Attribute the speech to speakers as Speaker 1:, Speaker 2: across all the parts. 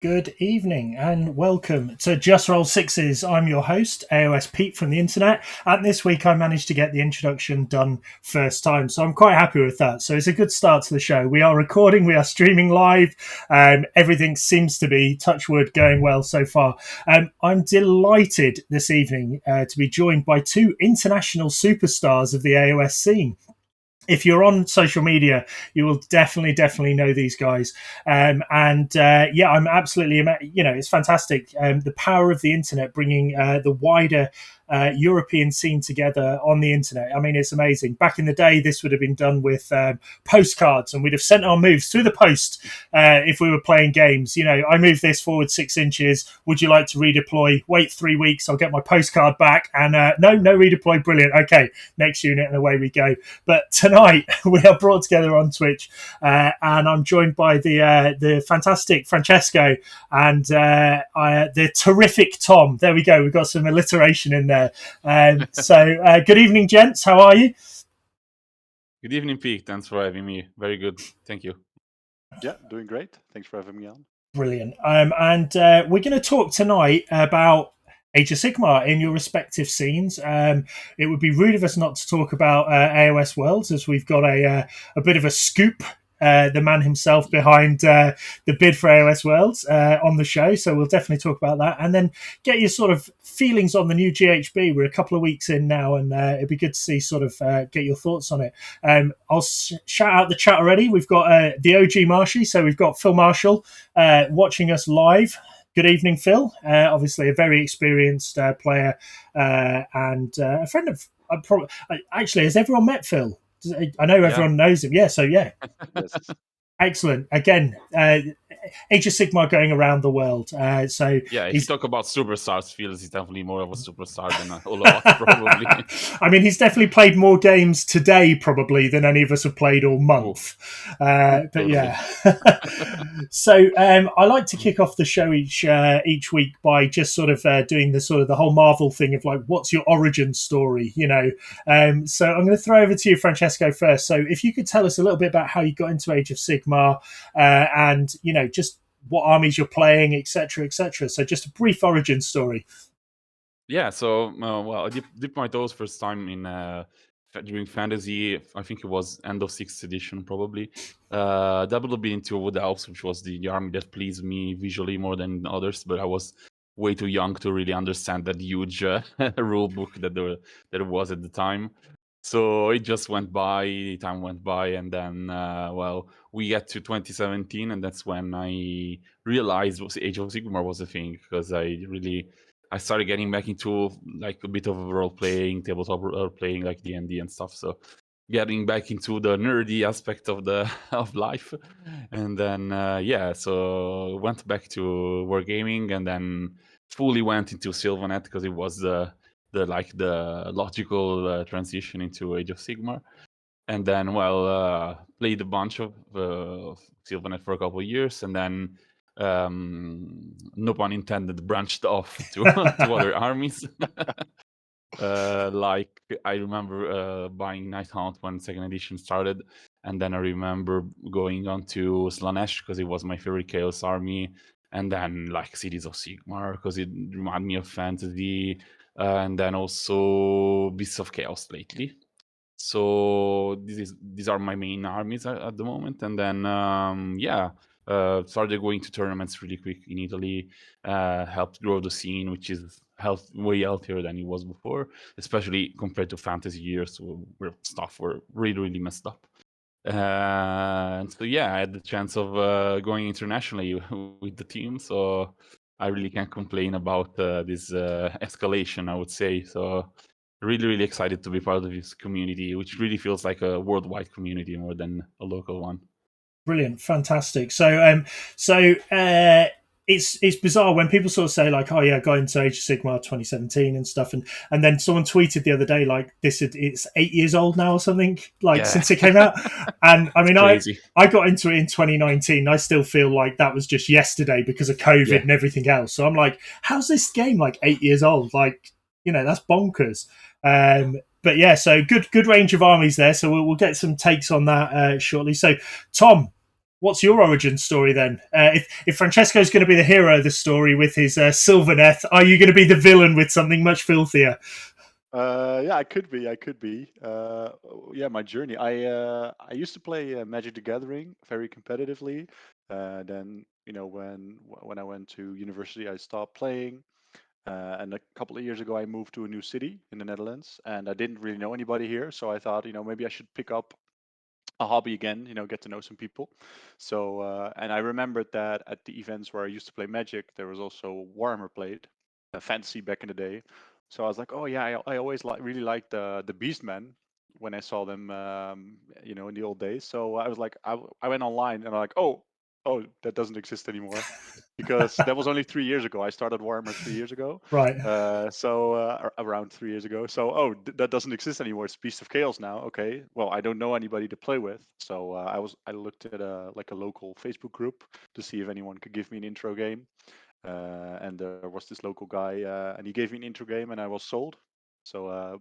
Speaker 1: Good evening and welcome to Just Roll Sixes. I'm your host, AOS Pete from the internet, and this week I managed to get the introduction done first time, so I'm quite happy with that. So it's a good start to the show. We are recording, we are streaming live, everything seems to be, touch wood, going well so far. I'm delighted this evening to be joined by two international superstars of the AOS scene. If you're on social media, you will definitely know these guys. I'm absolutely, it's fantastic. The power of the internet bringing the wider European scene together on the internet. I mean, it's amazing. Back in the day, this would have been done with postcards, and we'd have sent our moves through the post if we were playing games. You know, I move this forward 6 inches. Would you like to redeploy? Wait 3 weeks. I'll get my postcard back. And no redeploy. Brilliant. Okay, next unit, and away we go. But tonight we are brought together on Twitch, and I'm joined by the fantastic Francesco and the terrific Tom. There we go. We've got some alliteration in there. Good evening, gents. How are you?
Speaker 2: Good evening, Pete. Thanks for having me. Very good. Thank you.
Speaker 3: Yeah, doing great. Thanks for having me on.
Speaker 1: Brilliant. We're going to talk tonight about Age of Sigmar in your respective scenes. It would be rude of us not to talk about AOS Worlds, as we've got a bit of a scoop. The man himself behind the bid for AOS Worlds on the show. So we'll definitely talk about that. And then get your sort of feelings on the new GHB. We're a couple of weeks in now, and it'd be good to see sort of get your thoughts on it. I'll shout out the chat already. We've got the OG Marshy. So we've got Phil Marshall watching us live. Good evening, Phil. Obviously a very experienced player and a friend of... actually, has everyone met Phil? I know everyone knows him. Yeah, so yeah.
Speaker 3: Yes.
Speaker 1: Excellent. Again, Age of Sigmar going around the world.
Speaker 2: If you talk about superstars, Phil is definitely more of a superstar than all of us, probably.
Speaker 1: I mean, he's definitely played more games today, probably, than any of us have played all month. But yeah. So I like to kick off the show each week by just sort of doing the whole Marvel thing of like, what's your origin story, you know? So I'm going to throw over to you, Francesco, first. So if you could tell us a little bit about how you got into Age of Sigmar and, you know, just what armies you're playing, etc., etc. So just a brief origin story.
Speaker 2: Yeah, so, I dipped my toes first time in during Fantasy. I think it was end of 6th edition, probably. Dabbled a bit into Wood Elves, which was the army that pleased me visually more than others, but I was way too young to really understand that huge rule book that there was at the time. So it just went by, time went by, and then, we get to 2017, and that's when I realized Age of Sigmar was a thing, because I started getting back into like a bit of role-playing, tabletop role-playing, like D&D and stuff, so getting back into the nerdy aspect of of life. And then, so went back to Wargaming, and then fully went into Sylvanet, because it was the logical transition into Age of Sigmar. And then, played a bunch of Sylvanet for a couple of years, and then, no pun intended, branched off to other armies. Like, I remember buying Nighthaunt when 2nd edition started, and then I remember going on to Slanesh, because it was my favorite Chaos army, and then like Cities of Sigmar, because it reminded me of fantasy, and then also Beasts of Chaos lately. So these are my main armies at the moment. And then started going to tournaments really quick in Italy, helped grow the scene, which is way healthier than it was before, especially compared to fantasy years where stuff were really messed up. And so I had the chance of going internationally with the team, so I really can't complain about this escalation, I would say. So really excited to be part of this community, which really feels like a worldwide community more than a local one.
Speaker 1: Brilliant, fantastic. It's bizarre when people sort of say like, oh yeah, I got into Age of Sigmar 2017 and stuff, and then someone tweeted the other day like it's 8 years old now or something, since it came out. And I mean, I got into it in 2019. I still feel like that was just yesterday because of COVID and everything else. So I'm like, how's this game like 8 years old? Like, you know, that's bonkers. But yeah, so good range of armies there. So we'll get some takes on that shortly. So Tom, what's your origin story then? If Francesco's going to be the hero of the story with his Sylvaneth, are you going to be the villain with something much filthier?
Speaker 3: Yeah, I could be. Yeah, my journey. I used to play Magic the Gathering very competitively. Then when I went to university, I stopped playing. And a couple of years ago, I moved to a new city in the Netherlands, and I didn't really know anybody here. So I thought, maybe I should pick up a hobby again, get to know some people. So, and I remembered that at the events where I used to play Magic, there was also Warhammer played, fantasy back in the day. So I was like, oh yeah, I always really liked the Beastmen when I saw them, in the old days. So I was like, I went online and I'm like, oh, that doesn't exist anymore, because that was only 3 years ago. I started Warhammer 3 years ago.
Speaker 1: Right.
Speaker 3: Around 3 years ago. So, that doesn't exist anymore. It's Beast of Chaos now. Okay. Well, I don't know anybody to play with. So I looked at a local Facebook group to see if anyone could give me an intro game. And there was this local guy, and he gave me an intro game, and I was sold. So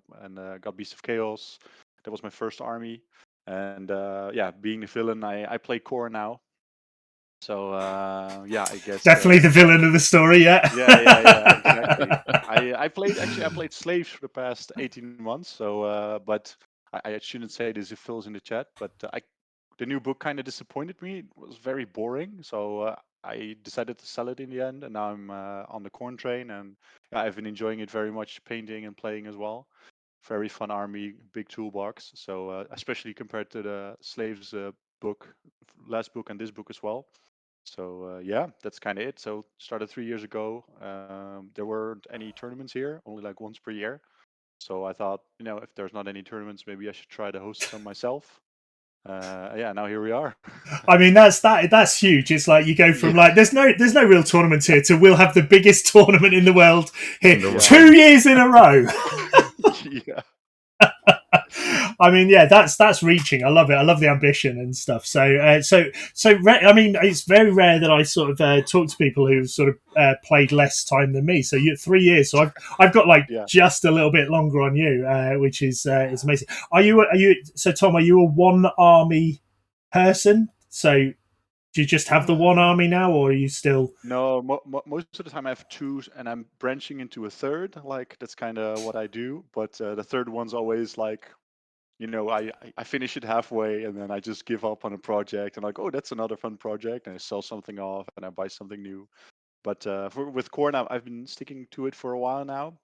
Speaker 3: got Beast of Chaos. That was my first army. And yeah, being the villain, I play core now. So yeah, I guess
Speaker 1: Definitely the villain of the story, yeah.
Speaker 3: yeah, exactly. I played slaves for the past 18 months. So, but I shouldn't say this if Phil's in the chat, but the new book kind of disappointed me. It was very boring, so I decided to sell it in the end, and now I'm on the corn train, and I've been enjoying it very much, painting and playing as well. Very fun army, big toolbox. So especially compared to the slaves book, last book, and this book as well. So yeah, that's kind of it. So started 3 years ago. There weren't any tournaments here, only like once per year. So I thought, if there's not any tournaments, maybe I should try to host some myself. Yeah, now here we are.
Speaker 1: I mean, that's huge. It's like you go from
Speaker 3: Yeah.
Speaker 1: there's no real tournaments here to we'll have the biggest tournament in the world here,
Speaker 2: Yeah.
Speaker 1: 2 years in a row.
Speaker 3: Yeah.
Speaker 1: I mean, yeah, that's reaching. I love it. I love the ambition and stuff. So, I mean, it's very rare that I sort of talk to people who sort of played less time than me. So you're 3 years. So I've got like
Speaker 3: Yeah.
Speaker 1: just a little bit longer on you, which is amazing. Are you? So Tom, are you a one army person? So do you just have the one army now, or are you still?
Speaker 3: No, most of the time I have two, and I'm branching into a third. Like that's kind of what I do. But the third one's always like, I finish it halfway, and then I just give up on a project, and like, oh, that's another fun project, and I sell something off, and I buy something new. But with core now, I've been sticking to it for a while now.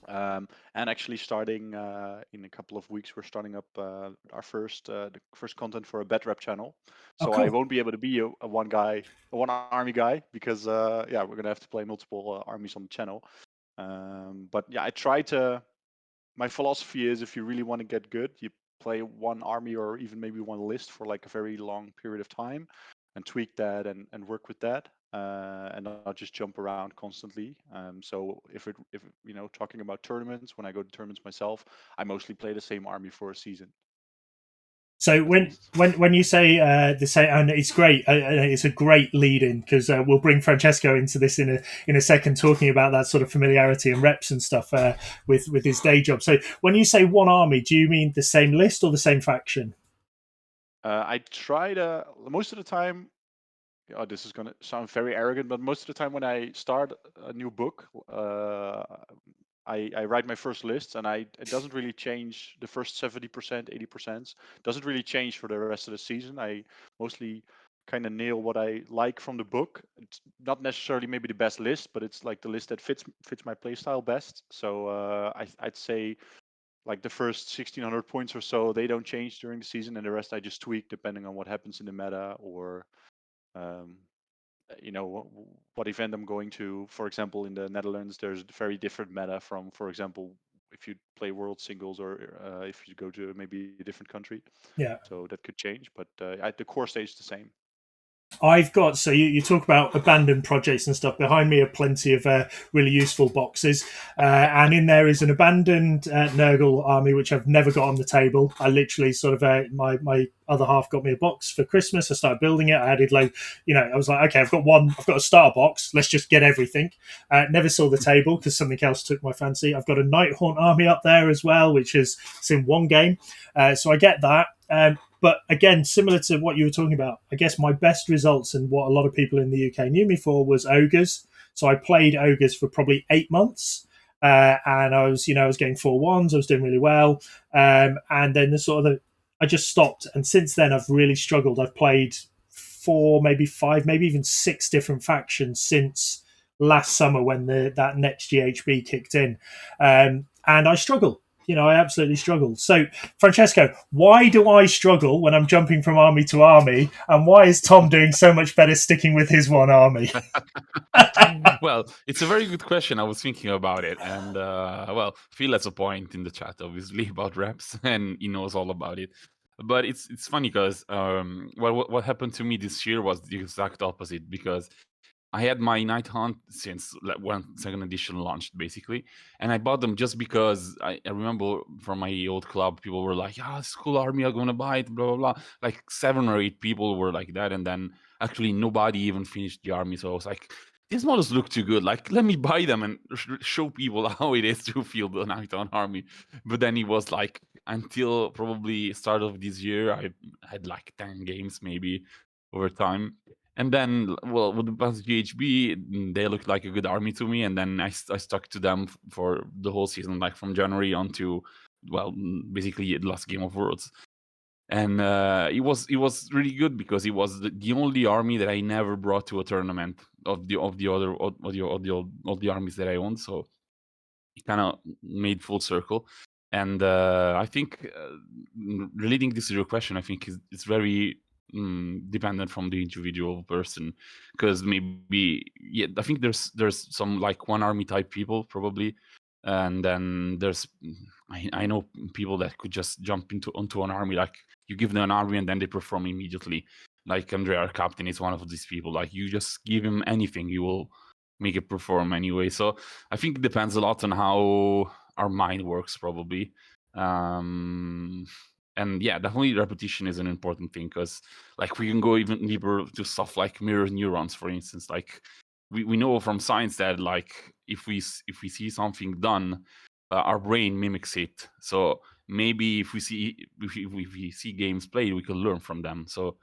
Speaker 3: And actually, starting in a couple of weeks, we're starting up our the first content for a bed rep channel. So
Speaker 1: cool.
Speaker 3: I won't be able to be a one army guy, because yeah, we're gonna have to play multiple armies on the channel. But yeah, I try to. My philosophy is, if you really want to get good, you play one army or even maybe one list for like a very long period of time, and tweak that and work with that, and not just jump around constantly. So if talking about tournaments, when I go to tournaments myself, I mostly play the same army for a season.
Speaker 1: So when you say the same, and it's great, it's a great lead in, because we'll bring Francesco into this in a second, talking about that sort of familiarity and reps and stuff with his day job. So when you say one army, do you mean the same list or the same faction?
Speaker 3: I try to most of the time. Oh, this is gonna sound very arrogant, but most of the time when I start a new book, I write my first list, and it doesn't really change. The first 70%, 80% doesn't really change for the rest of the season. I mostly kind of nail what I like from the book. It's not necessarily maybe the best list, but it's like the list that fits my playstyle best. So I'd say like the first 1600 points or so, they don't change during the season, and the rest I just tweak depending on what happens in the meta, or um, what event I'm going to. For example, in the Netherlands, there's a very different meta from, for example, if you play World Singles, or if you go to maybe a different country.
Speaker 1: Yeah.
Speaker 3: So that could change, but the core stays the same.
Speaker 1: I've got, so you talk about abandoned projects and stuff. Behind me are plenty of really useful boxes, and in there is an abandoned Nurgle army, which I've never got on the table. I literally sort of my other half got me a box for Christmas. I started building it. I added I was like, okay, I've got a starter box. Let's just get everything. Never saw the table because something else took my fancy. I've got a Nighthaunt army up there as well, which is it's in one game. So I get that. But again, similar to what you were talking about, I guess my best results and what a lot of people in the UK knew me for was ogres. So I played ogres for probably 8 months. And I was getting 4-1s. I was doing really well. And then I just stopped. And since then, I've really struggled. I've played 4, maybe 5, maybe even 6 different factions since last summer when that next GHB kicked in. And I struggle. I absolutely struggle. So, Francesco, why do I struggle when I'm jumping from army to army? And why is Tom doing so much better sticking with his one army?
Speaker 2: Well, it's a very good question. I was thinking about it. And, Phil has a point in the chat, obviously, about reps, and he knows all about it. But it's funny because, what happened to me this year was the exact opposite, because I had my Night Hunt since when second edition launched, basically, and I bought them just because I remember from my old club, people were like, "Yeah, it's a cool army, I'm gonna buy it." Blah blah blah. Like 7 or 8 people were like that, and then actually nobody even finished the army. So I was like, "These models look too good. Like, let me buy them and show people how it is to field the Night Hunt army." But then it was like until probably start of this year, I had like 10 games maybe over time. And then, well, with the past GHB, they looked like a good army to me, and then I stuck to them for the whole season, like from January on to, basically the last Game of Worlds. And it was really good because it was the only army that I never brought to a tournament of the armies that I owned. So it kind of made full circle. And I think, relating this to your question, I think it's very dependent from the individual person, because maybe, yeah, I think there's some like one army type people probably, and then there's I know people that could just jump onto an army, like you give them an army and then they perform immediately. Like Andre, our captain, is one of these people. Like you just give him anything, he will make it perform anyway. So I think it depends a lot on how our mind works, probably. And yeah, definitely repetition is an important thing, because like we can go even deeper to stuff like mirror neurons, for instance. Like we know from science that like if we see something done, our brain mimics it. So maybe if we see games played, we can learn from them. So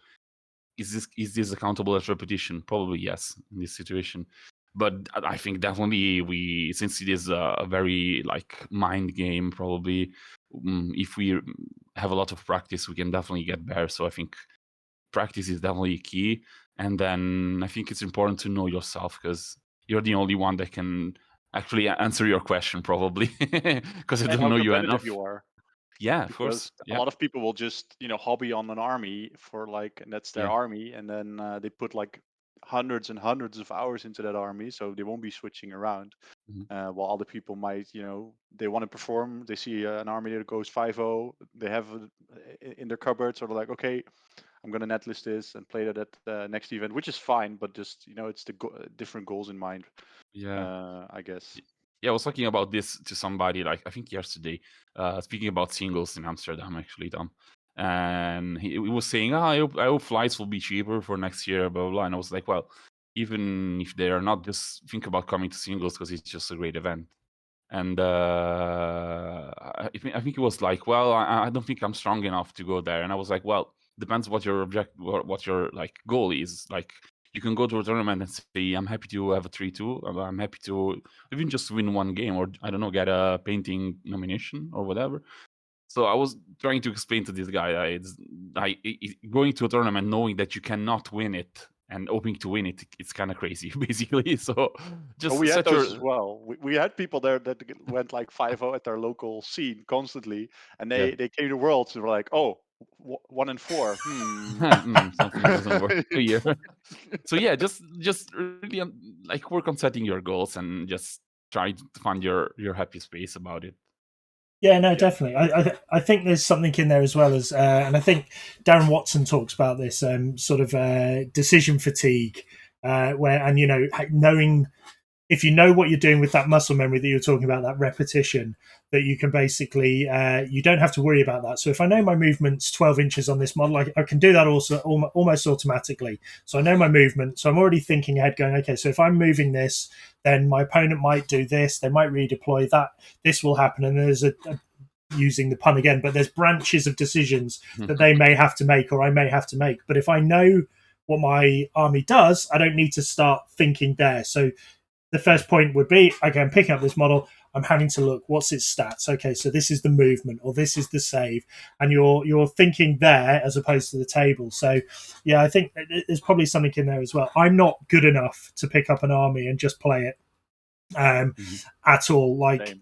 Speaker 2: is this accountable as repetition? Probably yes, in this situation. But I think definitely since it is a very like mind game, probably if we have a lot of practice, we can definitely get better. So I think practice is definitely key. And then I think it's important to know yourself, because you're the only one that can actually answer your question, probably, because I
Speaker 3: And
Speaker 2: don't
Speaker 3: how
Speaker 2: know you
Speaker 3: competitive
Speaker 2: enough.
Speaker 3: you are.
Speaker 2: Yeah, of
Speaker 3: Because
Speaker 2: course.
Speaker 3: a
Speaker 2: Yeah.
Speaker 3: lot of people will just hobby on an army for like, and that's their
Speaker 2: Yeah.
Speaker 3: army, and then they put like hundreds and hundreds of hours into that army, so they won't be switching around.
Speaker 2: Mhm.
Speaker 3: While other people might, they want to perform, they see an army that goes 5-0, they have in their cupboard, sort of like, okay, I'm gonna netlist this and play that at the next event, which is fine, but just it's the different goals in mind,
Speaker 2: Yeah.
Speaker 3: I guess.
Speaker 2: Yeah, I was talking about this to somebody, like I think yesterday, speaking about singles in Amsterdam, actually, Tom. And he was saying, I hope flights will be cheaper for next year, blah, blah, blah. And I was like, well, even if they are not, just think about coming to singles, because it's just a great event. And I think it was like, well, I don't think I'm strong enough to go there. And I was like, well, depends what your what your like goal is. Like you can go to a tournament and say, I'm happy to have a 3-2. I'm happy to even just win one game, or I don't know, get a painting nomination or whatever. So I was trying to explain to this guy that it's like going to a tournament knowing that you cannot win it and hoping to win it, it's kind of crazy, basically. So
Speaker 3: Oh,
Speaker 2: just
Speaker 3: we had
Speaker 2: set
Speaker 3: those as
Speaker 2: your
Speaker 3: well. We had people there that went like 5-0 at their local scene constantly, and
Speaker 2: yeah.
Speaker 3: they came to Worlds and were like, oh, 1-4.
Speaker 2: Something doesn't work here. So yeah, just really like work on setting your goals and just try to find your happy space about it.
Speaker 1: Yeah, no,
Speaker 3: Yeah.
Speaker 1: definitely. I think there's something in there as well as, and I think Darren Watson talks about this sort of decision fatigue, where and knowing if you know what you're doing with that muscle memory that you're talking about, that repetition, that you can basically you don't have to worry about that. So if I know my movement's 12 inches on this model, I can do that also almost automatically. So I know my movement, so I'm already thinking ahead, going, okay, so if I'm moving this, then my opponent might do this, they might redeploy that, this will happen, and there's a using the pun again, but there's branches of decisions that they may have to make or I may have to make. But if I know what my army does, I don't need to start thinking there. So the first point would be, okay, I'm picking up this model. I'm having to look, what's its stats? Okay, so this is the movement or this is the save. And you're thinking there as opposed to the table. So, yeah, I think there's probably something in there as well. I'm not good enough to pick up an army and just play it at all. Like,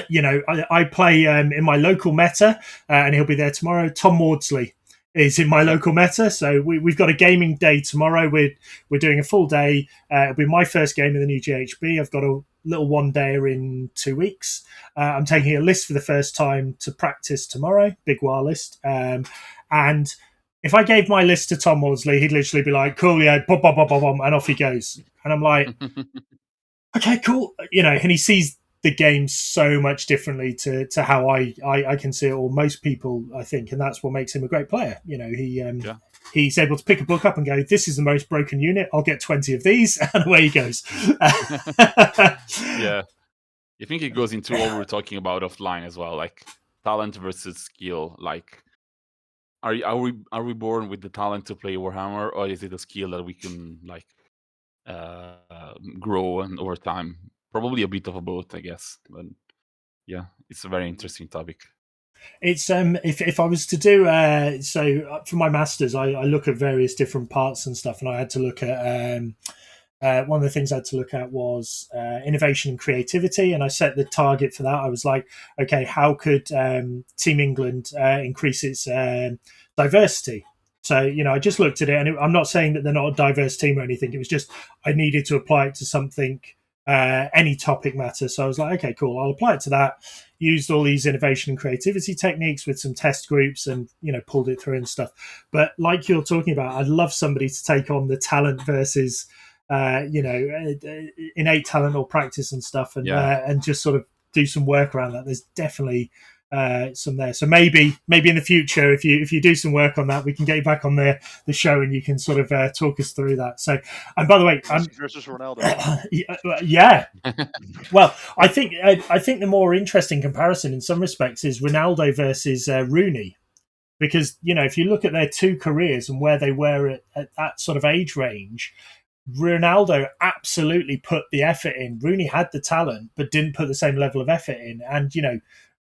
Speaker 1: you know, I play in my local meta, and he'll be there tomorrow. Tom Maudsley is in my local meta, so we've got a gaming day tomorrow. We're doing a full day. It'll be my first game in the new GHB. I've got a little one dayer in 2 weeks. I'm taking a list for the first time to practice tomorrow, big war list, and if I gave my list to Tom Maudsley, he'd literally be like, cool, yeah, bop, bop, bop, bop, bop, and off he goes. And I'm like, okay, cool. You know, and he sees the game so much differently to how I can see it, or most people, I think, and that's what makes him a great player. You know, he's able to pick a book up and go, this is the most broken unit, I'll get 20 of these, and away he goes.
Speaker 2: Yeah. I think it goes into what we were talking about offline as well, like talent versus skill. Like, are we born with the talent to play Warhammer, or is it a skill that we can like grow and over time? Probably a bit of a both, I guess. But yeah, it's a very interesting topic.
Speaker 1: It's if I was to do so for my masters, I look at various different parts and stuff, and I had to look at one of the things I had to look at was innovation and creativity, and I set the target for that. I was like, okay, how could Team England increase its diversity? So, you know, I just looked at it, and I'm not saying that they're not a diverse team or anything. It was just I needed to apply it to something, any topic matter. So I was like, okay, cool, I'll apply it to that. Used all these innovation and creativity techniques with some test groups and, you know, pulled it through and stuff. But like you're talking about, I'd love somebody to take on the talent versus you know, innate talent or practice and stuff, and just sort of do some work around that. There's definitely some there. So maybe in the future, if you do some work on that, we can get you back on the show and you can sort of talk us through that. So, and by the way,
Speaker 3: versus Ronaldo.
Speaker 1: Yeah. Well, I think the more interesting comparison in some respects is Ronaldo versus Rooney. Because, you know, if you look at their two careers and where they were at that sort of age range, Ronaldo absolutely put the effort in. Rooney had the talent, but didn't put the same level of effort in. And, you know,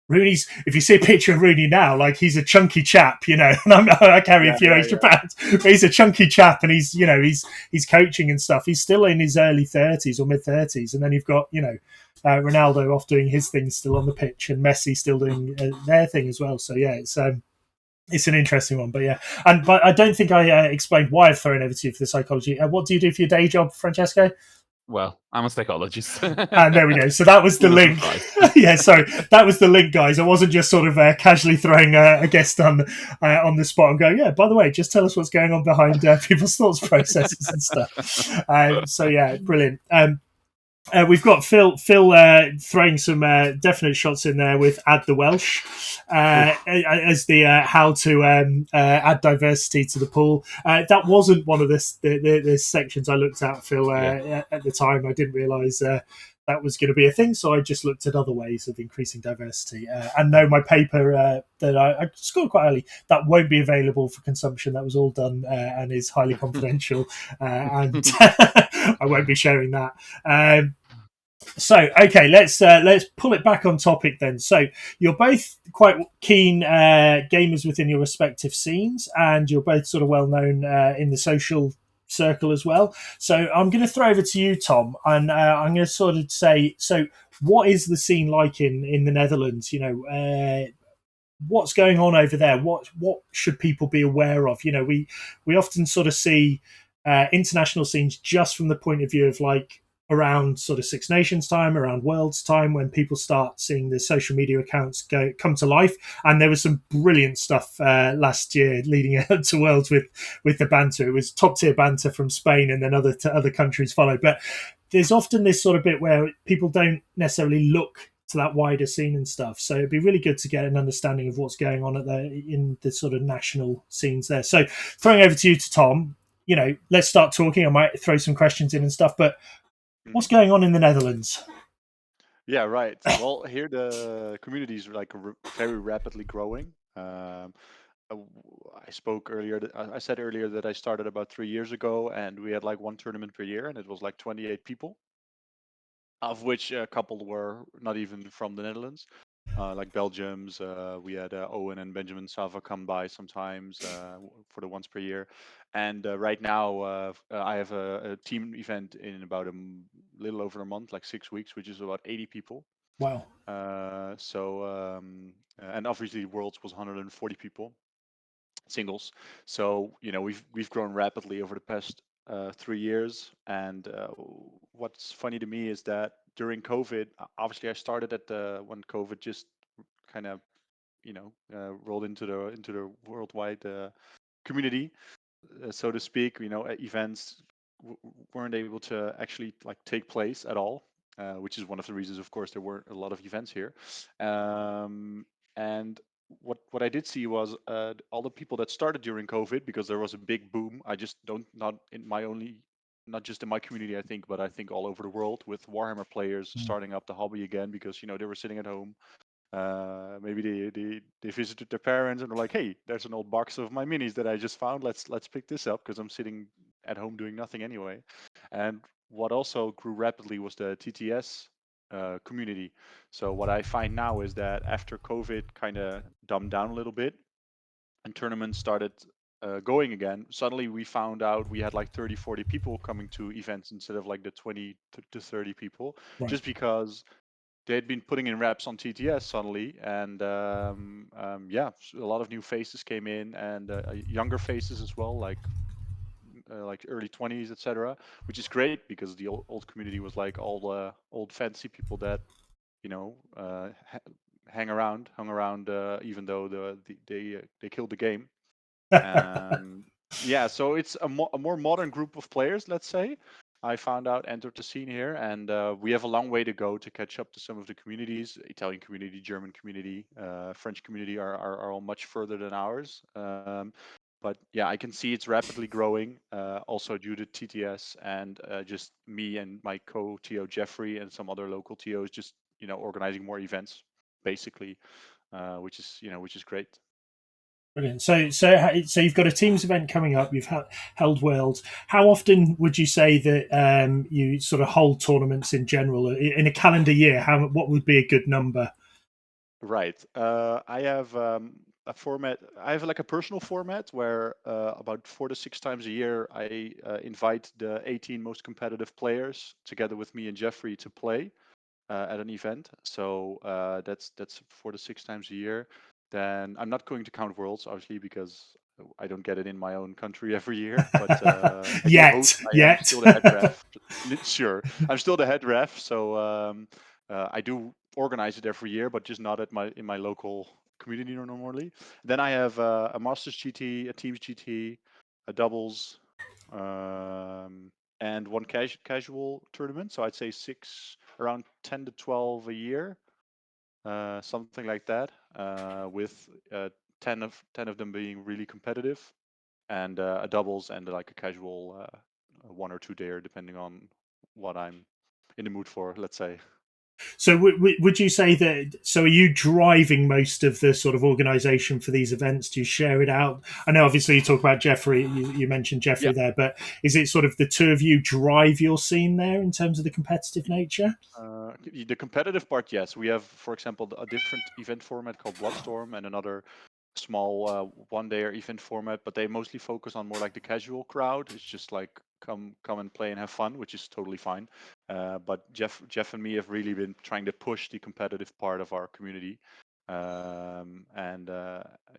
Speaker 1: Rooney's, if you see a picture of Rooney now, like he's a chunky chap, you know, and I carry a few extra pounds, but he's a chunky chap and he's, you know, he's coaching and stuff. He's still in his early 30s or mid 30s. And then you've got, you know, Ronaldo off doing his thing still on the pitch and Messi still doing their thing as well. So, yeah, it's an interesting one, but yeah. But I don't think I explained why I've thrown over to you for the psychology. What do you do for your day job, Francesco?
Speaker 2: Well, I'm a psychologist.
Speaker 1: And there we go. So that was the link. Yeah, sorry. That was the link, guys. I wasn't just sort of casually throwing a guest on the spot and going, yeah, by the way, just tell us what's going on behind people's thoughts processes and stuff. So, yeah, brilliant. We've got Phil throwing some definite shots in there with add the Welsh as the how to add diversity to the pool. That wasn't one of the sections I looked at, Phil, at the time. I didn't realise that was going to be a thing, so I just looked at other ways of increasing diversity. And no, my paper that I scored quite early, that won't be available for consumption. That was all done and is highly confidential, and I won't be sharing that. So, okay, let's pull it back on topic then. So, you're both quite keen gamers within your respective scenes, and you're both sort of well known in the social circle as well. So, I'm going to throw over to you, Tom, and I'm going to sort of say, so what is the scene like in the Netherlands? You know, what's going on over there? What should people be aware of? You know, we often sort of see international scenes just from the point of view of like around sort of Six Nations time, around Worlds time, when people start seeing the social media accounts come to life. And there was some brilliant stuff last year leading up to Worlds with the banter. It was top tier banter from Spain, and then other countries followed. But there's often this sort of bit where people don't necessarily look to that wider scene and stuff. So it'd be really good to get an understanding of what's going on in the sort of national scenes there. So throwing over to you, to Tom, you know, let's start talking. I might throw some questions in and stuff, but what's going on in the Netherlands?
Speaker 3: Yeah, right. Well, here the community is like very rapidly growing. I spoke earlier. I said earlier that I started about 3 years ago, and we had like one tournament per year, and it was like 28 people, of which a couple were not even from the Netherlands, like Belgium's. We had Owen and Benjamin Sava come by sometimes for the once per year. And right now, I have a team event in about little over a month, like 6 weeks, which is about 80 people.
Speaker 1: Wow.
Speaker 3: And obviously, Worlds was 140 people singles. So we've grown rapidly over the past 3 years. And what's funny to me is that during COVID, obviously I started at when COVID just kind of rolled into the worldwide community, so to speak. Events weren't able to actually like take place at all, which is one of the reasons, of course, there weren't a lot of events here. And what I did see was all the people that started during COVID, because there was a big boom. I just don't not in my only not just in my community, I think, but I think all over the world, with Warhammer players
Speaker 1: Mm.
Speaker 3: starting up the hobby again because they were sitting at home. Maybe they visited their parents and were like, "Hey, there's an old box of my minis that I just found. Let's pick this up because I'm sitting at home doing nothing anyway." And what also grew rapidly was the TTS community. So what I find now is that after COVID kind of dumbed down a little bit and tournaments started going again, suddenly we found out we had like 30, 40 people coming to events instead of like the 20 to 30 people,
Speaker 1: Right.
Speaker 3: just because they'd been putting in reps on TTS suddenly, and yeah, a lot of new faces came in, and younger faces as well, like early 20s, etc., which is great because the old community was like all the old fantasy people that you know uh, ha- hung around, even though they killed the game. Um, yeah, so it's a more modern group of players, let's say. I found out entered the scene here, and we have a long way to go to catch up to some of the communities. Italian community, German community, French community are all much further than ours. But yeah, I can see it's rapidly growing, also due to TTS and just me and my co-TO Jeffrey and some other local TOs just organizing more events, basically, which is great.
Speaker 1: Brilliant. So you've got a teams event coming up. You've held Worlds. How often would you say that you sort of hold tournaments in general in a calendar year? What would be a good number?
Speaker 3: Right. I have a format. I have like a personal format where about 4 to 6 times a year I invite the 18 most competitive players together with me and Jeffrey to play at an event. So that's 4 to 6 times a year. Then I'm not going to count Worlds, obviously, because I don't get it in my own country every year. But I do host. I am
Speaker 1: Yet.
Speaker 3: still the head ref. Sure, I'm still the head ref. So I do organize it every year, but just not at in my local community normally. Then I have a Masters GT, a Teams GT, a doubles, and one casual tournament. So I'd say around 10 to 12 a year, something like that, with 10 of them being really competitive, and a doubles and like a casual 1 or 2 dayer, depending on what I'm in the mood for, let's say.
Speaker 1: So would you say that? So are you driving most of the sort of organisation for these events? Do you share it out? I know obviously you talk about Jeffrey. You mentioned Jeffrey
Speaker 3: Yeah.
Speaker 1: there, but is it sort of the two of you drive your scene there in terms of the competitive nature?
Speaker 3: The competitive part, yes. We have, for example, a different event format called Bloodstorm and another small one-dayer event format, but they mostly focus on more like the casual crowd. It's just like come and play and have fun, which is totally fine. But Jeff and me have really been trying to push the competitive part of our community, and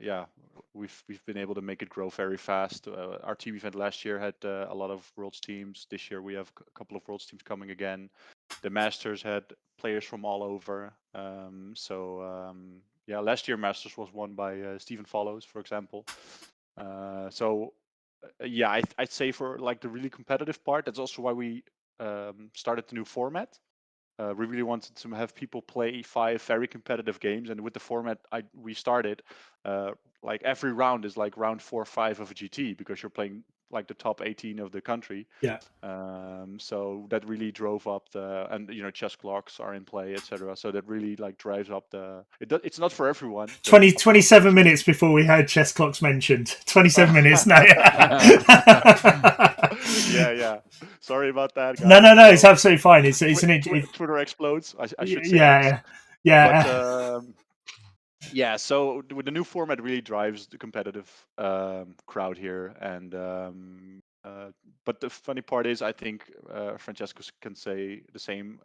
Speaker 3: yeah, we've been able to make it grow very fast. Our team event last year had a lot of Worlds teams. This year we have a couple of Worlds teams coming again. The Masters had players from all over. Yeah, last year Masters was won by Stephen Follows, for example. Yeah, I'd say for like the really competitive part, that's also why we started the new format. We really wanted to have people play 5 very competitive games, and with the format we started, like every round is like round 4 or 5 of a GT, because you're playing like the top 18 of the country.
Speaker 1: Yeah.
Speaker 3: So that really drove up and chess clocks are in play, etc. So that really like drives up it's not for everyone.
Speaker 1: 27 minutes before we heard chess clocks mentioned. 27 minutes. No.
Speaker 3: yeah. Sorry about that, guys.
Speaker 1: No. It's absolutely fine. It's
Speaker 3: Twitter explodes. I should say.
Speaker 1: Yeah.
Speaker 3: But yeah, so with the new format really drives the competitive crowd here, and but the funny part is, I think Francesco can say the same.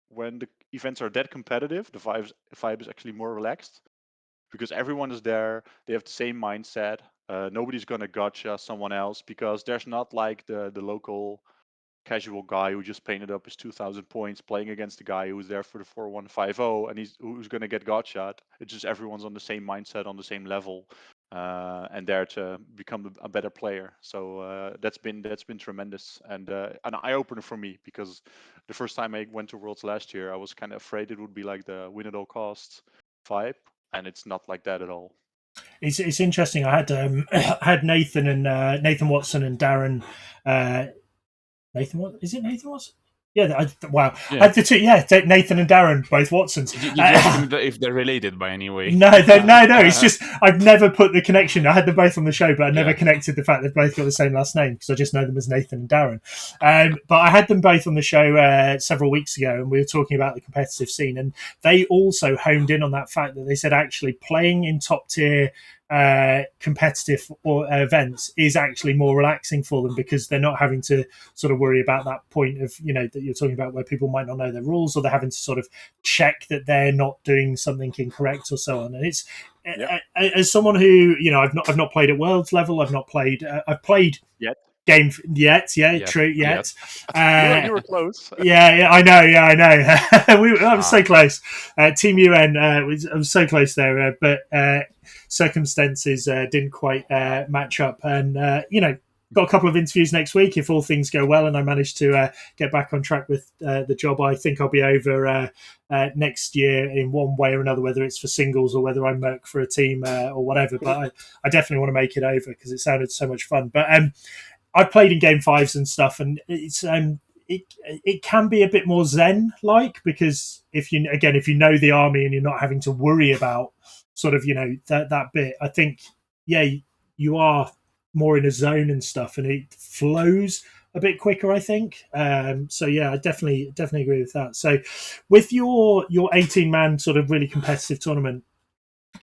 Speaker 3: When the events are that competitive, the vibe is actually more relaxed because everyone is there. They have the same mindset. Nobody's gonna gotcha someone else because there's not like the local casual guy who just painted up his 2,000 points playing against the guy who's there for the 4150 and who's going to get gotcha. It's just everyone's on the same mindset, on the same level, and there to become a better player. So that's been tremendous and an eye opener for me, because the first time I went to Worlds last year, I was kind of afraid it would be like the win at all costs vibe, and it's not like that at all.
Speaker 1: It's interesting. I had I had Nathan and Nathan Watson and Darren. Nathan, what is it? Nathan Watson? Yeah. Wow.
Speaker 2: Yeah.
Speaker 1: I had the two. Yeah, Nathan and Darren, both Watsons.
Speaker 2: Did you ask them if they're related by any way?
Speaker 1: No. It's just I've never put the connection. I had them both on the show, but I never connected the fact they've both got the same last name because I just know them as Nathan and Darren. But I had them both on the show several weeks ago, and we were talking about the competitive scene, and they also honed in on that fact that they said actually playing in top tier competitive events is actually more relaxing for them because they're not having to sort of worry about that point of that you're talking about where people might not know their rules, or they're having to sort of check that they're not doing something incorrect or so on. And it's as someone who I've not played at Worlds level, I've played
Speaker 3: Yet.
Speaker 1: Game yet, true, yet.
Speaker 3: You were close.
Speaker 1: I know. I was so close. Team UN I was so close there, but circumstances didn't quite match up. And got a couple of interviews next week if all things go well, and I manage to get back on track with the job. I think I'll be over next year in one way or another, whether it's for singles or whether I merc for a team or whatever. But I definitely want to make it over because it sounded so much fun. But I've played in game fives and stuff, and it's it can be a bit more zen like, because if you know the army and you're not having to worry about sort of that bit, I think you are more in a zone and stuff, and it flows a bit quicker, I think. So I definitely agree with that. So with your 18-man sort of really competitive tournament,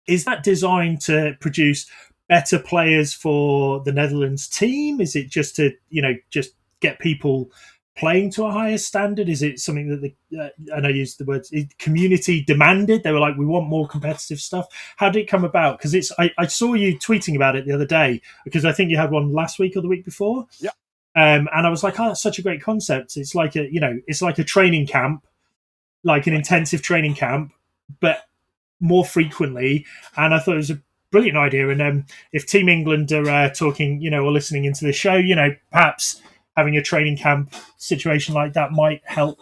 Speaker 1: is that designed to produce better players for the Netherlands team? Is it just to just get people playing to a higher standard? Is it something that and I used the words community demanded? They were like, we want more competitive stuff. How did it come about? Because I saw you tweeting about it the other day, because I think you had one last week or the week before.
Speaker 3: Yeah.
Speaker 1: And I was like, oh, that's such a great concept. It's like it's like a training camp, like an intensive training camp, but more frequently. And I thought it was a brilliant idea. And if Team England are talking, or listening into the show, perhaps having a training camp situation like that might help,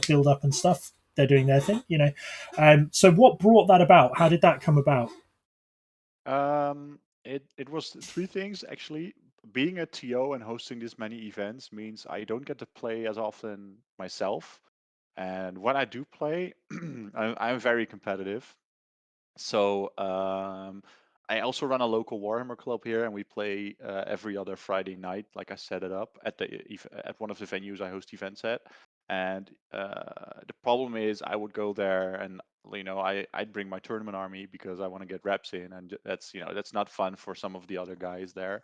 Speaker 1: build up and stuff. They're doing their thing, So what brought that about? How did that come about?
Speaker 3: It was three things, actually. Being a TO and hosting this many events means I don't get to play as often myself. And when I do play, I'm very competitive. So I also run a local Warhammer club here, and we play every other Friday night. Like I set it up at one of the venues I host events at. And the problem is, I would go there, and I'd bring my tournament army because I want to get reps in, and that's not fun for some of the other guys there.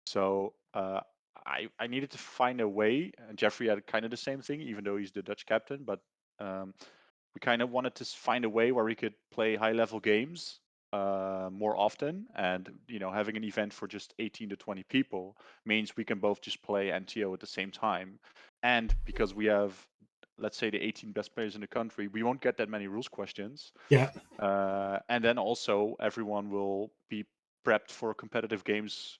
Speaker 3: So I needed to find a way. And Jeffrey had kind of the same thing, even though he's the Dutch captain, but. We kind of wanted to find a way where we could play high level games more often, and having an event for just 18 to 20 people means we can both just play NTO at the same time. And because we have, let's say, the 18 best players in the country, we won't get that many rules questions.
Speaker 1: Yeah.
Speaker 3: And then also everyone will be prepped for competitive games,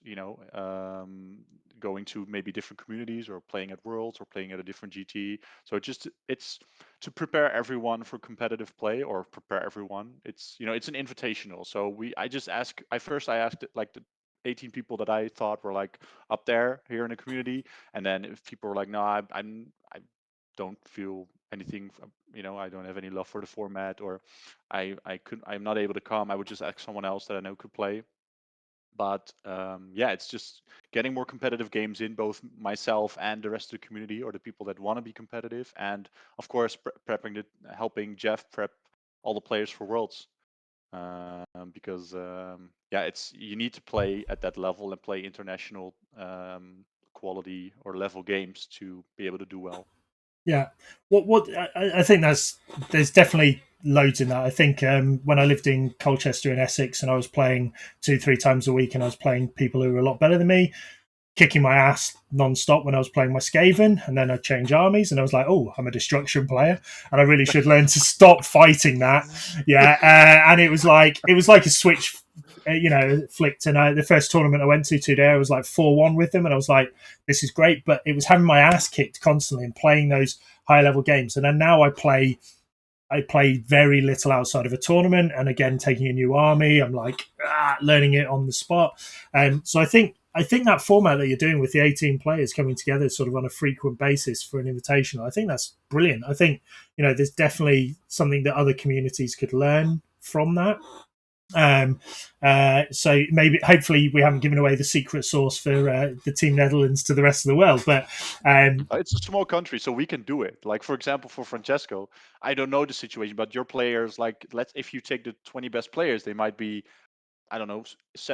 Speaker 3: going to maybe different communities or playing at Worlds or playing at a different GT. So it's to prepare everyone for competitive play, or prepare everyone. It's an invitational. So I asked like 18 people that I thought were like up there here in the community, and then if people were like, no, I don't feel anything, I don't have any love for the format, or I'm not able to come, I would just ask someone else that I know could play. But yeah, it's just getting more competitive games in, both myself and the rest of the community, or the people that want to be competitive, and of course helping Jeff prep all the players for Worlds, because yeah, you need to play at that level and play international quality or level games to be able to do well.
Speaker 1: Yeah, what I think there's definitely loads in that. I think when I lived in Colchester in Essex and I was playing 2-3 times a week, and I was playing people who were a lot better than me, kicking my ass non-stop when I was playing my Skaven, and then I'd change armies and I was like, oh, I'm a destruction player and I really should learn to stop fighting that. And it was like a switch, flicked. And the first tournament I went to today, I was like 4-1 with them, and I was like, this is great. But it was having my ass kicked constantly and playing those high level games. And then now I play very little outside of a tournament, and again, taking a new army, I'm like learning it on the spot. So I think that format that you're doing with the 18 players coming together sort of on a frequent basis for an invitational, I think that's brilliant. I think there's definitely something that other communities could learn from that. So maybe, hopefully, we haven't given away the secret sauce for the Team Netherlands to the rest of the world. But
Speaker 3: it's a small country, so we can do it. Like, for example, for Francesco, I don't know the situation, but your players, like, if you take the 20 best players, they might be, I don't know,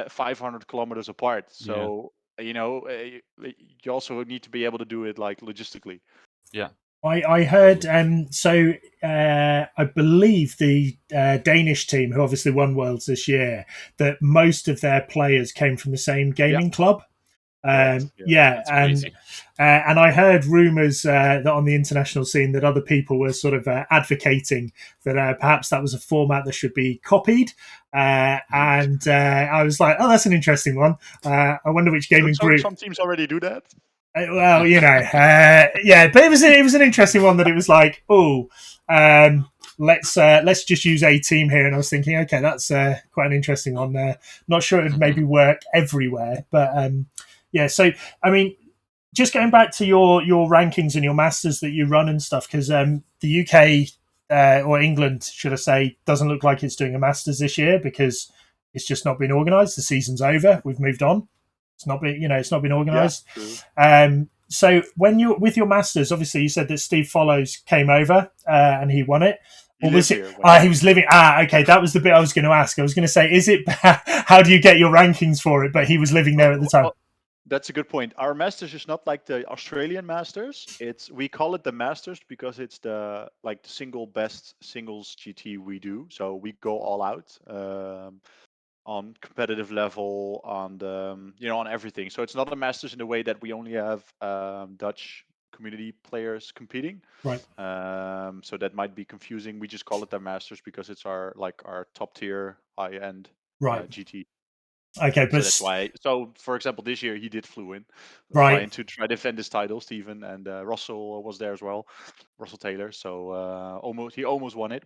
Speaker 3: 500 kilometers apart. So you also need to be able to do it like logistically.
Speaker 2: Yeah.
Speaker 1: I heard, I believe the Danish team, who obviously won Worlds this year, that most of their players came from the same gaming club. And I heard rumours that on the international scene that other people were sort of advocating that perhaps that was a format that should be copied. And I was like, oh, that's an interesting one. I wonder which gaming group.
Speaker 3: Some teams already do that.
Speaker 1: Well, yeah, but it was an interesting one that it was like, oh, let's just use a team here. And I was thinking, okay, that's quite an interesting one there. Not sure it would maybe work everywhere, but yeah. So I mean, just going back to your rankings and your masters that you run and stuff, because the UK or England, should I say, doesn't look like it's doing a masters this year because it's just not been organised. The season's over. We've moved on. It's not been organised. Yeah, so when you're with your masters, obviously you said that Steve Follows came over and he won it. Or was it? He was living. Okay, that was the bit I was going to ask. I was going to say, is it? How do you get your rankings for it? But he was living there at the time.
Speaker 3: Well, that's a good point. Our Masters is not like the Australian Masters. We call it the Masters because it's the single best singles GT we do. So we go all out. On competitive level, on on everything. So it's not a Masters in the way that we only have Dutch community players competing.
Speaker 1: Right.
Speaker 3: So that might be confusing. We just call it the Masters because it's our top tier, high end GT.
Speaker 1: Okay, but
Speaker 3: so that's why. So for example, this year he did flew in,
Speaker 1: right,
Speaker 3: to try to defend his title. Stephen and Russell was there as well, Russell Taylor. So he almost won it.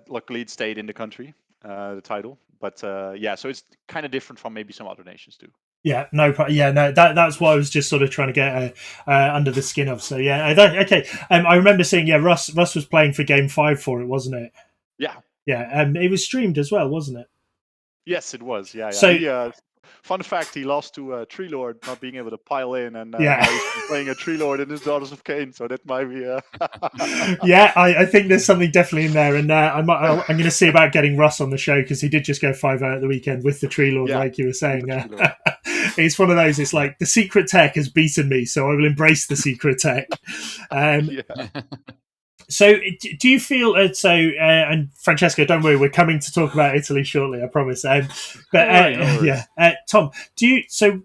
Speaker 3: Luckily, it stayed in the country, the title. But yeah, so it's kind of different from maybe some other nations too.
Speaker 1: Yeah, no, that's what I was just sort of trying to get under the skin of. So yeah, okay. I remember seeing Russ was playing for Game 5 for it, wasn't it?
Speaker 3: Yeah.
Speaker 1: Yeah, it was streamed as well, wasn't it?
Speaker 3: Yes, it was. Yeah. So, fun fact: he lost to Tree Lord, not being able to pile in, and now he's playing a Tree Lord in his Daughters of Cain. So that might be.
Speaker 1: Yeah, I think there's something definitely in there, and I'm going to see about getting Russ on the show because he did just go 5-0 at the weekend with the Tree Lord, like you were saying. It's one of those. It's like the secret tech has beaten me, so I will embrace the secret tech. So, do you feel and Francesco, don't worry, we're coming to talk about Italy shortly, I promise. Tom,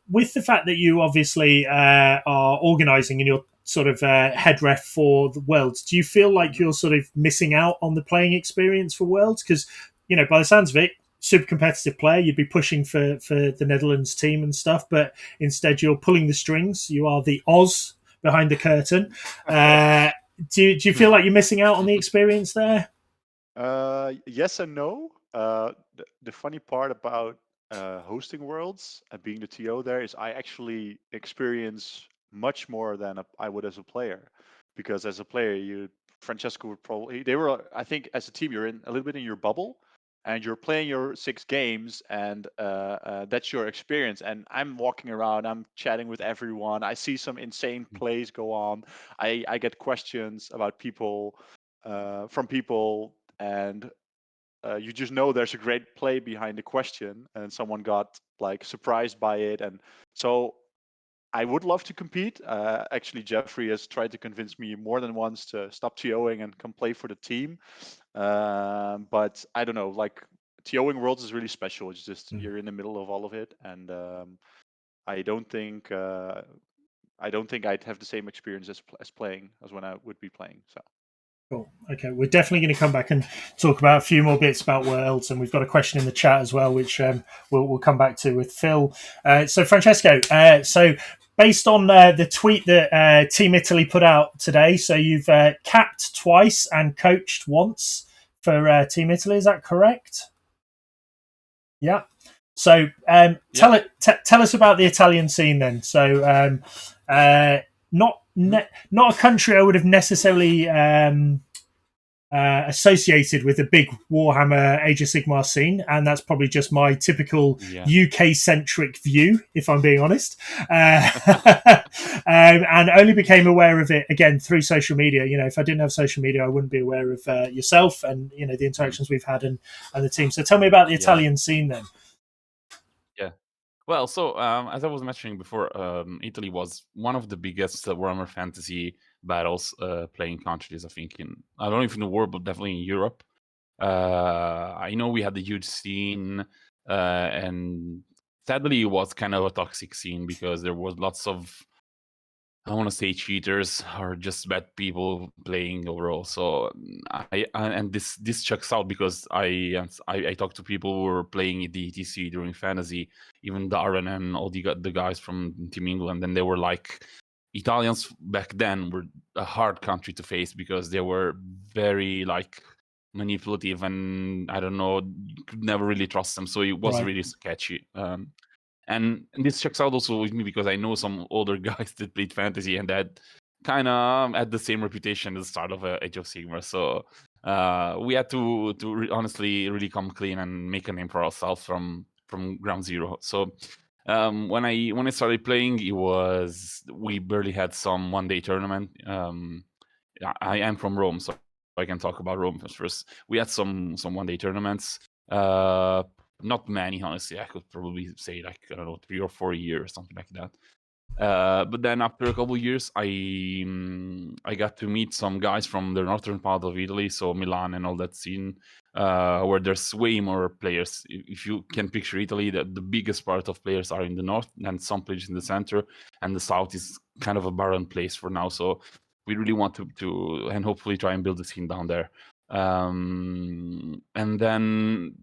Speaker 1: with the fact that you obviously are organising and you're sort of head ref for the Worlds, do you feel like you're sort of missing out on the playing experience for Worlds? Because by the sounds of it, super competitive player, you'd be pushing for the Netherlands team and stuff, but instead you're pulling the strings. You are the Oz behind the curtain. Do you feel like you're missing out on the experience there?
Speaker 3: Yes and no. The funny part about hosting Worlds and being the TO there is I actually experience much more than I would as a player, because as a player, Francesco would probably they were I think as a team you're in a little bit in your bubble, and you're playing your 6 games, and that's your experience. And I'm walking around, I'm chatting with everyone. I see some insane plays go on. I get questions about people from people, and you just know there's a great play behind the question, and someone got like surprised by it. And so I would love to compete. Actually, Jeffrey has tried to convince me more than once to stop TOing and come play for the team. But I don't know, like TOing Worlds is really special. It's just you're in the middle of all of it, and I don't think I'd have the same experience as playing as when I would be playing. So.
Speaker 1: Cool. Okay, we're definitely going to come back and talk about a few more bits about Worlds, and we've got a question in the chat as well, which we'll come back to with Phil. So, Francesco, so based on the tweet that Team Italy put out today, so you've capped twice and coached once for Team Italy, is that correct? Yeah. So, tell us about the Italian scene then. So, not a country I would have necessarily associated with a big Warhammer Age of Sigmar scene, and that's probably just my typical UK-centric view, if I'm being honest. And only became aware of it again through social media. You know, if I didn't have social media, I wouldn't be aware of yourself and the interactions we've had and the team. So tell me about the Italian scene then.
Speaker 2: Well, so as I was mentioning before, Italy was one of the biggest Warhammer Fantasy battles playing countries, I think, I don't know if in the world, but definitely in Europe. I know we had a huge scene, and sadly it was kind of a toxic scene because there was lots of, I want to say, cheaters or just bad people playing overall. So and this checks out because I talked to people who were playing the ETC during fantasy, even Darren and all the guys from Team England, and they were like, Italians back then were a hard country to face because they were very like manipulative, and I don't know, you could never really trust them. So it was really sketchy. And this checks out also with me because I know some older guys that played fantasy and that kind of had the same reputation at the start of Age of Sigmar. So we had to honestly really come clean and make a name for ourselves from ground zero. So when I started playing, we barely had some one-day tournament. I am from Rome, so I can talk about Rome first. We had some one-day tournaments. Not many, honestly. I could probably say like, I don't know, 3 or 4 years, something like that. But then after a couple of years, I got to meet some guys from the northern part of Italy, so Milan and all that scene, where there's way more players. If you can picture Italy, the biggest part of players are in the north, and some players in the center, and the south is kind of a barren place for now. So we really want to and hopefully try and build a scene down there. And then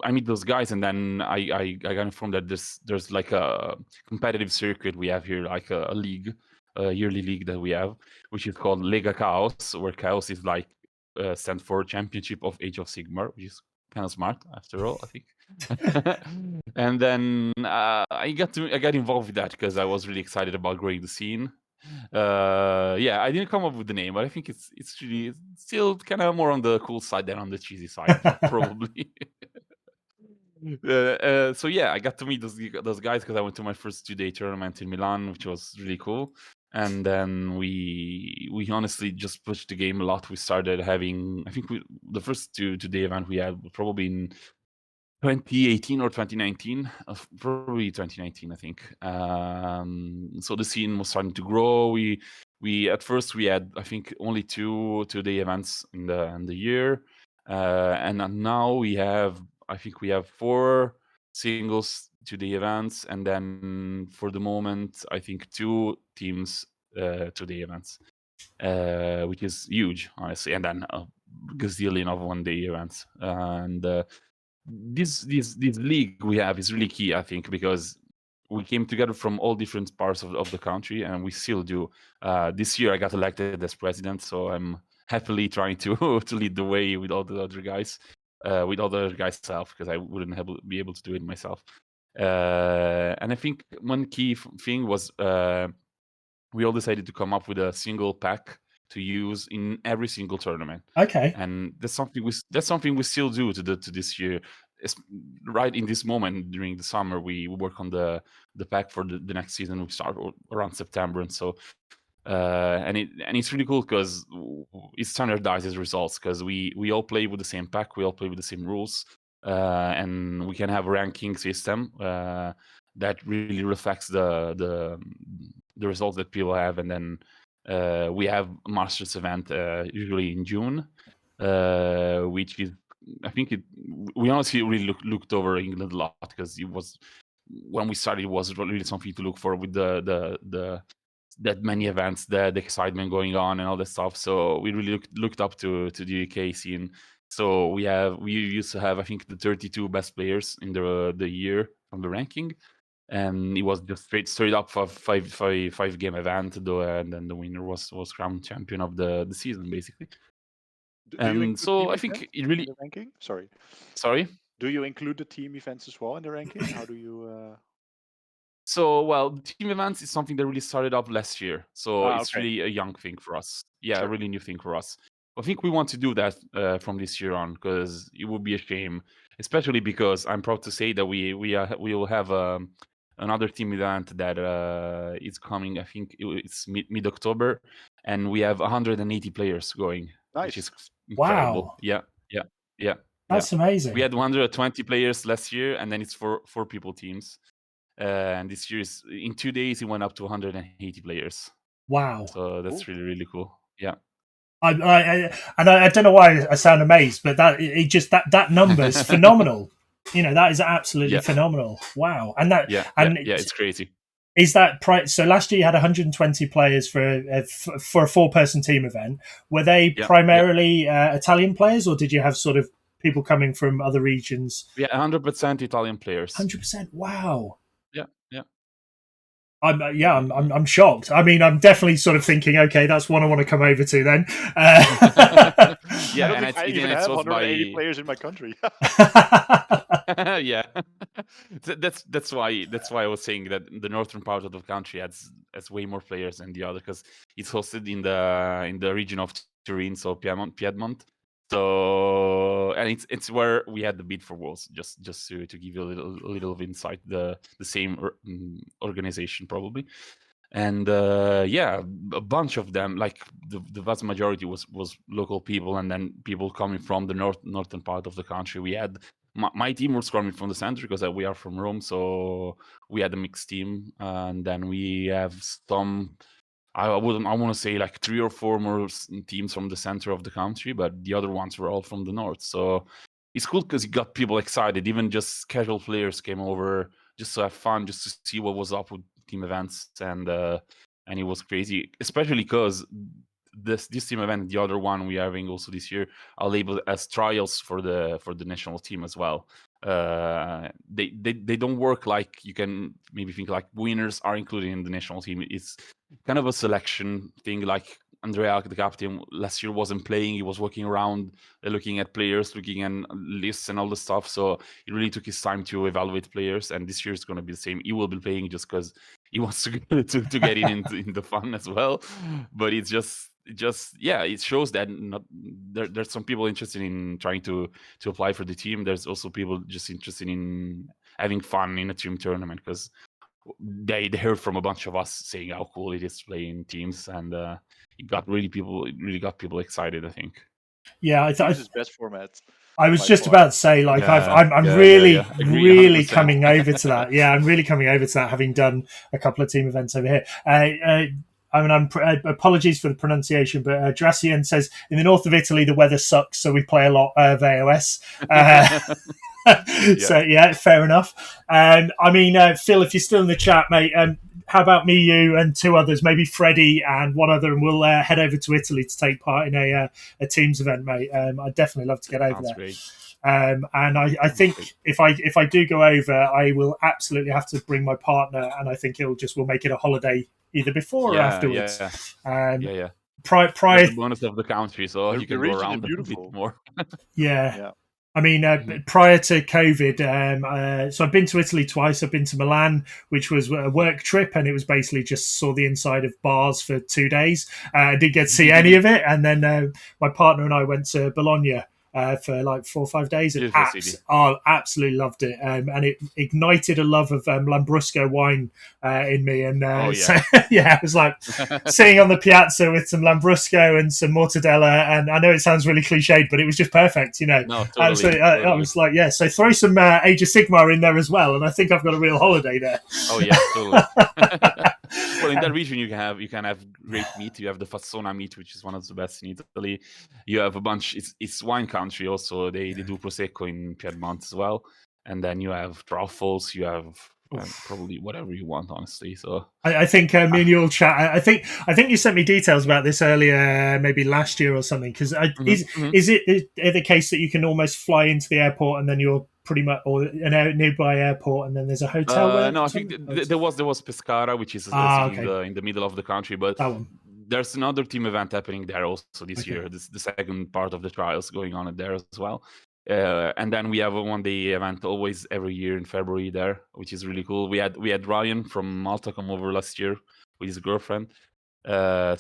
Speaker 2: I meet those guys, and then I got informed that there's like a competitive circuit we have here, like a league, a yearly league that we have, which is called Lega Chaos, where Chaos is like stands for Championship of Age of Sigmar, which is kind of smart after all, I think. And then I got involved with that because I was really excited about growing the scene. I didn't come up with the name, but I think it's really still kind of more on the cool side than on the cheesy side, probably. So yeah, I got to meet those guys because I went to my first 2-day tournament in Milan, which was really cool. And then we honestly just pushed the game a lot. We started having, I think the first 2-day event we had was probably in 2018 or 2019, probably 2019, I think. So the scene was starting to grow. We at first we had, I think, only 2-day events in the year, and now I think we have 4 singles 2-day events, and then for the moment I think 2 teams 2-day events, which is huge, honestly, and then a gazillion of 1-day events. And this league we have is really key, I think, because we came together from all different parts of the country, and we still do. This year I got elected as president, so I'm happily trying to lead the way with all the other guys, with other guys self, because I wouldn't be able to do it myself. And I think one key thing was we all decided to come up with a single pack to use in every single tournament.
Speaker 1: Okay.
Speaker 2: And that's something we still do to this year. It's right in this moment during the summer we work on the pack for the next season. We start around September, and so and it's really cool because it standardizes results because we all play with the same pack, we all play with the same rules, and we can have a ranking system that really reflects the results that people have. And then we have a Masters event usually in June, which is, I think we honestly really looked over England a lot because it was, when we started, it was really something to look for with the that many events, the excitement going on and all that stuff. So we really looked up to the UK scene. So we used to have, I think, the 32 best players in the year from the ranking, and it was just straight up for five game event though, and then the winner was crowned champion of the season basically.
Speaker 3: Do you
Speaker 2: And
Speaker 3: include
Speaker 2: so
Speaker 3: team
Speaker 2: I think
Speaker 3: events
Speaker 2: it
Speaker 3: in
Speaker 2: really,
Speaker 3: the ranking? Sorry.
Speaker 2: sorry.
Speaker 3: Do you include the team events as well in the ranking? How do you?
Speaker 2: So, well, the team events is something that really started up last year. So it's
Speaker 3: Okay.
Speaker 2: really a young thing for us. Yeah, a
Speaker 3: Sure.
Speaker 2: really new thing for us. I think we want to do that from this year on because it would be a shame, especially because I'm proud to say that we will have another team event that is coming. I think it's mid October, and we have 180 players going, which is
Speaker 3: Nice.
Speaker 2: incredible.
Speaker 1: Wow.
Speaker 2: Yeah, yeah, yeah, yeah.
Speaker 1: That's amazing.
Speaker 2: We had 120 players last year, and then it's four people teams. And this year is, in 2 days, it went up to 180 players.
Speaker 1: Wow.
Speaker 2: So that's
Speaker 3: Cool.
Speaker 2: really, really cool. Yeah.
Speaker 1: I don't know why I sound amazed, but it just that number is phenomenal. That is absolutely
Speaker 2: Yeah.
Speaker 1: phenomenal. Wow. And
Speaker 2: Yeah, it's crazy.
Speaker 1: is that so last year you had 120 players for a 4-person team event. Were they primarily Italian players, or did you have sort of people coming from other regions?
Speaker 2: Yeah, 100% Italian players.
Speaker 1: 100%. Wow.
Speaker 2: Yeah, yeah.
Speaker 1: I'm shocked. I mean, I'm definitely sort of thinking, okay, that's one I want to come over to then.
Speaker 2: Yeah,
Speaker 3: I don't
Speaker 2: and
Speaker 3: think I even have 180 players in my country.
Speaker 2: Yeah, that's why I was saying that the northern part of the country has way more players than the other because it's hosted in the region of Turin, so Piedmont. So, and it's where we had the bid for Worlds. Just to give you a little of insight, the same organization probably. And yeah, a bunch of them, like the vast majority was local people, and then people coming from the northern part of the country. We had my team was coming from the center because we are from Rome, so we had a mixed team, and then we have some. I want to say like 3 or 4 more teams from the center of the country, but the other ones were all from the north. So it's cool because it got people excited. Even just casual players came over just to have fun, just to see what was up with team events, and it was crazy, especially because this team event, the other one we are having also this year, are labeled as trials for the national team as well. They don't work like you can maybe think like winners are included in the national team. It's kind of a selection thing. Like Andrea, the captain, last year wasn't playing. He was walking around, looking at players, looking at lists and all the stuff. So he really took his time to evaluate players. And this year is going to be the same. He will be playing just because he wants to get in the fun as well. But it's just yeah, it shows that there's some people interested in trying to apply for the team. There's also people just interested in having fun in a team tournament because they heard from a bunch of us saying how cool it is to play in teams, and it really got people excited, I think.
Speaker 1: Yeah,
Speaker 3: Teams is best format.
Speaker 1: I was just about to say, like, I'm
Speaker 2: Agree,
Speaker 1: really
Speaker 2: 100%.
Speaker 1: coming over to that. Yeah, I'm really coming over to that, having done a couple of team events over here. I mean, apologies for the pronunciation, but Dracian says, in the north of Italy, the weather sucks, so we play a lot of AOS. So, yeah, fair enough. I mean, Phil, if you're still in the chat, mate, how about me, you, and 2 others, maybe Freddie and 1 other, and we'll head over to Italy to take part in a Teams event, mate. I'd definitely love to get over there.
Speaker 2: Great.
Speaker 1: And I think if I do go over, I will absolutely have to bring my partner, and I think we'll make it a holiday either before or afterwards. Prior
Speaker 2: the bonus of the country, so you can go around a bit more.
Speaker 1: Yeah. I mean, prior to COVID, so I've been to Italy twice. I've been to Milan, which was a work trip, and it was basically just saw the inside of bars for 2 days. I didn't get to see any of it. And then my partner and I went to Bologna for like 4 or 5 days, and absolutely loved it. And it ignited a love of Lambrusco wine in me. And so yeah, it was like sitting on the piazza with some Lambrusco and some mortadella. And I know it sounds really cliched, but it was just perfect, you know.
Speaker 2: No, totally.
Speaker 1: I was like, yeah. So throw some Age of Sigmar in there as well, and I think I've got a real holiday there.
Speaker 2: Oh yeah, totally. Well, in that region, you can have great meat. You have the Fassona meat, which is one of the best in Italy. You have a bunch. It's wine country also. They do prosecco in Piedmont as well, and then you have truffles. You have probably whatever you want, honestly. So
Speaker 1: I think me and you'll chat. I think you sent me details about this earlier, maybe last year or something. Because is it the case that you can almost fly into the airport and then you're pretty much, or a nearby airport, and then there's a hotel?
Speaker 2: No, I think there was Pescara, which is in the middle of the country, but there's another team event happening there also this year. This the second part of the trials going on there as well. And then we have a one-day event always every year in February there, which is really cool. We had Ryan from Malta come over last year with his girlfriend. And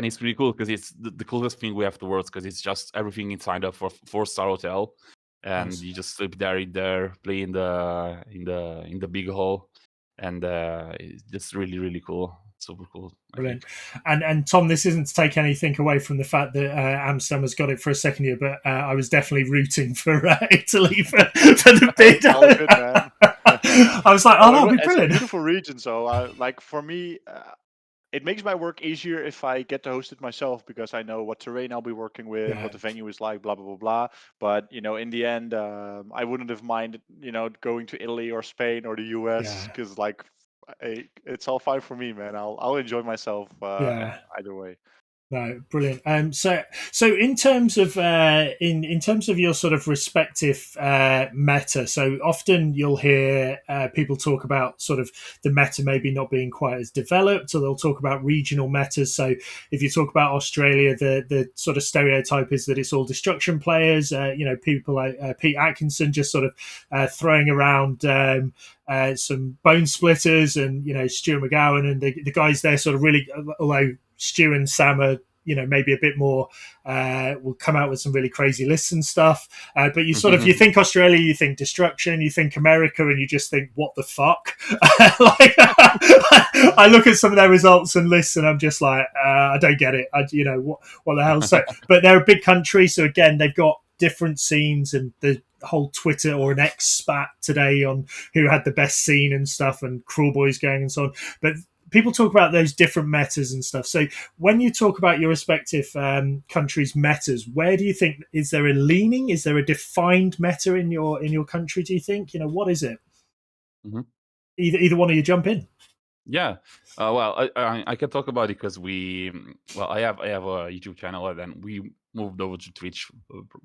Speaker 2: it's really cool because it's the coolest thing we have towards, because it's just everything inside of a 4-star hotel, and you just sleep there, play in the big hall, and it's just really, really cool. Super cool.
Speaker 1: Brilliant. And Tom, this isn't to take anything away from the fact that Amsterdam has got it for a second year, but I was definitely rooting for Italy for the bid.
Speaker 3: Good, man.
Speaker 1: I was like, that'll be brilliant.
Speaker 3: It's a beautiful region, so like for me, it makes my work easier if I get to host it myself, because I know what terrain I'll be working with, what the venue is like, blah, blah, blah, blah. But, in the end, I wouldn't have minded, going to Italy or Spain or the US, because like, it's all fine for me, man. I'll enjoy myself either way.
Speaker 1: No, brilliant. So in terms of in terms of your sort of respective meta, so often you'll hear people talk about sort of the meta maybe not being quite as developed, or they'll talk about regional metas. So if you talk about Australia, the sort of stereotype is that it's all destruction players. People like Pete Atkinson just sort of throwing around some bone splitters, and Stuart McGowan and the guys there sort of really, although Stu and Sam are, maybe a bit more, will come out with some really crazy lists and stuff. But you sort of, you think Australia, you think destruction, you think America, and you just think, what the fuck? I look at some of their results and lists, and I'm just like, I don't get it. What the hell? So, but they're a big country, so again, they've got different scenes, and the whole Twitter or an X spat today on who had the best scene and stuff, and Cruel Boys going and so on. But people talk about those different metas and stuff. So when you talk about your respective countries' metas, where do you think, is there a leaning? Is there a defined meta in your country, do you think? What is it? Either one of you jump in.
Speaker 2: Yeah. Well, I can talk about it because I have a YouTube channel, and then we moved over to Twitch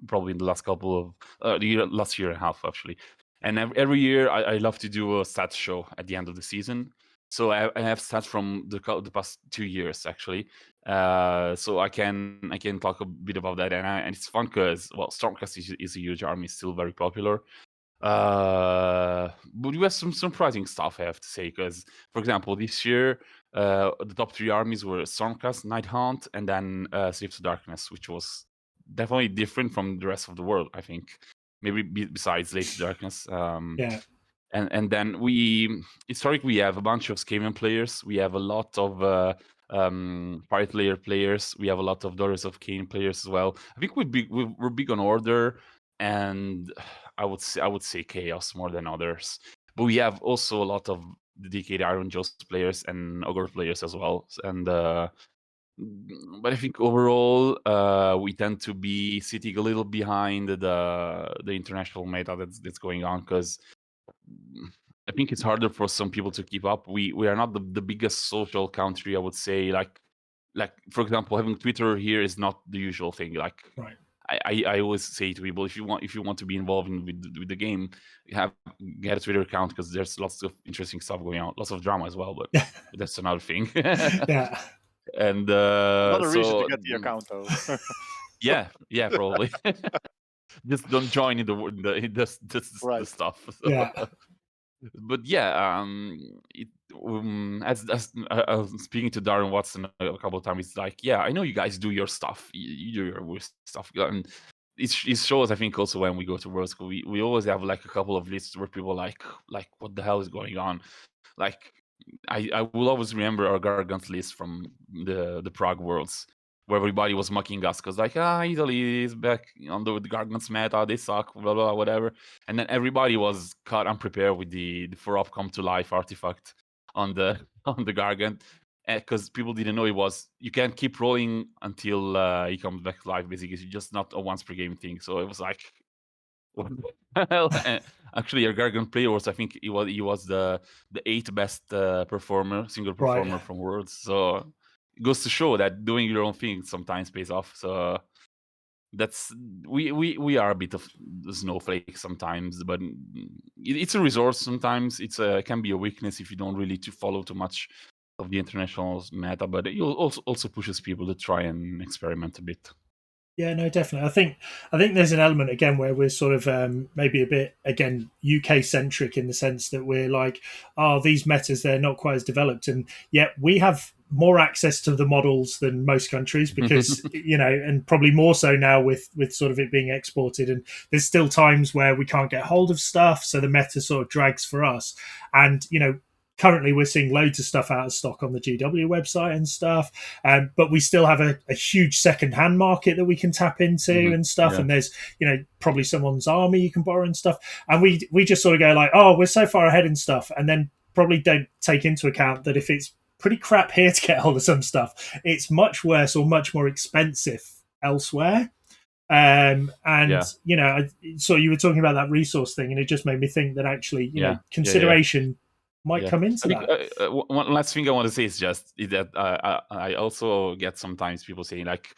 Speaker 2: probably in the last last year and a half, actually. And every year I love to do a stats show at the end of the season. So I have stats from the past 2 years, actually. So I can talk a bit about that, and it's fun because, well, Stormcast is a huge army, still very popular. But you have some surprising stuff, I have to say, because, for example, this year the top 3 armies were Stormcast, Nighthaunt, and then Slaves to Darkness, which was definitely different from the rest of the world, I think. Maybe besides Slaves to Darkness. And then historically we have a bunch of Skaven players. We have a lot of Pirate Layer players. We have a lot of Daughters of Cain players as well. I think we're big on Order, and I would say Chaos more than others. But we have also a lot of dedicated Iron Jaws players and Ogre players as well. And but I think overall we tend to be sitting a little behind the international meta that's going on, because I think it's harder for some people to keep up. We are not the biggest social country, I would say. Like for example, having Twitter here is not the usual thing. Like,
Speaker 1: right.
Speaker 2: I always say to people, if you want to be involved with the game, get a Twitter account, because there's lots of interesting stuff going on, lots of drama as well. But that's another thing.
Speaker 1: Yeah.
Speaker 2: And
Speaker 3: another reason to get the account, though.
Speaker 2: yeah, probably. just don't join in the stuff. So.
Speaker 1: Yeah.
Speaker 2: But yeah, as I was speaking to Darren Watson a couple of times, it's like, yeah, I know you guys do your stuff, you do your weird stuff, and it shows. I think also when we go to World School, we always have like a couple of lists where people like what the hell is going on. Like I will always remember our Gargant list from the Prague Worlds, where everybody was mocking us because like, Italy is back on the Gargant's meta, they suck, blah blah whatever, and then everybody was caught unprepared with the 4-up come to life artifact on the on the Gargant, because people didn't know it was, you can't keep rolling until he comes back to life. Basically, it's just not a once per game thing. So it was like, what the hell? Actually, our Gargant player was, I think he was the 8th best single performer from Worlds. So it goes to show that doing your own thing sometimes pays off. So that's we are a bit of snowflake sometimes, but it's a resource sometimes. It can be a weakness if you don't really follow too much of the international meta, but it also pushes people to try and experiment a bit.
Speaker 1: Yeah, no, definitely. I think there's an element again where we're sort of maybe a bit again UK centric in the sense that we're like, these metas, they're not quite as developed, and yet we have more access to the models than most countries because and probably more so now with sort of it being exported, and there's still times where we can't get hold of stuff, so the meta sort of drags for us. And currently we're seeing loads of stuff out of stock on the GW website and stuff, but we still have a huge second-hand market that we can tap into and stuff. Yeah. And there's probably someone's army you can borrow and stuff, and we just sort of go like, we're so far ahead and stuff, and then probably don't take into account that if it's pretty crap here to get hold of some stuff, it's much worse or much more expensive elsewhere. So you were talking about that resource thing, and it just made me think that actually consideration might come into that.
Speaker 2: One last thing I want to say is just that I also get sometimes people saying like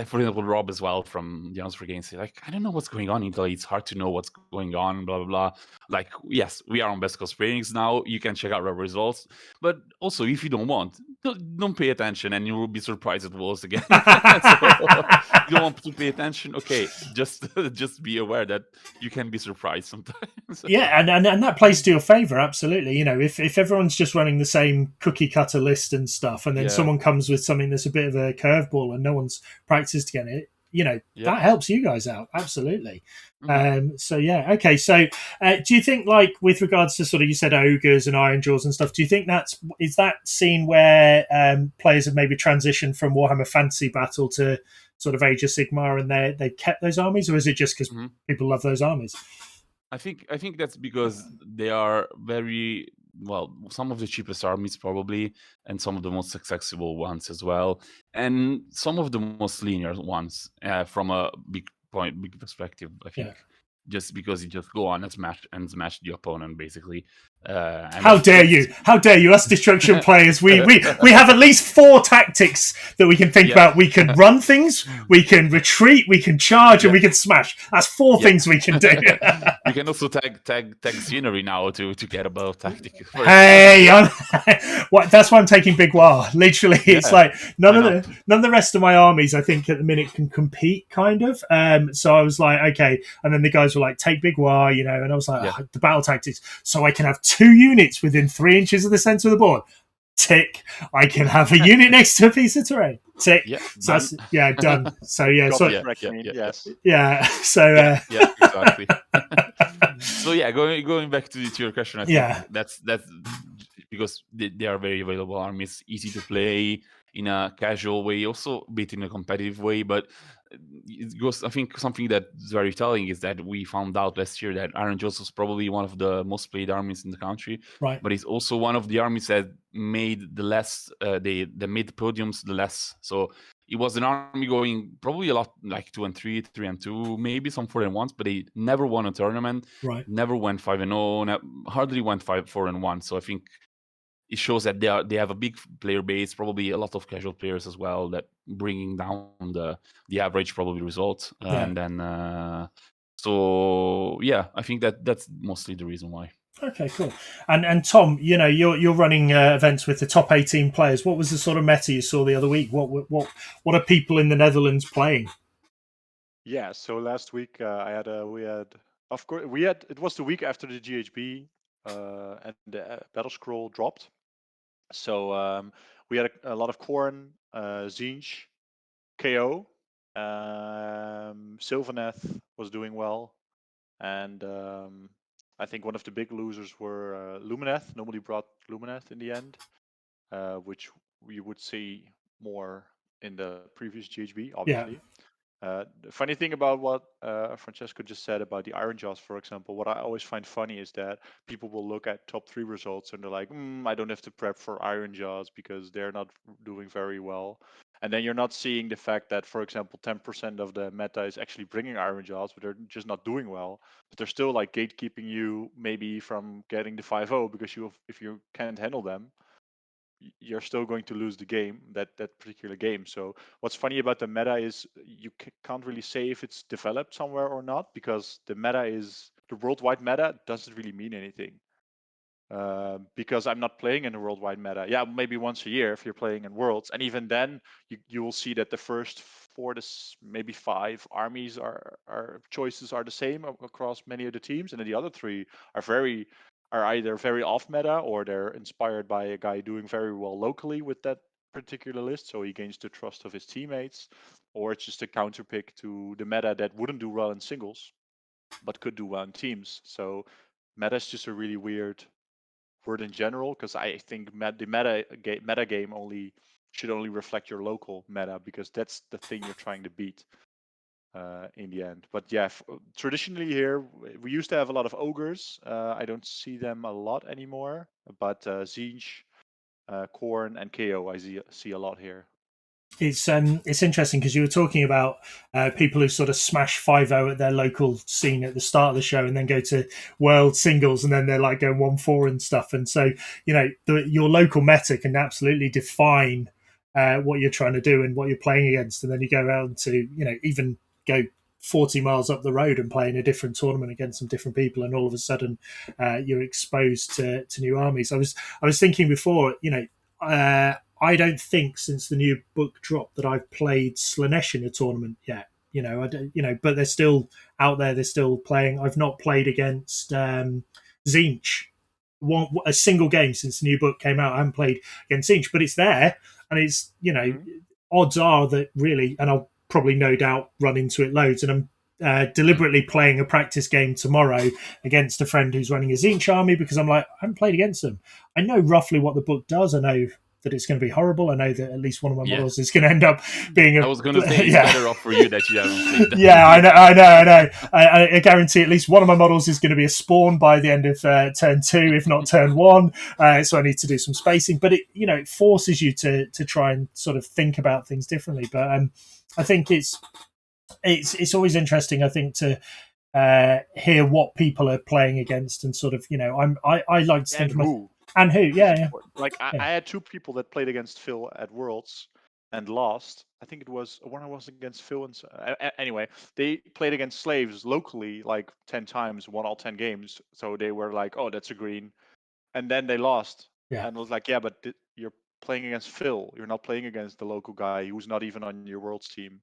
Speaker 2: for example, Rob as well from the Answer Games, say like, I don't know what's going on in Italy. It's hard to know what's going on, blah blah blah. Like, yes, we are on Best Coast Ratings now. You can check out our results, but also if you don't want, don't pay attention, and you will be surprised at Worlds again. So, you don't want to pay attention. Okay, just be aware that you can be surprised sometimes.
Speaker 1: Yeah, and that plays to your favor, absolutely. If everyone's just running the same cookie cutter list and stuff, and then someone comes with something that's a bit of a curveball and no one's practiced to get it, that helps you guys out, absolutely. So yeah, okay. So do you think, like, with regards to sort of, you said ogres and iron jaws and stuff, do you think is that scene where players have maybe transitioned from Warhammer Fantasy Battle to sort of Age of Sigmar, and they kept those armies, or is it just because people love those armies?
Speaker 2: I think that's because they are very well, some of the cheapest armies probably, and some of the most accessible ones as well, and some of the most linear ones from a big perspective. I think just because you just go on and smash the opponent basically.
Speaker 1: How dare you? How dare you? Us destruction players, we have at least 4 tactics that we can think about. We can run things, we can retreat, we can charge, and we can smash. That's 4 things we can do.
Speaker 2: We can also tag scenery now to get above tactic.
Speaker 1: Hey, that's why I'm taking Big War. Literally, it's like none of the rest of my armies, I think, at the minute can compete, kind of. So I was like, okay, and then the guys were like, take Big War, and I was like, the battle tactics, so I can have 2 units within 3 inches of the center of the board. Tick. I can have a unit next to a piece of terrain. Tick. So that's done. So
Speaker 2: exactly. So going back to your question, I think that's because they are very available armies, easy to play in a casual way, also a bit in a competitive way, but it goes, I think something that's very telling is that we found out last year that Iron Jaws was probably one of the most played armies in the country,
Speaker 1: right?
Speaker 2: But it's also one of the armies that made the less they made podiums the less. So it was an army going probably a lot like 2-3, 3-2, maybe some 4-1s, but they never won a tournament,
Speaker 1: right?
Speaker 2: Never went 5-0, hardly went 4-1. So I think it shows that they have a big player base, probably a lot of casual players as well, that bringing down the average probably result. And then I think that's mostly the reason why.
Speaker 1: Okay, cool. And Tom, you're running events with the top 18 players. What was the sort of meta you saw the other week? What are people in the Netherlands playing?
Speaker 3: Yeah. So last week it was the week after the GHB and the Battle Scroll dropped. So we had a lot of Corn, Zinch, KO. Sylvaneth was doing well, and I think one of the big losers were Lumineth. Nobody brought Lumineth in the end, which we would see more in the previous GHB,
Speaker 1: Yeah.
Speaker 3: obviously. The funny thing about what Francesco just said about the Iron Jaws, for example, what I always find funny is that people will look at top 3 results and they're like, I don't have to prep for Iron Jaws because they're not doing very well. And then you're not seeing the fact that, for example, 10% of the meta is actually bringing Iron Jaws, but they're just not doing well. But they're still like gatekeeping you maybe from getting the 5-0 because if you can't handle them, you're still going to lose the game, that particular game. So what's funny about the meta is you can't really say if it's developed somewhere or not, because the worldwide meta doesn't really mean anything. Because I'm not playing in the worldwide meta. Yeah, maybe once a year if you're playing in Worlds, and even then you will see that the first 4 to maybe 5 armies are choices are the same across many of the teams, and then the other 3 are either very off meta or they're inspired by a guy doing very well locally with that particular list, so he gains the trust of his teammates, or it's just a counter pick to the meta that wouldn't do well in singles but could do well in teams. So meta is just a really weird word in general, because I think the meta game should only reflect your local meta, because that's the thing you're trying to beat in the end. But yeah, traditionally here we used to have a lot of ogres. I don't see them a lot anymore, but Zinch, Korn, and KO I see a lot here.
Speaker 1: It's interesting because you were talking about people who sort of smash 5-0 at their local scene at the start of the show and then go to world singles and then they're like going 1-4 and stuff. And so, your local meta can absolutely define what you're trying to do and what you're playing against. And then you go out to, even go 40 miles up the road and play in a different tournament against some different people, and all of a sudden you're exposed to new armies. I was thinking before, I don't think since the new book dropped that I've played Slanesh in a tournament yet. I don't, but they're still out there. They're still playing. I've not played against Zinch a single game since the new book came out. I haven't played against Zinch, but it's there, and it's odds are that really, and I'll probably no doubt run into it loads. And I'm deliberately playing a practice game tomorrow against a friend who's running a Zinch army because I'm like, I haven't played against them. I know roughly what the book does. I know that it's going to be horrible. I know that at least one of my models is going to end up being
Speaker 2: I was going to say it's better off for you that you haven't played that.
Speaker 1: Yeah, I know. I guarantee at least one of my models is going to be a spawn by the end of turn 2, if not turn 1. So I need to do some spacing. But it forces you to try and sort of think about things differently. But I think it's always interesting, I think, to hear what people are playing against, and sort of, I like to think
Speaker 3: who.
Speaker 1: And who, yeah.
Speaker 3: Like I had 2 people that played against Phil at Worlds and lost. I think it was one I was against Phil, and anyway, they played against slaves locally like 10 times, won all 10 games. So they were like, "Oh, that's a green," and then they lost.
Speaker 1: Yeah.
Speaker 3: And I was like, "Yeah, but you're playing against Phil. You're not playing against the local guy who's not even on your Worlds team."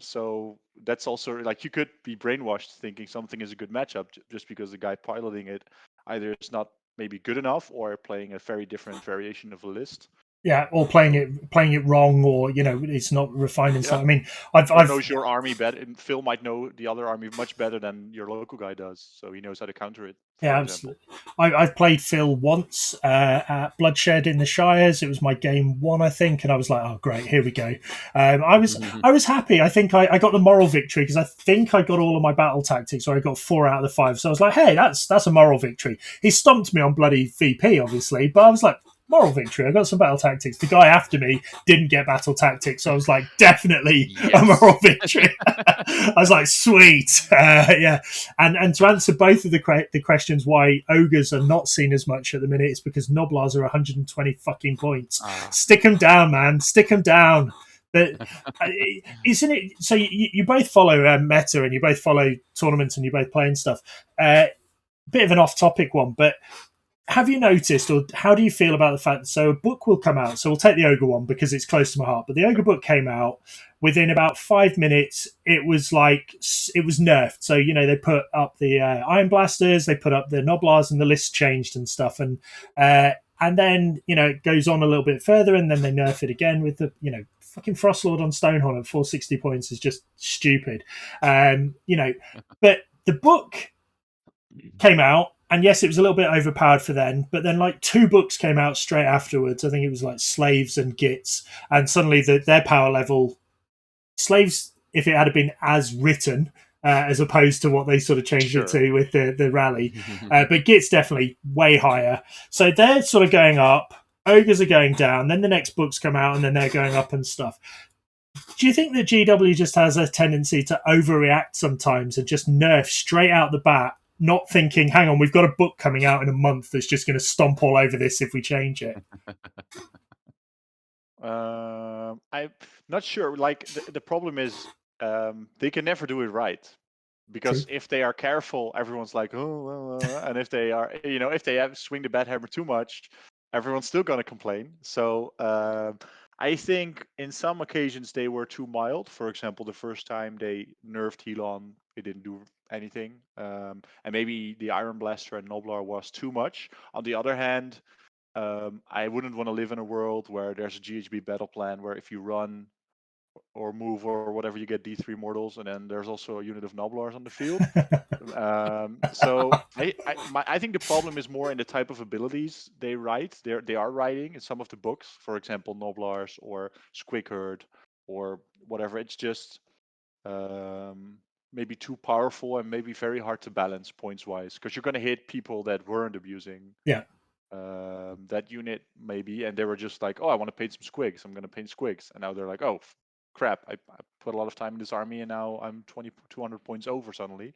Speaker 3: So that's also like, you could be brainwashed thinking something is a good matchup just because the guy piloting it either is not maybe good enough or playing a very different variation of a list.
Speaker 1: Yeah, or playing it wrong, or it's not refined and stuff. I mean, I've
Speaker 3: knows your army better, and Phil might know the other army much better than your local guy does, so he knows how to counter it.
Speaker 1: Yeah, absolutely. I've played Phil once at Bloodshed in the Shires. It was my game 1, I think, and I was like, "Oh, great, here we go." I was happy. I think I got the moral victory because I think I got all of my battle tactics, or I got 4 out of the 5. So I was like, "Hey, that's a moral victory." He stomped me on bloody VP, obviously, but I was like, moral victory. I got some battle tactics. The guy after me didn't get battle tactics, so I was like, definitely a moral victory. I was like, sweet, yeah. And to answer both of the questions why ogres are not seen as much at the minute, it's because Noblars are 120 fucking points. Stick them down, man. Stick them down. But isn't it? So you both follow meta, and you both follow tournaments, and you both play and stuff. Bit of an off-topic one, but have you noticed, or how do you feel about the fact that so a book will come out? So we'll take the ogre one because it's close to my heart. But the ogre book came out within about 5 minutes. It was nerfed. So they put up the iron blasters, they put up the noblars, and the list changed and stuff. And then it goes on a little bit further, and then they nerf it again with the fucking Frostlord on Stonehorn at 460 points is just stupid. But the book came out. And yes, it was a little bit overpowered for then, but then like 2 books came out straight afterwards. I think it was like Slaves and Gits, and suddenly their power level, Slaves, if it had been as written, as opposed to what they sort of changed it to with the rally, but Gits definitely way higher. So they're sort of going up, Ogres are going down, then the next books come out and then they're going up and stuff. Do you think that GW just has a tendency to overreact sometimes and just nerf straight out the bat, not thinking, hang on, we've got a book coming out in a month that's just going to stomp all over this if we change it?
Speaker 3: I'm not sure. Like the problem is they can never do it right. Because if they are careful, everyone's like, oh, and if they are, if they have swing the bat hammer too much, everyone's still going to complain. So I think in some occasions they were too mild. For example, the first time they nerfed Helon, it didn't do anything. And maybe the Iron Blaster and Noblar was too much. On the other hand, I wouldn't want to live in a world where there's a GHB battle plan where if you run or move or whatever, you get D3 mortals, and then there's also a unit of Noblars on the field. So I think the problem is more in the type of abilities they write. They are writing in some of the books, for example, Noblars or Squigherd or whatever. It's just maybe too powerful and maybe very hard to balance points wise, because you're going to hit people that weren't abusing that unit maybe, and they were just like, oh, I want to paint some squigs, I'm going to paint squigs, and now they're like, oh crap, I put a lot of time in this army and now I'm 200 points over suddenly.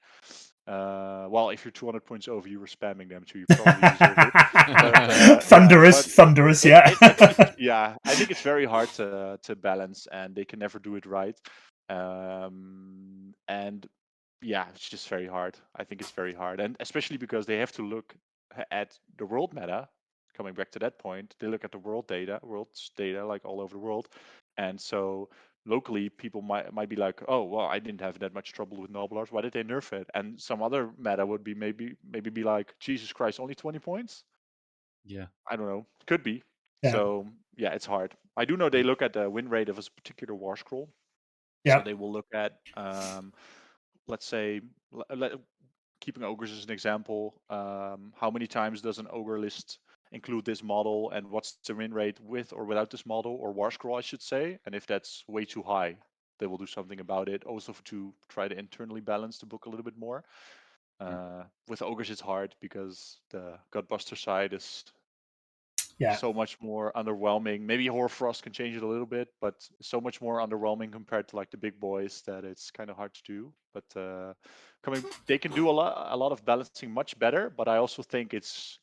Speaker 3: Well, if you're 200 points over, you were spamming them too, you probably deserve it. But, thunderous, yeah. Yeah, I think it's very hard to balance, and they can never do it right. And yeah, it's just very hard. I think it's very hard, and especially because they have to look at the world meta. Coming back to that point, they look at the world's data, like all over the world, and so locally people might be like, oh well, I didn't have that much trouble with Noblars, why did they nerf it? And some other meta would be maybe be like, Jesus Christ, only 20 points.
Speaker 2: Yeah,
Speaker 3: I don't know, could be. So yeah, it's hard. I do know they look at the win rate of a particular war scroll. So they will look at let's say, keeping ogres as an example, how many times does an ogre list include this model, and what's the win rate with or without this model, or war scroll, I should say. And if that's way too high, they will do something about it, also to try to internally balance the book a little bit more. With ogres, it's hard because the Godbuster side is so much more underwhelming. Maybe Horfrost can change it a little bit, but so much more underwhelming compared to like the big boys that it's kind of hard to do. But they can do a lot of balancing much better. But I also think it's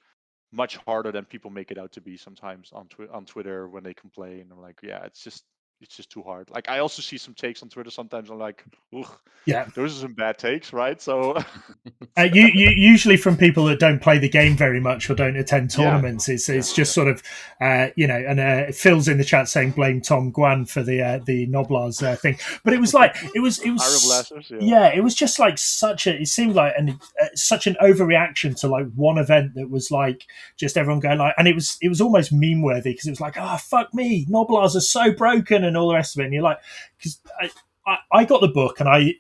Speaker 3: much harder than people make it out to be sometimes on Twitter when they complain. I'm like, yeah, it's just too hard. Like I also see some takes on Twitter sometimes. I'm like, ugh, those are some bad takes, right? So
Speaker 1: you usually from people that don't play the game very much or don't attend tournaments. It's just sort of and Phil's in the chat saying blame Tom Guan for the Noblars thing. But it was like it was
Speaker 3: Iron Blasters,
Speaker 1: it was just like it seemed like such an overreaction to like one event that was like just everyone going like, and it was almost meme worthy because it was like, oh fuck me, Noblars are so broken and all the rest of it. And you're like, because I got the book, and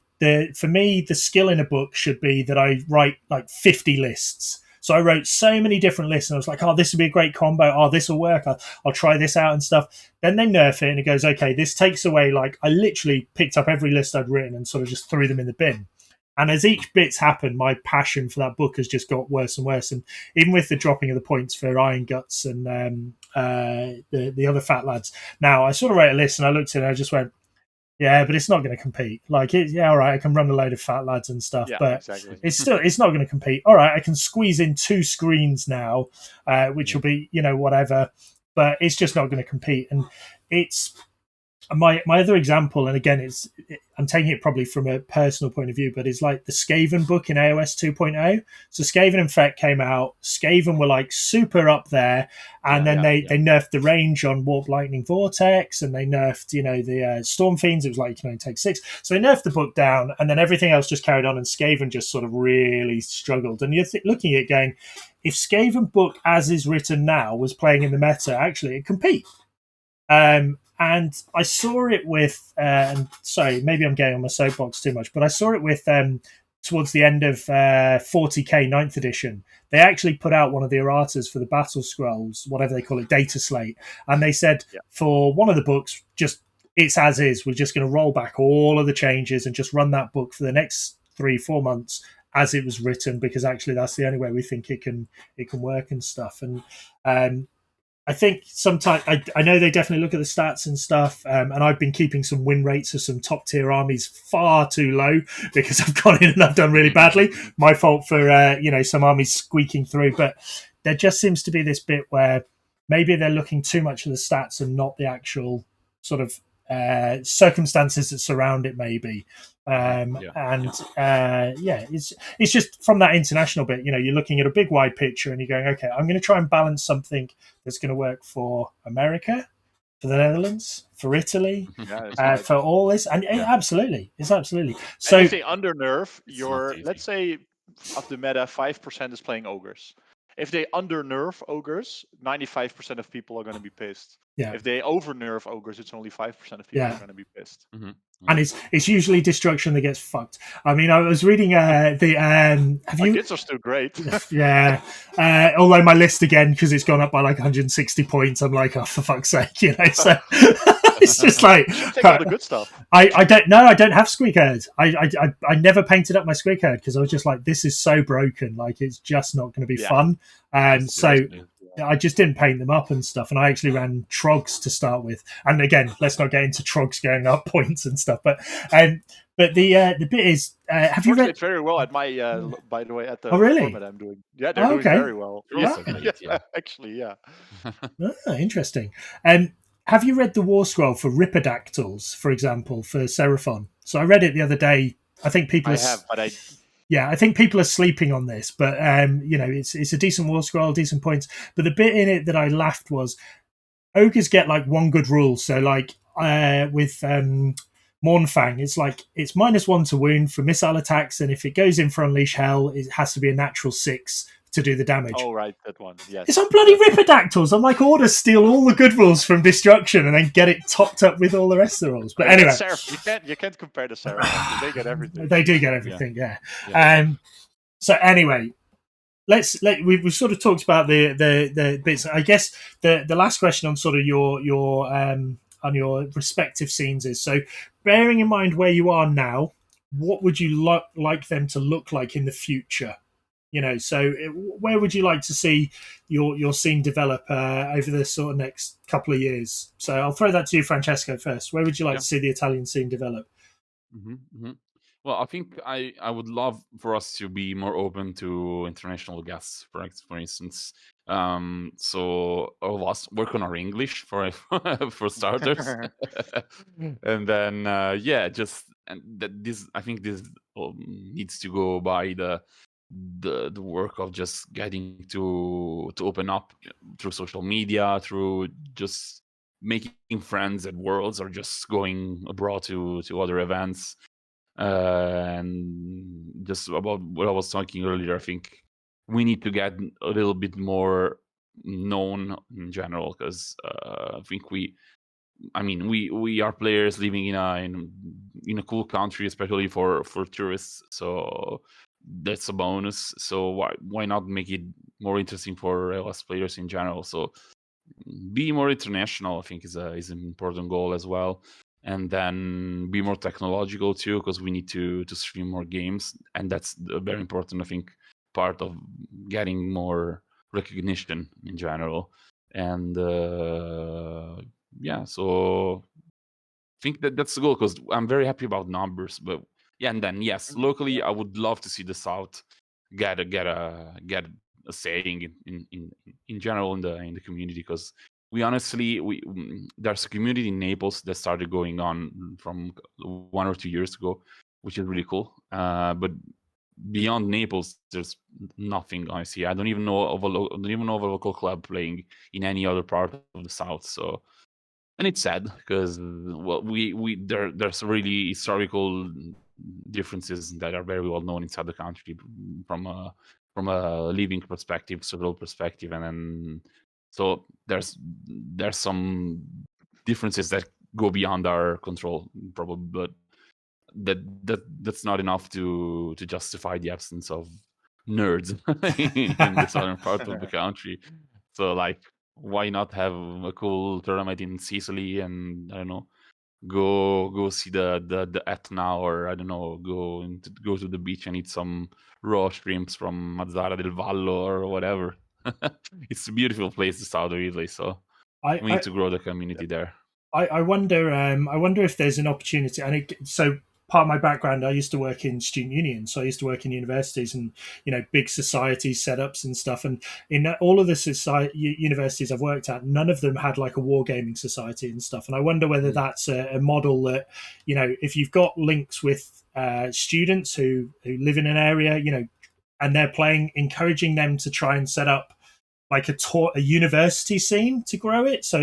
Speaker 1: for me, the skill in a book should be that I write like 50 lists. So I wrote so many different lists, and I was like, oh, this would be a great combo. Oh, this will work. I'll try this out and stuff. Then they nerf it, and it goes, okay, this takes away, like, I literally picked up every list I'd written and sort of just threw them in the bin. And as each bit's happened, my passion for that book has just got worse and worse. And even with the dropping of the points for Iron Guts and the other fat lads, now I sort of wrote a list, and I looked at it and I just went, yeah, but it's not going to compete. Like, all right, I can run a load of fat lads and stuff, but it's not going to compete. All right, I can squeeze in 2 screens now, which will be, whatever, but it's just not going to compete. And it's my other example, and again, I'm taking it probably from a personal point of view, but it's like the Skaven book in AOS 2.0. So Skaven and Fett came out. Skaven were like super up there, and then they nerfed the range on Warp Lightning Vortex, and they nerfed the Storm Fiends. It was like you can only take 6, so they nerfed the book down, and then everything else just carried on, and Skaven just sort of really struggled. And you're looking at it going, if Skaven book as is written now was playing in the meta, actually it compete. And I saw it with, and sorry, maybe I'm getting on my soapbox too much, but I saw it with towards the end of 40k 9th edition. They actually put out one of the erratas for the battle scrolls, whatever they call it, data slate. And they said for one of the books, just it's as is. We're just going to roll back all of the changes and just run that book for the next 3-4 months as it was written, because actually that's the only way we think it can work and stuff. And I think sometimes I know they definitely look at the stats and stuff, and I've been keeping some win rates of some top tier armies far too low because I've gone in and I've done really badly. My fault for some armies squeaking through, but there just seems to be this bit where maybe they're looking too much at the stats and not the actual sort of circumstances that surround it, maybe. It's just from that international bit, you're looking at a big wide picture and you're going, okay, I'm going to try and balance something that's going to work for America, for the Netherlands, for Italy, for all this. And absolutely. It's absolutely. So
Speaker 3: and if they under nerf let's say of the meta, 5% is playing ogres. If they under nerf ogres, 95% of people are going to be pissed.
Speaker 1: Yeah.
Speaker 3: If they over nerf ogres, it's only 5% of people are going to be pissed.
Speaker 2: Mm-hmm.
Speaker 1: And it's usually destruction that gets fucked. I mean, I was reading have you?
Speaker 3: Kids are still great.
Speaker 1: Yeah. Although my list again, because it's gone up by like 160 points, I'm like, oh, for fuck's sake, So it's just like
Speaker 3: take all the good stuff.
Speaker 1: I don't know. I don't have squeak herd. I never painted up my squeak herd because I was just like, this is so broken. Like it's just not going to be fun. And so I just didn't paint them up and stuff. And I actually ran trogs to start with. And again, let's not get into trogs going up points and stuff. But the bit is, have you read?
Speaker 3: It's very well at my by the way at the
Speaker 1: format
Speaker 3: I'm doing. Yeah, they're doing very well. Actually.
Speaker 1: Interesting. Have you read the War Scroll for Ripidactyls, for example, for Seraphon? So I read it the other day. I think people I think people are sleeping on this, but it's a decent War Scroll, decent points. But the bit in it that I laughed was ogres get like one good rule. So like with Mournfang, it's like it's -1 to wound for missile attacks, and if it goes in for Unleash Hell, it has to be a natural 6 to do the damage.
Speaker 3: Oh, right, that one. Yes.
Speaker 1: It's on bloody Ripidactyls. I'm like, orders steal all the good rules from Destruction and then get it topped up with all the rest of the rules. But anyway,
Speaker 3: you can't compare the Seraphon. They get everything.
Speaker 1: They do get everything. Yeah. So anyway, we've sort of talked about the bits. I guess the last question on sort of your on your respective scenes is, so bearing in mind where you are now, what would you like them to look like in the future? So where would you like to see your scene develop over the sort of next couple of years? So I'll throw that to you, Francesco, first. Where would you like to see the Italian scene develop?
Speaker 2: Mm-hmm, mm-hmm. Well, I think I would love for us to be more open to international guests, for instance. So all of us work on our English for starters, and then I think this needs to go by the work of just getting to open up through social media, through just making friends at Worlds or just going abroad to other events. And just about what I was talking earlier, I think we need to get a little bit more known in general, because I think we are players living in a cool country, especially for tourists. So that's a bonus. So why not make it more interesting for AOS players in general? So be more international, I think, is an important goal as well. And then be more technological too, because we need to stream more games, and that's a very important, I think, part of getting more recognition in general. And so I think that's the goal, because I'm very happy about numbers. But and then locally, I would love to see the South get a saying in general in the community, because we honestly there's a community in Naples that started going on from 1 or 2 years ago, which is really cool. But beyond Naples, there's nothing I see. I don't even know of a local club playing in any other part of the south. So, and it's sad because there's really historical differences that are very well known inside the country from a living perspective, social perspective, and then so there's some differences that go beyond our control, probably, but that's not enough to justify the absence of nerds in the southern part of the country. So like, why not have a cool tournament in Sicily and I don't know, go see the Etna, or I don't know, go to the beach and eat some raw shrimps from Mazzara del Vallo or whatever. It's a beautiful place, the south of Italy. So we need to grow the community there.
Speaker 1: I wonder. I wonder if there's an opportunity. So part of my background, I used to work in student unions. So I used to work in universities and big society setups and stuff. And in all of the universities I've worked at, none of them had like a wargaming society and stuff. And I wonder whether that's a model that if you've got links with students who live in an area, and they're playing, encouraging them to try and set up like a university scene to grow it. So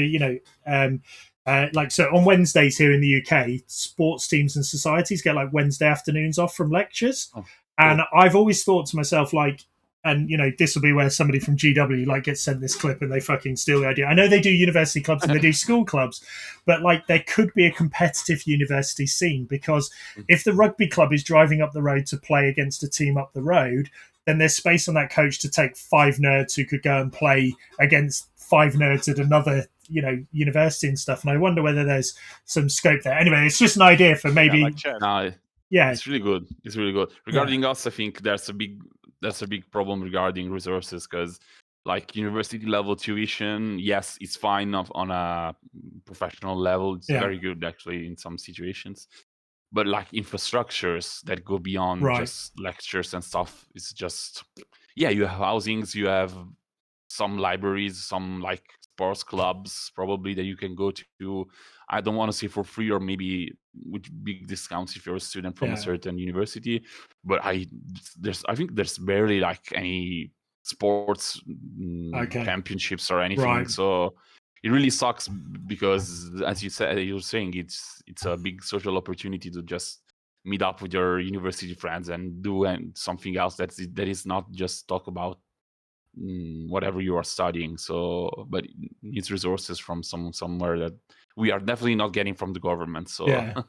Speaker 1: so on Wednesdays here in the UK, sports teams and societies get like Wednesday afternoons off from lectures. Oh, cool. And I've always thought to myself, like, and this will be where somebody from GW like gets sent this clip and they fucking steal the idea. I know they do university clubs and they do school clubs, but like there could be a competitive university scene, because if the rugby club is driving up the road to play against a team up the road, then there's space on that coach to take 5 nerds who could go and play against 5 nerds at another university and stuff. And I wonder whether there's some scope there. Anyway, it's just an idea for maybe
Speaker 2: it's really good. It's really good. Regarding us, I think there's a big problem regarding resources, because like university level tuition, yes, it's fine on a professional level. It's very good actually in some situations. But like infrastructures that go beyond just lectures and stuff, it's just you have housings, you have some libraries, some like sports clubs probably that you can go to. I don't want to say for free, or maybe with big discounts if you're a student from a certain university. But I think there's barely like any sports championships or anything. So it really sucks, because as you were saying, it's a big social opportunity to just meet up with your university friends and do something else that is not just talk about whatever you are studying. So, but it needs resources from somewhere that we are definitely not getting from the government. So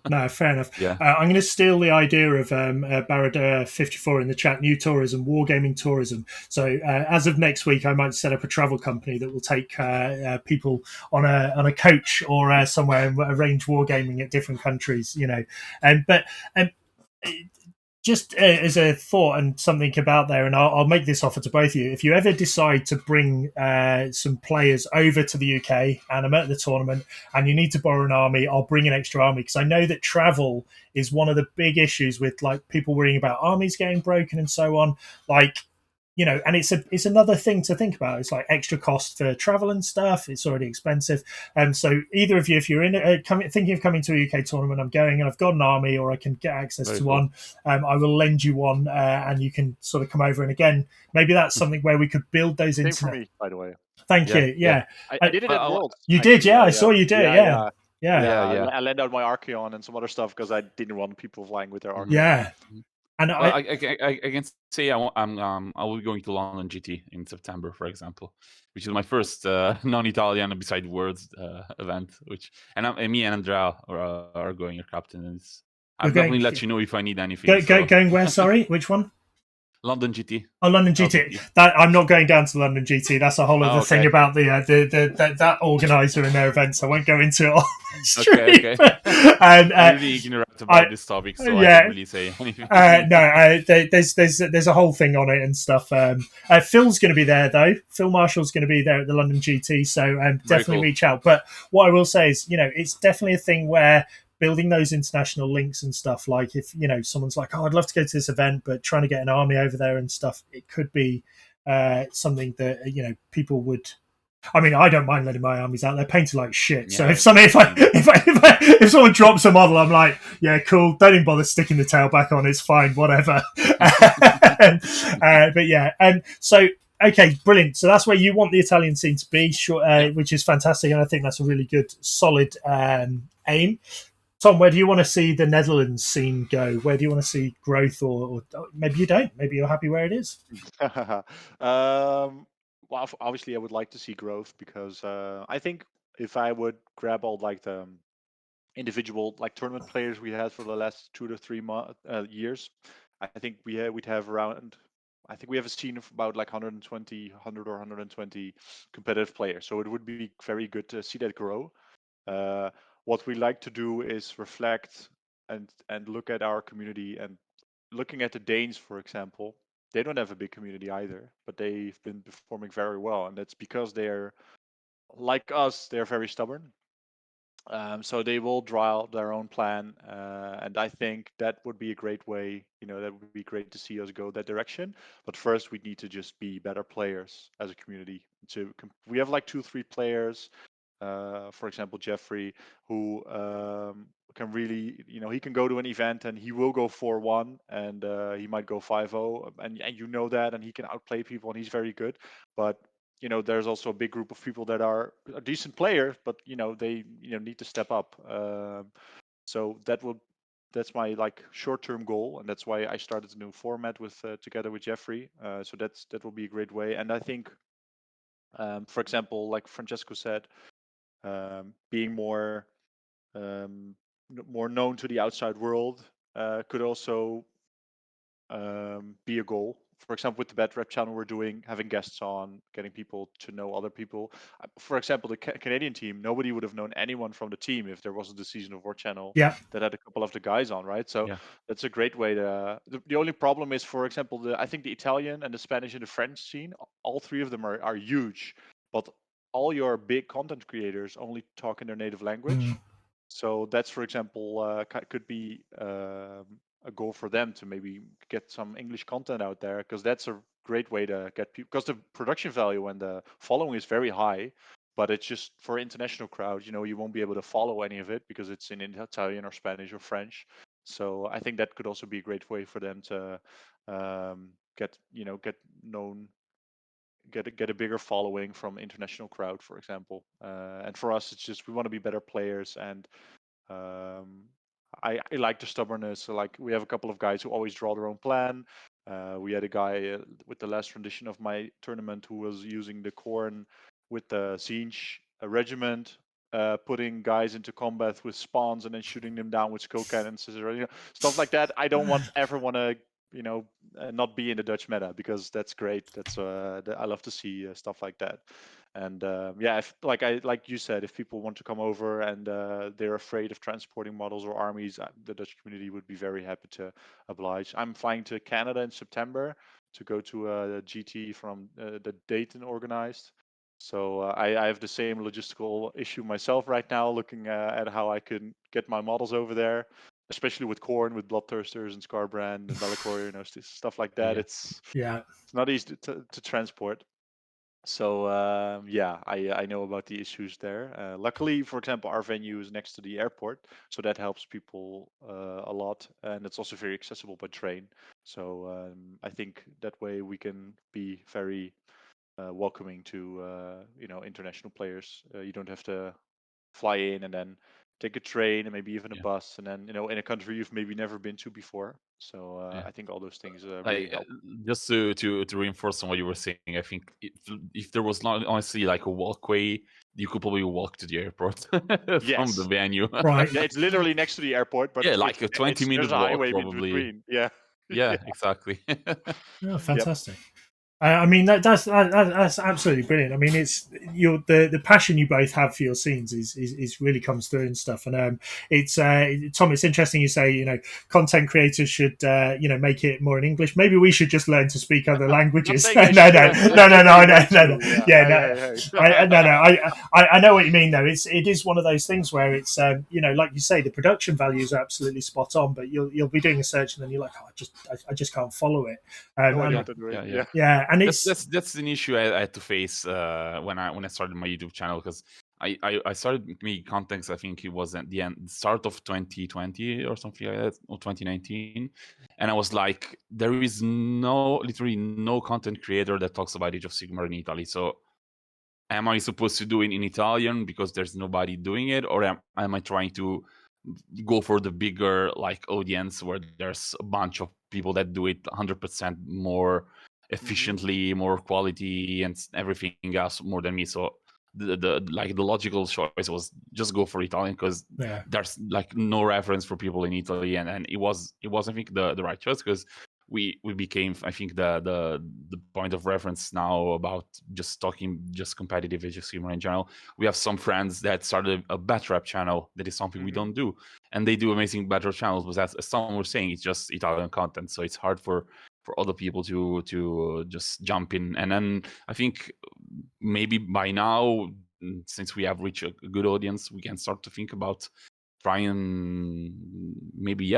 Speaker 1: no, fair enough. I'm going to steal the idea of Baradea 54 in the chat. New tourism, wargaming tourism. So as of next week, I might set up a travel company that will take people on a coach or somewhere and arrange wargaming at different countries. But just as a thought and something about there, and I'll make this offer to both of you. If you ever decide to bring some players over to the UK and I'm at the tournament and you need to borrow an army, I'll bring an extra army, because I know that travel is one of the big issues with like people worrying about armies getting broken and so on. Like, and it's another thing to think about. It's like extra cost for travel and stuff. It's already expensive. So either of you, if you're thinking of coming to a UK tournament, I'm going and I've got an army, or I can get access to one, I will lend you one, and you can sort of come over. And again, maybe that's something where we could build those
Speaker 3: Same
Speaker 1: internet.
Speaker 3: for me, by the way.
Speaker 1: Thank you. Yeah.
Speaker 3: I did it at Worlds.
Speaker 1: You did, yeah. I saw you do it. Yeah.
Speaker 3: I lent out my Archeon and some other stuff because I didn't want people flying with their Archeon.
Speaker 1: Yeah. And
Speaker 2: I can say I will be going to London GT in September, for example, which is my first non-Italian beside Worlds event. Me and Andrea are going, your captain. And I'll definitely let you know if I need anything.
Speaker 1: Going where? Sorry, which one?
Speaker 2: London GT.
Speaker 1: Oh, London GT. That I'm not going down to London GT. That's a whole other thing about that organizer and their events. I won't go into it on stream.
Speaker 2: Okay. And I'm really ignorant about this topic, so I can't really say anything.
Speaker 1: There's a whole thing on it and stuff. Phil's going to be there though. Phil Marshall's going to be there at the London GT, so definitely reach out. But what I will say is, it's definitely a thing where building those international links and stuff, like if someone's like, oh, I'd love to go to this event, but trying to get an army over there and stuff, it could be something that people would I mean, I don't mind letting my armies out. They're painted like shit. So
Speaker 2: Yeah.
Speaker 1: if someone drops a model, I'm like, yeah, cool. Don't even bother sticking the tail back on. It's fine, whatever. But yeah, and so okay, brilliant. So that's where you want the Italian scene to be, which is fantastic, and I think that's a really good, solid aim. Tom, where do you want to see the Netherlands scene go? Where do you want to see growth, or maybe you don't? Maybe you're happy where it is.
Speaker 3: Well, obviously, I would like to see growth because I think if I would grab all like the individual like tournament players we had for the last 2 to 3 years, I think we'd have around. I think we have a scene of about like 100 or 120 competitive players. So it would be very good to see that grow. What we like to do is reflect and look at our community, and looking at the Danes, for example. They don't have a big community either, but they've been performing very well, and that's because they're like us. They're very stubborn. So they will draw out their own plan, and I think that would be a great way. That would be great to see us go that direction. But first, we need to just be better players as a community. We have like 2, 3 players. For example, Jeffrey, who can really, he can go to an event and he will go 4-1, and he might go 5-0, and that, and he can outplay people, and he's very good. But there's also a big group of people that are decent players, but they need to step up. So that's my like short-term goal, and that's why I started a new format with together with Jeffrey. So that will be a great way, and I think, for example, like Francesco said, being more known to the outside world could also be a goal. For example, with the Bad Rep channel we're doing, having guests on, getting people to know other people. For example, the Canadian team, nobody would have known anyone from the team if there wasn't the Season of War channel
Speaker 1: Yeah.
Speaker 3: that had a couple of the guys on, right? So
Speaker 2: Yeah.
Speaker 3: that's a great way to. The only problem is, for example, I think the Italian and the Spanish and the French scene, all 3 of them are huge, but all your big content creators only talk in their native language. So that's, for example, could be a goal for them to maybe get some English content out there, because that's a great way to get people. Because the production value and the following is very high, but it's just for international crowds. You won't be able to follow any of it because it's in Italian or Spanish or French. So I think that could also be a great way for them to get known, get a bigger following from international crowd, for example. And for us, it's just we want to be better players, and I like the stubbornness. So like we have a couple of guys who always draw their own plan. We had a guy with the last rendition of my tournament who was using the Khorne with the Siege regiment, putting guys into combat with spawns and then shooting them down with skull cannons, stuff like that. I don't ever want to not be in the Dutch meta, because that's great. That's I love to see stuff like that. And yeah, like you said, if people want to come over and they're afraid of transporting models or armies, the Dutch community would be very happy to oblige. I'm flying to Canada in September to go to a GT from the Dayton organized. So I have the same logistical issue myself right now, looking at how I can get my models over there, especially with Khorne, with Bloodthirsters and Scarbrand and Bellacourier, stuff like that.
Speaker 2: Yeah.
Speaker 3: It's not easy to transport. So yeah, I know about the issues there. Luckily, for example, our venue is next to the airport, so that helps people a lot, and it's also very accessible by train. So I think that way we can be very welcoming to international players. You don't have to fly in and then take a train and maybe even a bus, and then in a country you've maybe never been to before. So I think all those things really help.
Speaker 2: Just to reinforce on what you were saying, I think if there was not honestly like a walkway, you could probably walk to the airport from the venue.
Speaker 1: Right.
Speaker 3: Yeah, it's literally next to the airport, but
Speaker 2: yeah, like a 20-minute
Speaker 3: there's a
Speaker 2: walk
Speaker 3: highway
Speaker 2: probably.
Speaker 3: between. Yeah.
Speaker 2: Yeah, exactly.
Speaker 1: Oh, fantastic. I mean that's absolutely brilliant. I mean, it's the passion you both have for your scenes is really comes through and stuff. And it's Tom, it's interesting you say content creators should make it more in English. Maybe we should just learn to speak other languages. No, I know what you mean though. It is one of those things where it's like you say, the production values are absolutely spot on, but you'll be doing a search and then you're like, I just can't follow it. and it's
Speaker 2: that's an issue I had to face when I started my YouTube channel, because I started making content. I think it was at the start of 2020 or something like that, or 2019, and I was like, there is literally no content creator that talks about Age of Sigmar in Italy. So am I supposed to do it in Italian because there's nobody doing it, or am I trying to go for the bigger audience where there's a bunch of people that do it 100% more efficiently, more quality, and everything else more than me? So the logical choice was just go for Italian, because there's no reference for people in Italy, and it was I think the right choice, because we became, I think, the point of reference now about just talking just competitive Age of Sigmar in general. We have some friends that started a battle rap channel. That is something we don't do, and they do amazing battle channels. But as someone was saying, it's just Italian content, so it's hard for other people to just jump in. And then I think maybe by now, since we have reached a good audience, we can start to think about try and maybe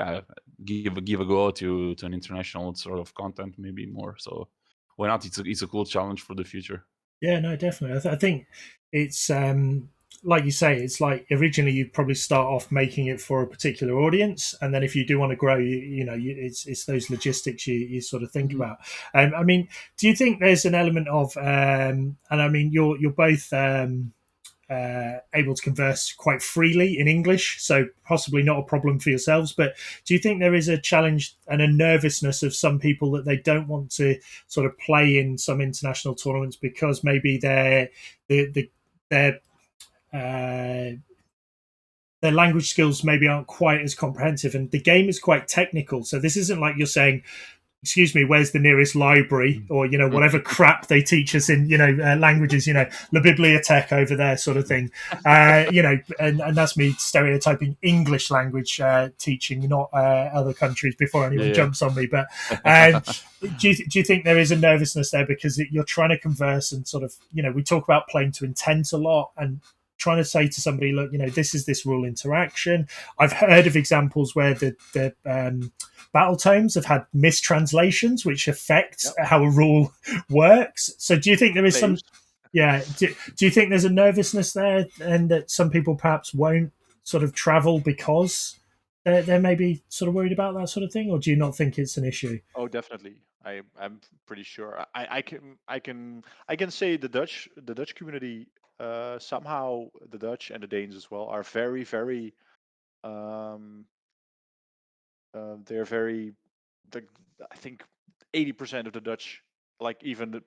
Speaker 2: give a go to an international sort of content, maybe more. So why not? It's a cool challenge for the future.
Speaker 1: Yeah, no, definitely. I think it's like you say, it's like originally you probably start off making it for a particular audience, and then if you do want to grow, it's those logistics you sort of think about. I mean, do you think there's an element of and I mean you're both able to converse quite freely in English, so possibly not a problem for yourselves. But do you think there is a challenge and a nervousness of some people that they don't want to sort of play in some international tournaments because maybe their language skills maybe aren't quite as comprehensive, and the game is quite technical. So this isn't like you're saying, excuse me, where's the nearest library, or whatever crap they teach us in languages, La Bibliothèque over there, sort of thing. And that's me stereotyping English language teaching, not other countries, before anyone jumps on me. But do you think there is a nervousness there because you're trying to converse and sort of, we talk about playing to intent a lot and trying to say to somebody, look, this is this rule interaction. I've heard of examples where the battle tomes have had mistranslations which affect how a rule works. So do you think there is some do you think there's a nervousness there, and that some people perhaps won't sort of travel because they're maybe sort of worried about that sort of thing, or do you not think it's an issue?
Speaker 3: Oh, definitely. I'm pretty sure. I can say the Dutch community, somehow the Dutch and the Danes as well are very, very they're very I think 80% of the Dutch, like even the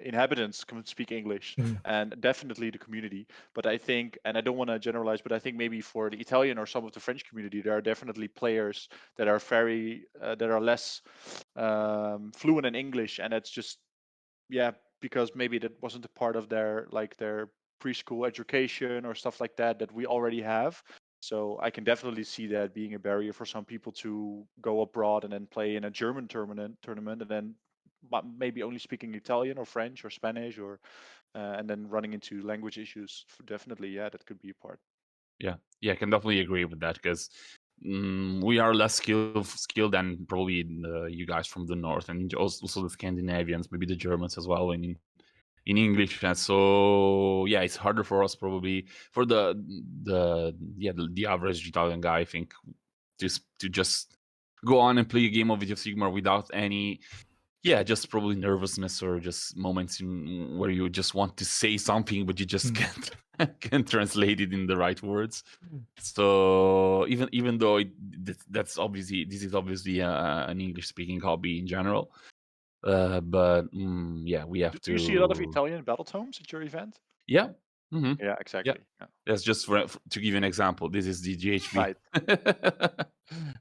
Speaker 3: inhabitants, can speak English, and definitely the community. But I think, and I don't want to generalize, but I think maybe for the Italian or some of the French community, there are definitely players that are very that are less fluent in English, and that's just because maybe that wasn't a part of their preschool education or stuff like that we already have. So I can definitely see that being a barrier for some people to go abroad and then play in a German tournament and then maybe only speaking Italian or French or Spanish, or and then running into language issues. Definitely, that could be a part.
Speaker 2: Yeah, I can definitely agree with that, because we are less skilled than probably you guys from the north, and also the Scandinavians, maybe the Germans as well in English. And so it's harder for us, probably for the average Italian guy, I think, to just go on and play a game of Age of Sigmar without any just probably nervousness, or just moments where you just want to say something but you just can't translate it in the right words. So even though this is obviously an English speaking hobby in general, but we have to.
Speaker 3: Do you see a lot of Italian battle tomes at your event?
Speaker 2: Yeah. Mm-hmm.
Speaker 3: Yeah, exactly. Yeah.
Speaker 2: That's just to give you an example. This is the GHB,
Speaker 3: right.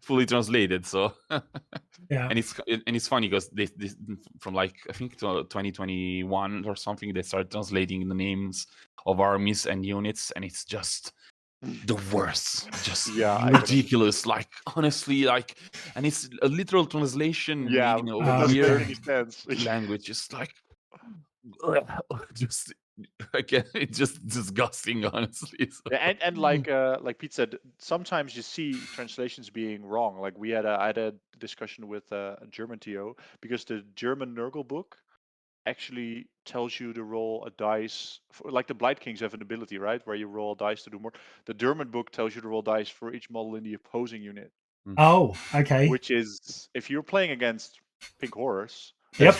Speaker 2: fully translated. So
Speaker 1: Yeah.
Speaker 2: and it's funny because this from I think 2021 or something, they started translating the names of armies and units, and it's just the worst, just ridiculous. Honestly, and it's a literal translation.
Speaker 3: Yeah,
Speaker 2: it
Speaker 3: doesn't make any sense.
Speaker 2: language, just again, it's just disgusting, honestly. So.
Speaker 3: Yeah, and like Pete said, sometimes you see translations being wrong. Like I had a discussion with a German TO because the German Nurgle book actually tells you to roll a dice like the Blight Kings have an ability, right, where you roll a dice to do more. The German book tells you to roll dice for each model in the opposing unit,
Speaker 1: Oh, okay.
Speaker 3: which is, if you're playing against Pink Horrors,
Speaker 1: Yep.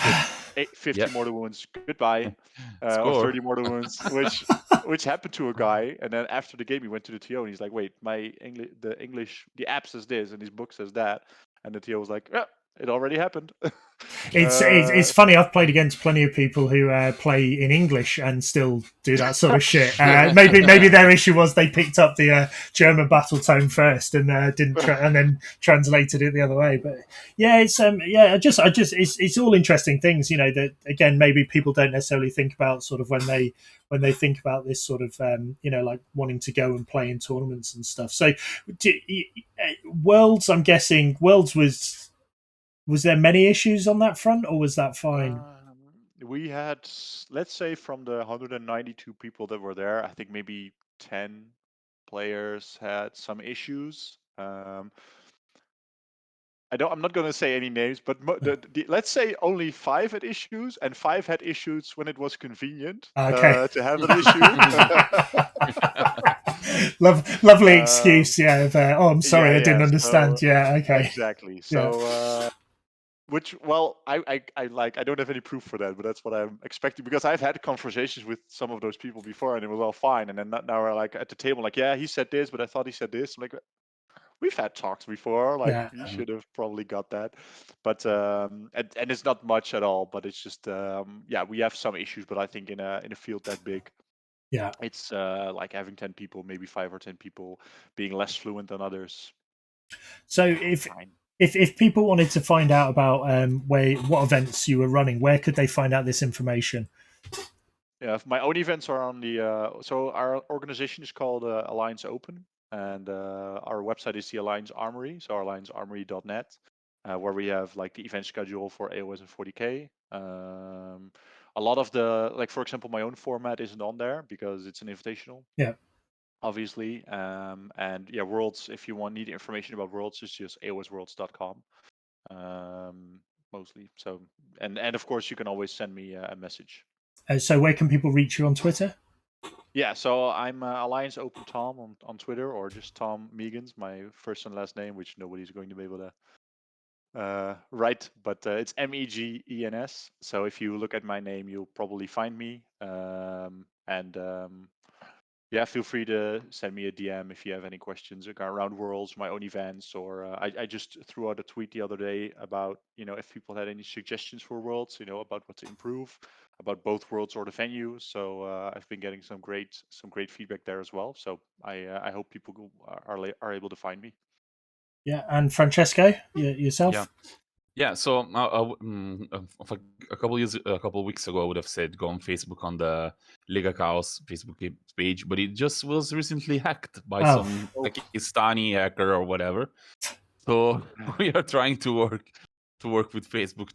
Speaker 3: that's 50 mortal wounds, goodbye, or
Speaker 2: Score.
Speaker 3: 30 mortal wounds, which happened to a guy. And then after the game, he went to the TO and he's like, "Wait, the app says this and his book says that," and the TO was like, "Yeah, it already happened."
Speaker 1: It's funny. I've played against plenty of people who play in English and still do that sort of shit. Maybe their issue was they picked up the German battle tone first and didn't and then translated it the other way. But yeah, it's it's all interesting things. You know, that again, maybe people don't necessarily think about sort of when they think about this sort of like wanting to go and play in tournaments and stuff. So Worlds, I'm guessing Worlds was there many issues on that front, or was that fine?
Speaker 3: We had, let's say, from the 192 people that were there, I think maybe 10 players had some issues. I'm not going to say any names, but let's say only 5 had issues, and 5 had issues when it was convenient
Speaker 1: Okay.
Speaker 3: to have an issue.
Speaker 1: Lovely excuse, yeah. I'm sorry, I didn't understand.
Speaker 3: So,
Speaker 1: yeah, okay.
Speaker 3: Exactly. So, which, well, I don't have any proof for that, but that's what I'm expecting, because I've had conversations with some of those people before, and it was all fine. And then now we're like at the table, like, yeah, he said this, but I thought he said this. I'm like, we've had talks before. Like, you should have probably got that. But and it's not much at all. But it's just we have some issues. But I think in a field that big,
Speaker 1: yeah,
Speaker 3: it's like having 10 people, maybe 5 or 10 people, being less fluent than others.
Speaker 1: So if people wanted to find out about what events you were running, where could they find out this information?
Speaker 3: Yeah, my own events are on the. So our organization is called Alliance Open, and our website is the Alliance Armory, so alliancearmory.net, where we have like the event schedule for AOS and 40k. A lot of the, like, for example, my own format isn't on there because it's an invitational.
Speaker 1: Yeah.
Speaker 3: Obviously, and yeah, Worlds. If you need information about Worlds, it's just aosworlds.com. Mostly. So, and of course, you can always send me a message.
Speaker 1: So where can people reach you on Twitter?
Speaker 3: Yeah, so I'm Alliance Open Tom on Twitter, or just Tom Megans, my first and last name, which nobody's going to be able to write, but it's Megens. So if you look at my name, you'll probably find me. Yeah, feel free to send me a DM if you have any questions around Worlds, my own events, or I just threw out a tweet the other day about, if people had any suggestions for Worlds, about what to improve, about both Worlds or the venue. So I've been getting some great feedback there as well. So I hope people are able to find me.
Speaker 1: Yeah, and Francesco, yourself.
Speaker 2: Yeah, so a couple of weeks ago, I would have said go on Facebook on the Lega Chaos Facebook page, but it just was recently hacked by some Pakistani hacker or whatever. So we are trying to work with Facebook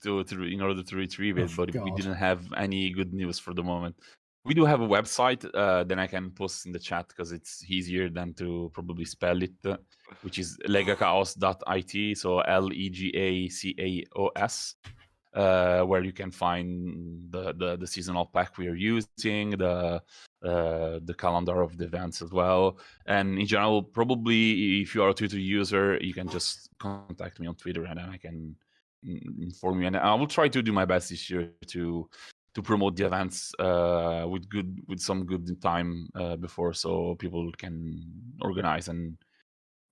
Speaker 2: in order to retrieve it, but we didn't have any good news for the moment. We do have a website, then I can post in the chat because it's easier than to probably spell it, which is legachaos.it, so LEGACAOS, where you can find the seasonal pack we are using, the calendar of the events as well. And in general, probably if you are a Twitter user, you can just contact me on Twitter and I can inform you. And I will try to do my best this year to promote the events with some good time before, so people can organize and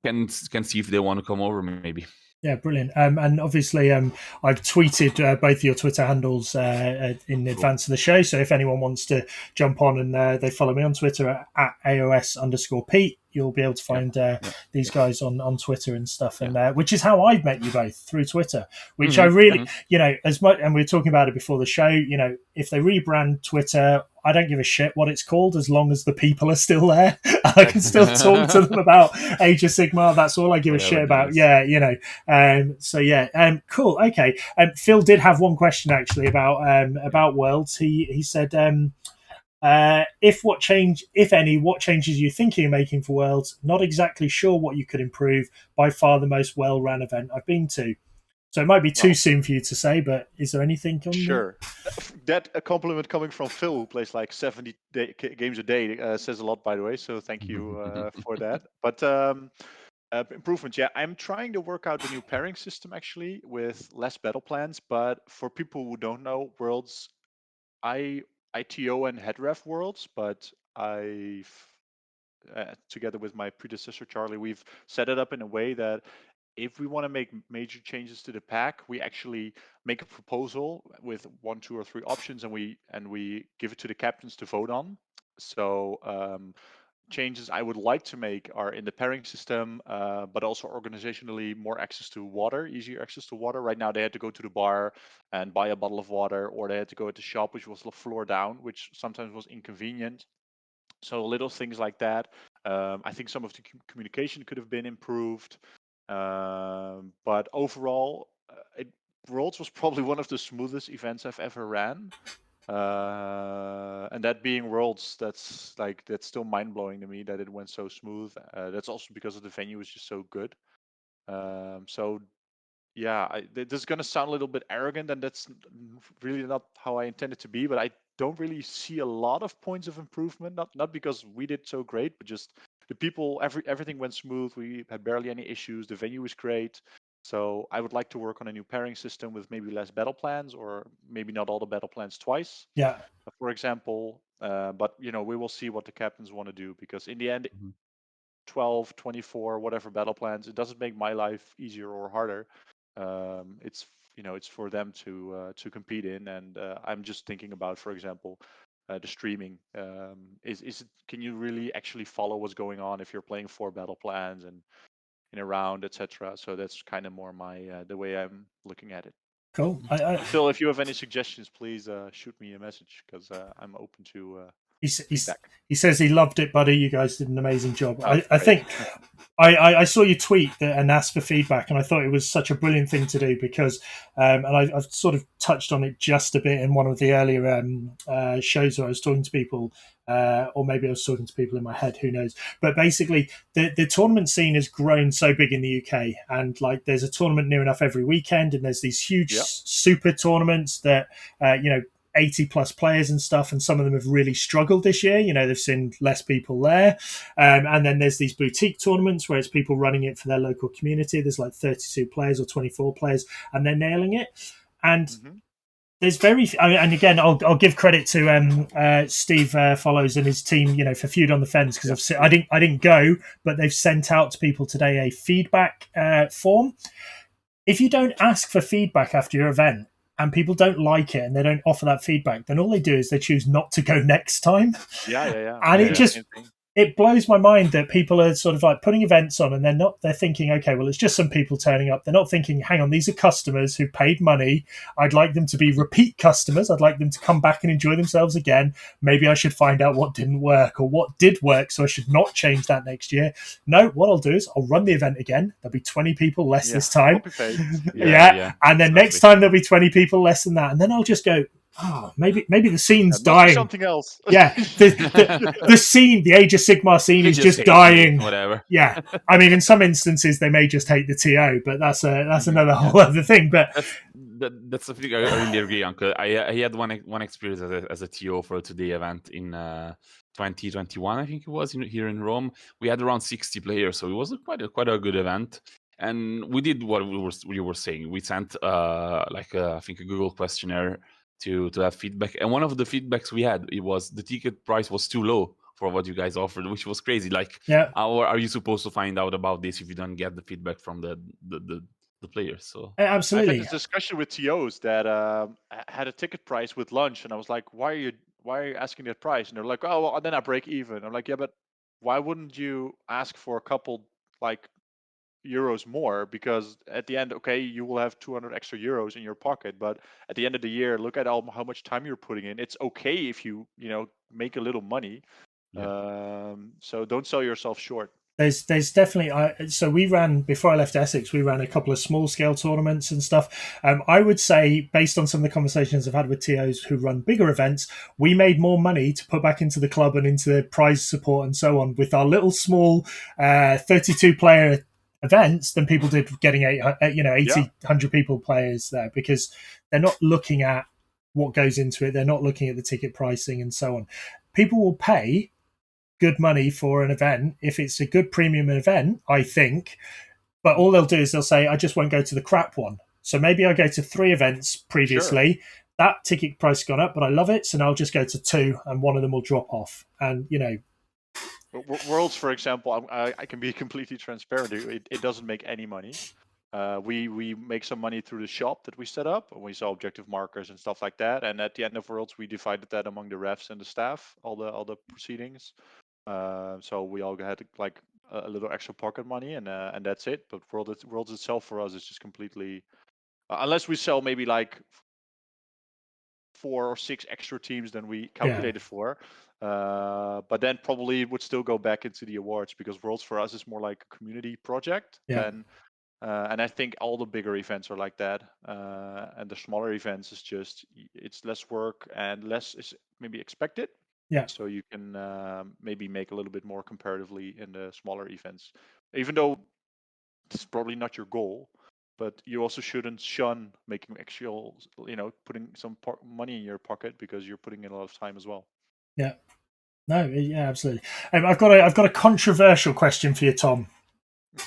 Speaker 2: can see if they want to come over maybe.
Speaker 1: Yeah, brilliant. And obviously, I've tweeted both your Twitter handles in advance of the show. So if anyone wants to jump on and they follow me on Twitter at AOS_Pete, you'll be able to find these guys on Twitter and stuff. And which is how I've met you both, through Twitter, which I really, as much, and we were talking about it before the show, if they rebrand Twitter, I don't give a shit what it's called as long as the people are still there. I can still talk to them about Age of Sigmar. That's all I give a shit about. Cool. Okay. Phil did have one question actually about Worlds. He said, If any, what changes are you thinking of making for Worlds? Not exactly sure what you could improve. By far the most well-run event I've been to. So it might be too soon for you to say, but is there anything on
Speaker 3: Sure. That a compliment coming from Phil, who plays like 70 games a day, says a lot, by the way. So thank you for that. But improvements, yeah. I'm trying to work out the new pairing system actually with less battle plans. But for people who don't know, Worlds, I ITO and head ref Worlds, but I've together with my predecessor Charlie, we've set it up in a way that if we want to make major changes to the pack, we actually make a proposal with 1, 2, or 3 options, and we give it to the captains to vote on. So changes I would like to make are in the pairing system, but also organizationally more access to water, easier access to water. Right now they had to go to the bar and buy a bottle of water, or they had to go at the shop, which was the floor down, which sometimes was inconvenient. So little things like that. I think some of the communication could have been improved. But overall, Worlds was probably one of the smoothest events I've ever ran. And that being Worlds, that's still mind blowing to me that it went so smooth. That's also because of the venue was just so good. So yeah, this is going to sound a little bit arrogant, and that's really not how I intend it to be. But I don't really see a lot of points of improvement. Not because we did so great, but just the people. Everything went smooth. We had barely any issues. The venue was great. So I would like to work on a new pairing system with maybe less battle plans, or maybe not all the battle plans twice.
Speaker 1: Yeah.
Speaker 3: For example, but we will see what the captains want to do, because in the end, 12, 24, whatever battle plans, it doesn't make my life easier or harder. It's for them to compete in, and I'm just thinking about, for example, the streaming. Can you really actually follow what's going on if you're playing 4 battle plans and in a round, etc.? So that's kind of more my the way I'm looking at it.
Speaker 1: Cool.
Speaker 3: Phil, if you have any suggestions, please shoot me a message, because I'm open to feedback.
Speaker 1: He says he loved it, buddy. You guys did an amazing job.
Speaker 3: Oh,
Speaker 1: I think I saw you tweet and asked for feedback, and I thought it was such a brilliant thing to do because, and I've sort of touched on it just a bit in one of the earlier shows where I was talking to people, or maybe I was talking to people in my head, who knows. But basically, the tournament scene has grown so big in the UK, and like there's a tournament near enough every weekend, and there's these huge super tournaments that 80 plus players and stuff, and some of them have really struggled this year. They've seen less people there. And then there's these boutique tournaments where it's people running it for their local community. There's like 32 players or 24 players, and they're nailing it. And there's and again, I'll give credit to Steve Follows and his team, for Feud on the Fence, because I didn't go, but they've sent out to people today a feedback form. If you don't ask for feedback after your event, and people don't like it and they don't offer that feedback, then all they do is they choose not to go next time.
Speaker 3: Yeah.
Speaker 1: And it blows my mind that people are sort of like putting events on and they're thinking, okay, well, it's just some people turning up. They're not thinking, hang on, these are customers who paid money. I'd like them to be repeat customers. I'd like them to come back and enjoy themselves again. Maybe I should find out what didn't work or what did work, so I should not change that next year. No, what I'll do is I'll run the event again. There'll be 20 people less this time. And then next time there'll be 20 people less than that. And then I'll just go, maybe the scene's dying.
Speaker 3: Something else.
Speaker 1: The scene, the Age of Sigmar scene is just dying.
Speaker 2: Whatever.
Speaker 1: Yeah, I mean, in some instances they may just hate the TO, but that's another whole other thing. But
Speaker 2: that's something I really agree, Uncle. I had one experience as a TO for a today event in 2021, I think it was, here in Rome. We had around 60 players, so it was quite a good event. And we did what you were saying. We sent I think a Google questionnaire to have feedback, and one of the feedbacks we had, it was the ticket price was too low for what you guys offered, which was crazy. How are you supposed to find out about this if you don't get the feedback from the players? So
Speaker 1: absolutely,
Speaker 3: I had this discussion with TOs that had a ticket price with lunch, and I was like, why are you asking that price? And they're like, oh, well, then I break even. I'm like, yeah, but why wouldn't you ask for a couple euros more? Because at the end, okay, you will have 200 extra euros in your pocket, but at the end of the year, look at how much time you're putting in. It's okay if you make a little money. So don't sell yourself short.
Speaker 1: There's definitely so we ran, before I left Essex, we ran a couple of small scale tournaments and stuff. I would say, based on some of the conversations I've had with TOs who run bigger events, we made more money to put back into the club and into the prize support and so on with our little small 32 player events than people did getting 80 100 people players there, because they're not looking at what goes into it, they're not looking at the ticket pricing and so on. People will pay good money for an event if it's a good premium event, I think. But all they'll do is they'll say, I just won't go to the crap one. So maybe I go to 3 events previously. Sure. That ticket price has gone up, but I love it. So now I'll just go to 2 and one of them will drop off. And,
Speaker 3: Worlds, for example, I can be completely transparent. It doesn't make any money. We make some money through the shop that we set up, and we sell objective markers and stuff like that. And at the end of Worlds, we divided that among the refs and the staff, all the proceedings. So we all had like a little extra pocket money, and that's it. But Worlds itself for us is just completely, unless we sell maybe like 4 or 6 extra teams than we calculated for. But then probably it would still go back into the awards, because Worlds for us is more like a community project than. And I think all the bigger events are like that. And the smaller events is just, it's less work and less is maybe expected.
Speaker 1: Yeah.
Speaker 3: So you can maybe make a little bit more comparatively in the smaller events, even though it's probably not your goal. But you also shouldn't shun making actual, putting some money in your pocket, because you're putting in a lot of time as well.
Speaker 1: Yeah. No. Yeah. Absolutely. I've got a controversial question for you, Tom.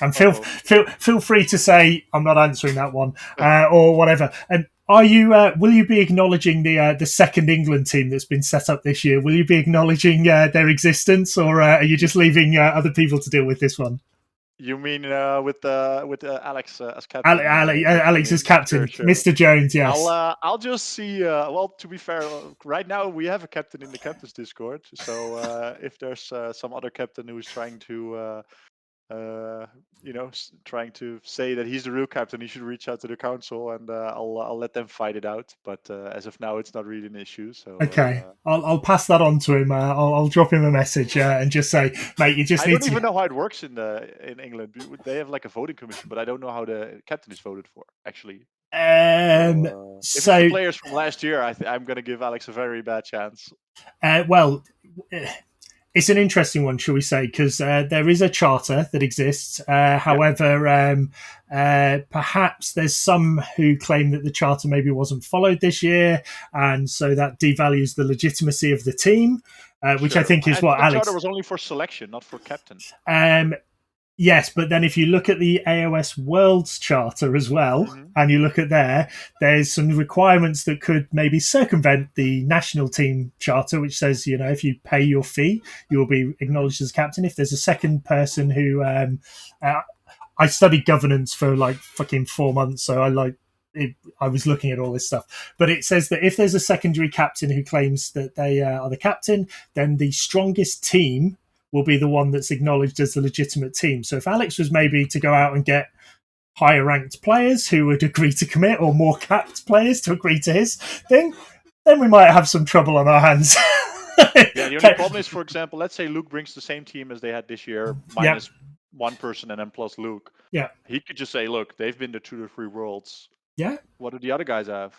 Speaker 1: And feel free to say I'm not answering that one or whatever. And are you? Will you be acknowledging the second England team that's been set up this year? Will you be acknowledging their existence, or are you just leaving other people to deal with this one?
Speaker 3: You mean with Alex as captain?
Speaker 1: Alex as captain,
Speaker 3: sure.
Speaker 1: Mr. Jones. Yes.
Speaker 3: I'll just see. Well, to be fair, right now we have a captain in the captain's Discord. So if there's some other captain who's trying to, trying to say that he's the real captain, he should reach out to the council, and I'll let them fight it out. But as of now, it's not really an issue. So
Speaker 1: okay, I'll pass that on to him. I'll drop him a message and just say, mate, you just
Speaker 3: I
Speaker 1: need
Speaker 3: don't even know how it works in England. They have like a voting commission, but I don't know how the captain is voted for actually. If it's the players from last year, I'm going to give Alex a very bad chance.
Speaker 1: Well, it's an interesting one, shall we say, because there is a charter that exists. However, perhaps there's some who claim that the charter maybe wasn't followed this year, and so that devalues the legitimacy of the team, which I think is what Alex...
Speaker 3: The charter was only for selection, not for captain.
Speaker 1: Yes, but then if you look at the AOS Worlds Charter as well, and you look at there's some requirements that could maybe circumvent the national team charter, which says, if you pay your fee, you will be acknowledged as captain. If there's a second person who... I studied governance for like fucking 4 months, so I was looking at all this stuff. But it says that if there's a secondary captain who claims that they are the captain, then the strongest team will be the one that's acknowledged as the legitimate team. So if Alex was maybe to go out and get higher ranked players who would agree to commit, or more capped players to agree to his thing, then we might have some trouble on our hands.
Speaker 3: The only problem is, for example, let's say Luke brings the same team as they had this year, minus one person and then plus Luke.
Speaker 1: Yeah.
Speaker 3: He could just say, look, they've been to 2 or 3 worlds.
Speaker 1: Yeah.
Speaker 3: What do the other guys have?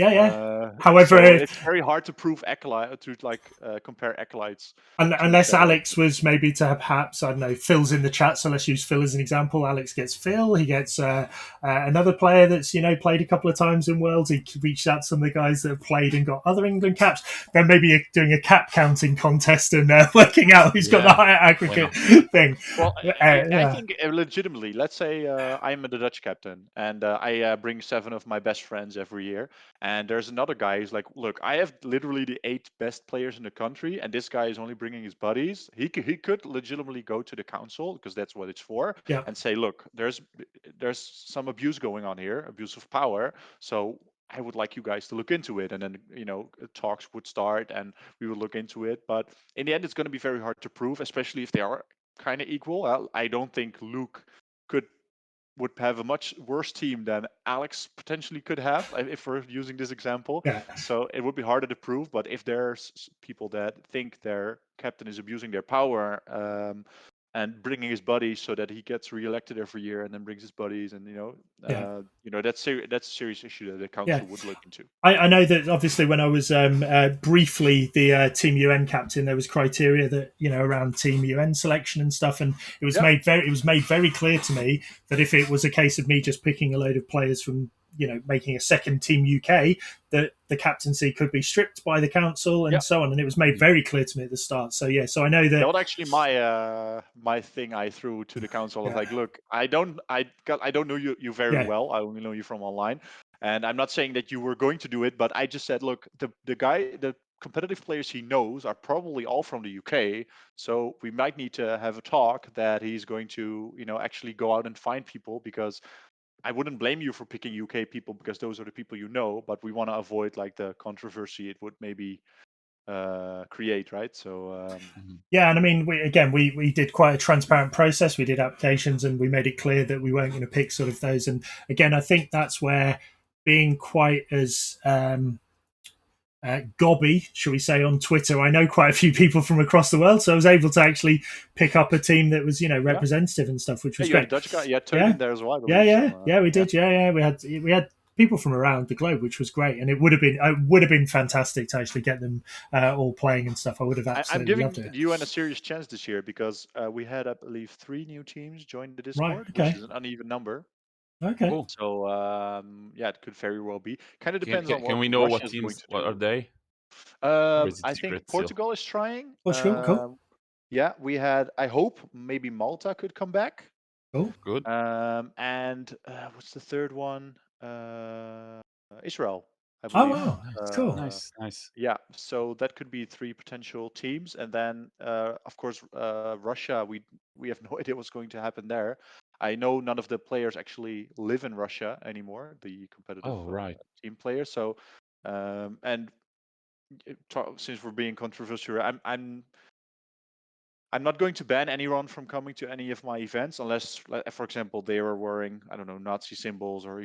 Speaker 1: However,
Speaker 3: so it's very hard to prove compare acolytes.
Speaker 1: Unless Alex was maybe to perhaps, I don't know, Phil's in the chat, so let's use Phil as an example. Alex gets Phil. He gets another player that's played a couple of times in Worlds. He reached out to some of the guys that have played and got other England caps. Then maybe you're doing a cap counting contest and working out who's got the higher aggregate thing.
Speaker 3: Well, I think legitimately, let's say I'm the Dutch captain and I bring 7 of my best friends every year. And there's another guy who's like, look, I have literally the 8 best players in the country, and this guy is only bringing his buddies. He could legitimately go to the council, because that's what it's for, and say, look, there's some abuse going on here, abuse of power. So I would like you guys to look into it. And then, talks would start and we would look into it. But in the end, it's going to be very hard to prove, especially if they are kind of equal. I don't think Luke would have a much worse team than Alex potentially could have, if we're using this example. So it would be harder to prove. But if there's people that think their captain is abusing their power, and bringing his buddies so that he gets reelected every year and then brings his buddies, and that's a serious issue that the council would look into.
Speaker 1: I know that obviously when I was briefly the Team UN captain, there was criteria that around Team UN selection and stuff, and it was made very clear to me that if it was a case of me just picking a load of players from making a second Team UK, that the captaincy could be stripped by the council and so on, and it was made very clear to me at the start. So so I know that
Speaker 3: was actually my thing I threw to the council. I was like, look, I don't know you very well. I only know you from online. And I'm not saying that you were going to do it, but I just said, look, the competitive players he knows are probably all from the UK. So we might need to have a talk that he's going to, actually go out and find people, because I wouldn't blame you for picking UK people because those are the people you know, but we want to avoid like the controversy it would maybe create, right? So
Speaker 1: yeah, and I mean, we did quite a transparent process. We did applications, and we made it clear that we weren't going to pick sort of those. And again, I think that's where being quite as gobby, shall we say, on Twitter, I know quite a few people from across the world, so I was able to actually pick up a team that was representative and stuff, which was great.
Speaker 3: You had a Dutch guy, Tony in there as well.
Speaker 1: We did. We had people from around the globe, which was great, and it would have been fantastic to actually get them all playing and stuff. I would have absolutely loved it.
Speaker 3: I'm giving you a serious chance this year, because we had, I believe, 3 new teams join the Discord,
Speaker 1: right, okay.
Speaker 3: which is an uneven number.
Speaker 1: Okay.
Speaker 2: Cool.
Speaker 3: So it could very well be. Kind of depends on what.
Speaker 2: Can we know
Speaker 3: Russia's
Speaker 2: what teams?
Speaker 3: What
Speaker 2: are they?
Speaker 3: I think Portugal is trying.
Speaker 1: Oh, sure, cool.
Speaker 3: Yeah, we had. I hope maybe Malta could come back.
Speaker 1: Oh,
Speaker 2: good.
Speaker 3: And what's the third one? Israel, I
Speaker 1: oh
Speaker 3: believe.
Speaker 1: wow, cool.
Speaker 2: Nice.
Speaker 3: Yeah, so that could be 3 potential teams, and then of course Russia. We have no idea what's going to happen there. I know none of the players actually live in Russia anymore, the competitive team players. So, and since we're being controversial, I'm not going to ban anyone from coming to any of my events unless, for example, they were wearing, I don't know, Nazi symbols or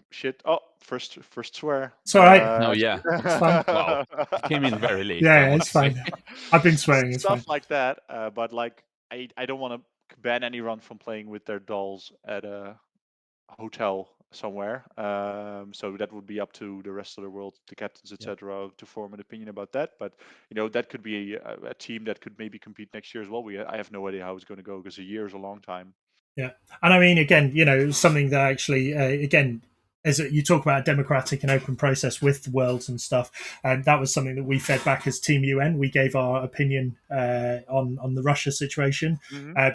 Speaker 3: shit. Oh, first swear.
Speaker 1: It's all right.
Speaker 2: No, yeah,
Speaker 1: it's fine.
Speaker 2: Wow, it came in very late.
Speaker 1: Yeah, it's fine. I've been swearing. It's
Speaker 3: stuff
Speaker 1: fine.
Speaker 3: like that. But like, I don't want to ban anyone from playing with their dolls at a hotel somewhere. So that would be up to the rest of the world, the captains, etc., to form an opinion about that. But that could be a team that could maybe compete next year as well. I have no idea how it's going to go, because a year is a long time.
Speaker 1: Yeah, and I mean, again, something that actually, again, as you talk about a democratic and open process with Worlds and stuff, and that was something that we fed back as Team UN. We gave our opinion on the Russia situation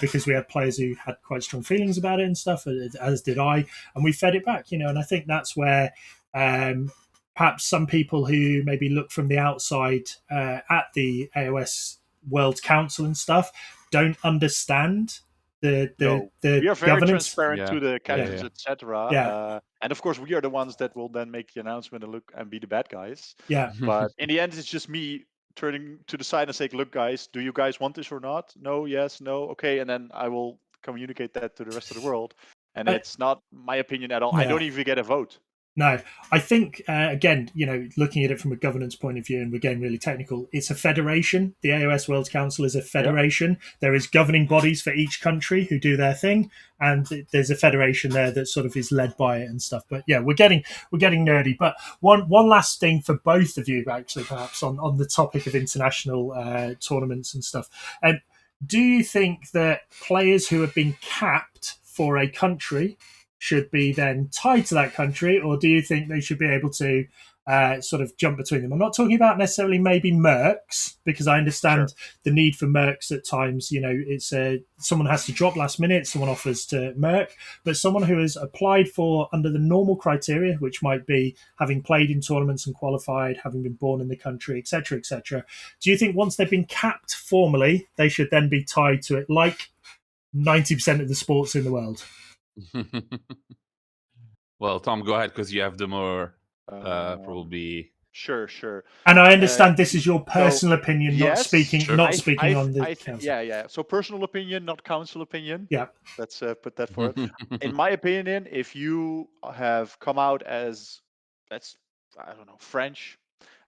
Speaker 1: because we had players who had quite strong feelings about it and stuff, as did I, and we fed it back. And I think that's where perhaps some people who maybe look from the outside at the AOS World Council and stuff don't understand the
Speaker 3: we are very
Speaker 1: governance.
Speaker 3: transparent to the captains, etc.
Speaker 1: Yeah.
Speaker 3: And of course, we are the ones that will then make the announcement and be the bad guys.
Speaker 1: Yeah.
Speaker 3: But in the end, it's just me turning to the side and saying, "Look, guys, do you guys want this or not? No, yes, no, okay." And then I will communicate that to the rest of the world. And it's not my opinion at all. I don't even get a vote.
Speaker 1: No, I think, again, looking at it from a governance point of view, and we're getting really technical, it's a federation. The AOS World Council is a federation. Yep. There is governing bodies for each country who do their thing, and there's a federation there that sort of is led by it and stuff. But yeah, we're getting nerdy. But one last thing for both of you, actually, perhaps on the topic of international tournaments and stuff. Do you think that players who have been capped for a country should be then tied to that country, or do you think they should be able to sort of jump between them? I'm not talking about necessarily maybe mercs, because I understand the need for mercs at times. It's someone has to drop last minute, someone offers to merc, but someone who has applied for under the normal criteria, which might be having played in tournaments and qualified, having been born in the country, etc., etc. Do you think once they've been capped formally, they should then be tied to it like 90% of the sports in the world?
Speaker 2: Well, Tom, go ahead, because you have the more probably.
Speaker 3: Sure.
Speaker 1: And I understand this is your personal opinion, not speaking on the council.
Speaker 3: Yeah. So personal opinion, not council opinion.
Speaker 1: Yeah.
Speaker 3: Let's put that forward. In my opinion, if you have come out as, I don't know, French,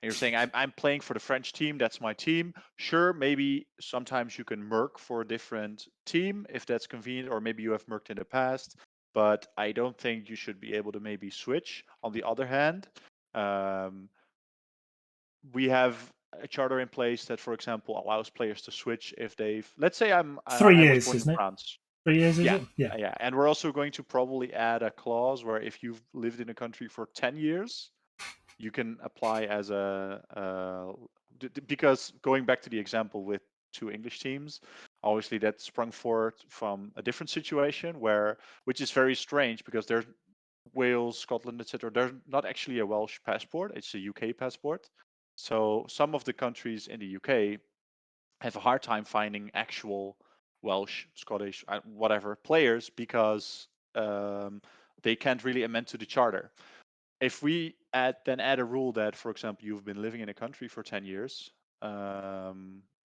Speaker 3: and you're saying I'm playing for the French team, that's my team. Sure, maybe sometimes you can merc for a different team if that's convenient, or maybe you have merked in the past. But I don't think you should be able to maybe switch. On the other hand, we have a charter in place that, for example, allows players to switch if they've. Let's say I was
Speaker 1: 3 years,
Speaker 3: born in
Speaker 1: isn't it?
Speaker 3: France.
Speaker 1: 3 years, is
Speaker 3: Yeah,
Speaker 1: it? Yeah.
Speaker 3: yeah, and we're also going to probably add a clause where if you've lived in a country for 10 years, you can apply as because going back to the example with 2 English teams, obviously that sprung forth from a different situation which is very strange because there's Wales, Scotland, etc. There's not actually a Welsh passport; it's a UK passport. So some of the countries in the UK have a hard time finding actual Welsh, Scottish, whatever players because they can't really amend to the charter. If we add a rule that, for example, you've been living in a country for 10 years,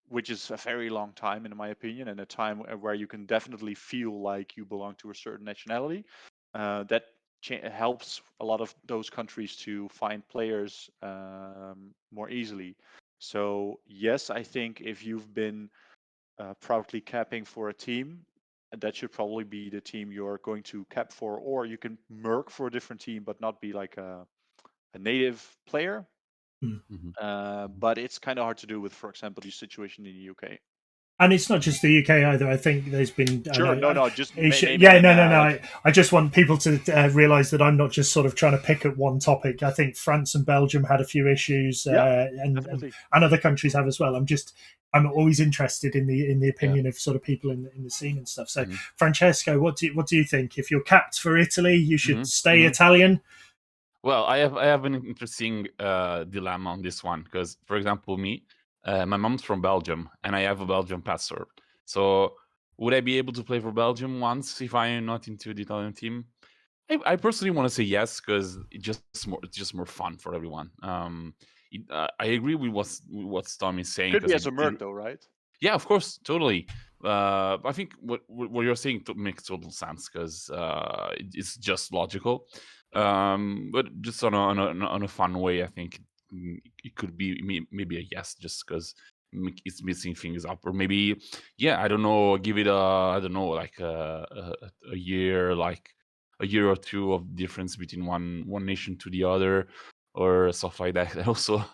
Speaker 3: which is a very long time in my opinion, and a time where you can definitely feel like you belong to a certain nationality, that helps a lot of those countries to find players more easily. So yes, I think if you've been proudly capping for a team, that should probably be the team you're going to cap for, or you can merc for a different team but not be like a native player. But it's kind of hard to do with, for example, the situation in the UK.
Speaker 1: And it's not just the UK either. I think there's been
Speaker 3: Sure, no, just
Speaker 1: no. I just want people to realise that I'm not just sort of trying to pick at one topic. I think France and Belgium had a few issues, and other countries have as well. I'm always interested in the opinion of sort of people in the scene and stuff. So, Francesco, what do you think? If you're capped for Italy, you should stay Italian.
Speaker 2: Well, I have an interesting dilemma on this one because, for example, me, my mom's from Belgium and I have a Belgian passport. So would I be able to play for Belgium once if I am not into the Italian team? I personally want to say yes because it's just more fun for everyone. I agree with what Tom is saying.
Speaker 3: Could be as a merc though, right?
Speaker 2: Yeah, of course, totally. I think what you're saying makes total sense because it's just logical. But just on a fun way, I think it could be maybe a yes, just because it's mixing things up, or maybe I don't know, give it like a year, like a year or two of difference between one nation to the other, or stuff like that. And also,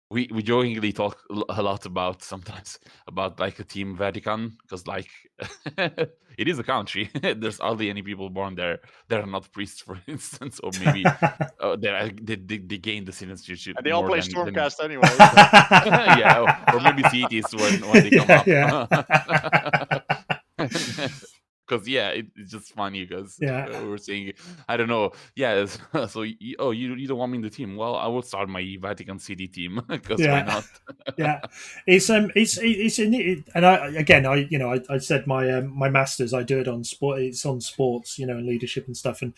Speaker 2: we jokingly talk a lot about sometimes about like a team Vatican because like it is a country. There's hardly any people born there that are not priests, for instance, or maybe they gain the citizenship.
Speaker 3: And they all play Stormcast anyway.
Speaker 2: Yeah, or maybe cities when they come up. Because it's just funny because we're saying, I don't know, so you don't want me in the team? Well, I will start my Vatican City team because why not?
Speaker 1: It's and I said my masters, I do it on sport. It's on sports, and leadership and stuff. And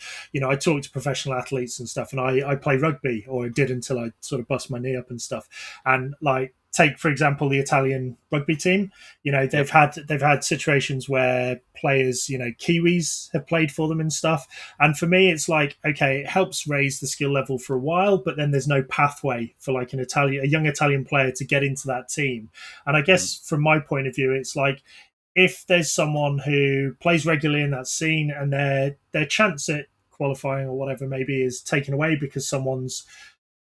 Speaker 1: I talk to professional athletes and stuff. And I play rugby, or I did until I sort of bust my knee up and stuff. And like, take for example the Italian rugby team. They've had situations where players, Kiwis have played for them and stuff. And for me, it's like, okay, it helps raise the skill level for a while, but then there's no pathway for like a young Italian player to get into that team. And I guess from my point of view, it's like, if there's someone who plays regularly in that scene and their chance at qualifying or whatever maybe is taken away because someone's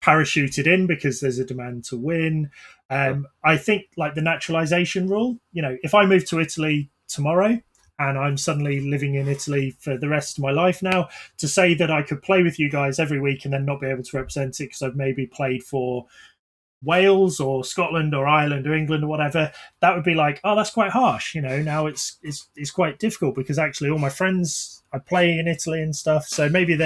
Speaker 1: parachuted in because there's a demand to win. I think like the naturalization rule, if I move to Italy tomorrow and I'm suddenly living in Italy for the rest of my life now, to say that I could play with you guys every week and then not be able to represent it because I've maybe played for Wales or Scotland or Ireland or England or whatever, that would be like, oh, that's quite harsh. Now it's quite difficult because actually all my friends I play in Italy and stuff. So maybe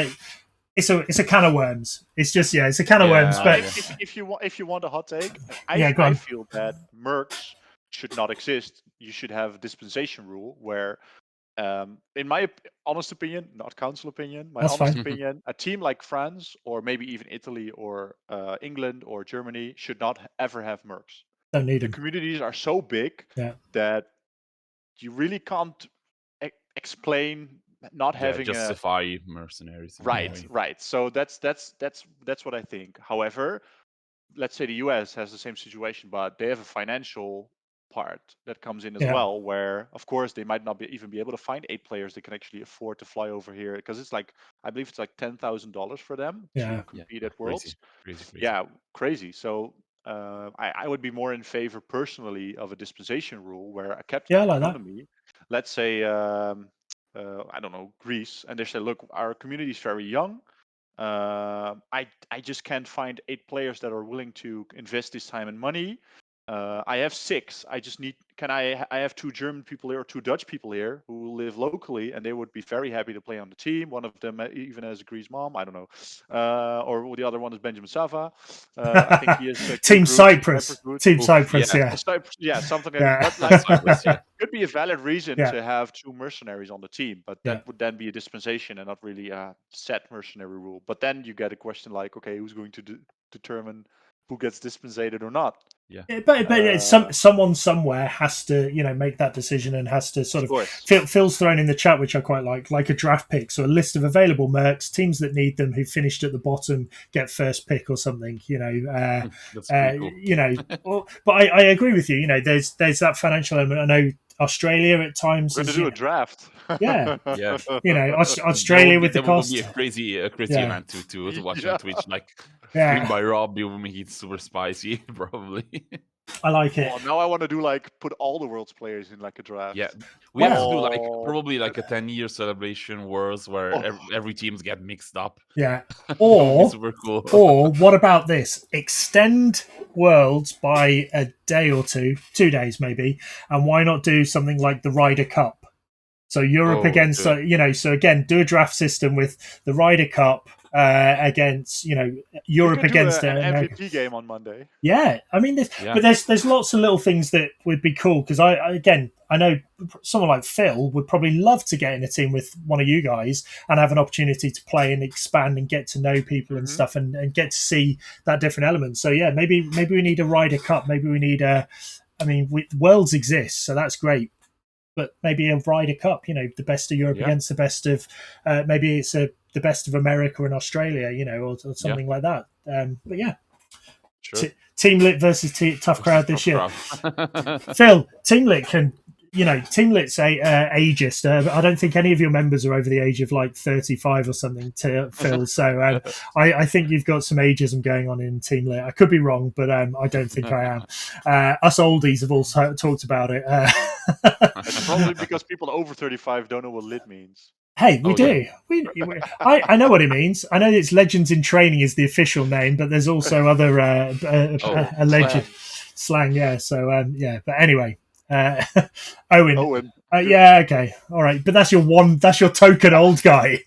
Speaker 1: it's a can of worms. It's just it's a can of worms. But
Speaker 3: if you want a hot take, I feel that mercs should not exist. You should have a dispensation rule where, in my honest opinion, not council opinion, opinion, a team like France or maybe even Italy or England or Germany should not ever have mercs.
Speaker 1: Don't need
Speaker 3: the
Speaker 1: them.
Speaker 3: Communities are so big that you really can't explain not having
Speaker 2: justify mercenaries.
Speaker 3: Right. So that's what I think. However, let's say the US has the same situation, but they have a financial part that comes in as
Speaker 1: Yeah.
Speaker 3: well, where of course they might not even be able to find 8 players they can actually afford to fly over here, because it's like, I believe it's like $10,000 for them
Speaker 1: Yeah.
Speaker 3: to compete at Worlds.
Speaker 2: Crazy.
Speaker 3: Yeah, crazy. So I would be more in favor personally of a dispensation rule where a captain
Speaker 1: Yeah, I
Speaker 3: can
Speaker 1: like
Speaker 3: come
Speaker 1: that.
Speaker 3: to me, let's say I don't know, Greece, and they say, look, our community is very young. I just can't find 8 players that are willing to invest this time and money. I have 6. I just need. I have 2 German people here or 2 Dutch people here who live locally, and they would be very happy to play on the team. One of them even has a Greece mom. I don't know, or the other one is Benjamin Sava. I think he is
Speaker 1: Team
Speaker 3: Greek roots,
Speaker 1: Cyprus.
Speaker 3: Cyprus roots.
Speaker 1: Team
Speaker 2: Oof,
Speaker 1: Cyprus.
Speaker 2: yeah.
Speaker 1: Yeah.
Speaker 3: Yeah, something like
Speaker 1: Yeah.
Speaker 3: that. But like,
Speaker 2: Cyprus, yeah.
Speaker 3: could be a valid reason
Speaker 1: Yeah.
Speaker 3: to have 2 mercenaries on the team, but
Speaker 1: Yeah.
Speaker 3: that would then be a dispensation and not really a set mercenary rule. But then you get a question like, okay, who's going to determine who gets dispensated or not?
Speaker 2: Yeah.
Speaker 1: But it's someone somewhere has to, make that decision and has to sort of.
Speaker 3: course.
Speaker 1: Phil's thrown in the chat, which I quite like a draft pick. So a list of available mercs, teams that need them, who finished at the bottom get first pick or something.
Speaker 2: That's pretty cool.
Speaker 1: But I agree with you. There's that financial element. I know Australia at times
Speaker 3: We're
Speaker 1: is,
Speaker 3: gonna do a draft.
Speaker 1: yeah.
Speaker 2: Yeah.
Speaker 1: Australia with the
Speaker 2: that would
Speaker 1: cost.
Speaker 2: be a crazy
Speaker 1: Yeah.
Speaker 2: event to watch
Speaker 3: Yeah.
Speaker 2: on Twitch. Like
Speaker 1: Yeah.
Speaker 2: streamed by Rob, you will make it super spicy, probably.
Speaker 1: I like it.
Speaker 3: Oh, now I want to do put all the world's players in like a draft.
Speaker 2: Yeah, we have to do
Speaker 3: Oh.
Speaker 2: probably a 10-year celebration Worlds where every teams get mixed up.
Speaker 1: Yeah.
Speaker 2: That would be super cool.
Speaker 1: Or what about this? Extend Worlds by a day or 2 days maybe, and why not do something like the Ryder Cup? So Europe against, so again, do a draft system with the Ryder Cup against, Europe against
Speaker 3: an MVP game on Monday.
Speaker 1: Yeah, I mean, but there's lots of little things that would be cool, because I know someone like Phil would probably love to get in a team with one of you guys and have an opportunity to play and expand and get to know people and stuff, and get to see that different element. So yeah, maybe we need a Ryder Cup. Maybe we need Worlds exist, so that's great. But maybe a Ryder Cup, the best of Europe against the best of, maybe it's the best of America and Australia, or something like that. But yeah.
Speaker 2: Sure.
Speaker 1: Team Lit versus Tough Crowd this year. Phil, Team Lit can, Team Lit's ageist. I don't think any of your members are over the age of 35 or something, to Phil. So I think you've got some ageism going on in Team Lit. I could be wrong, but I don't think I am. Us oldies have also talked about it.
Speaker 3: It's probably because people over 35 don't know what lit means.
Speaker 1: Hey, we do. Yeah. I know what it means. I know it's Legends in Training is the official name, but there's also other alleged slang. Yeah. So But anyway, Owen. Yeah. Okay. All right. But that's your token old guy.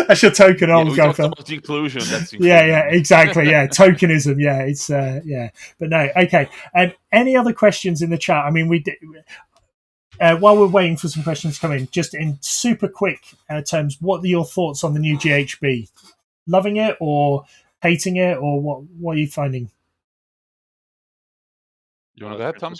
Speaker 1: That's your token old guy.
Speaker 2: About inclusion. That's inclusion.
Speaker 1: Yeah. Exactly. Yeah. Tokenism. Yeah. It's But no. Okay. Any other questions in the chat? I mean, we did. While we're waiting for some questions to come in, just in super quick terms, what are your thoughts on the new GHB? Loving it or hating it, or what are you finding?
Speaker 2: You want to go ahead, Tom?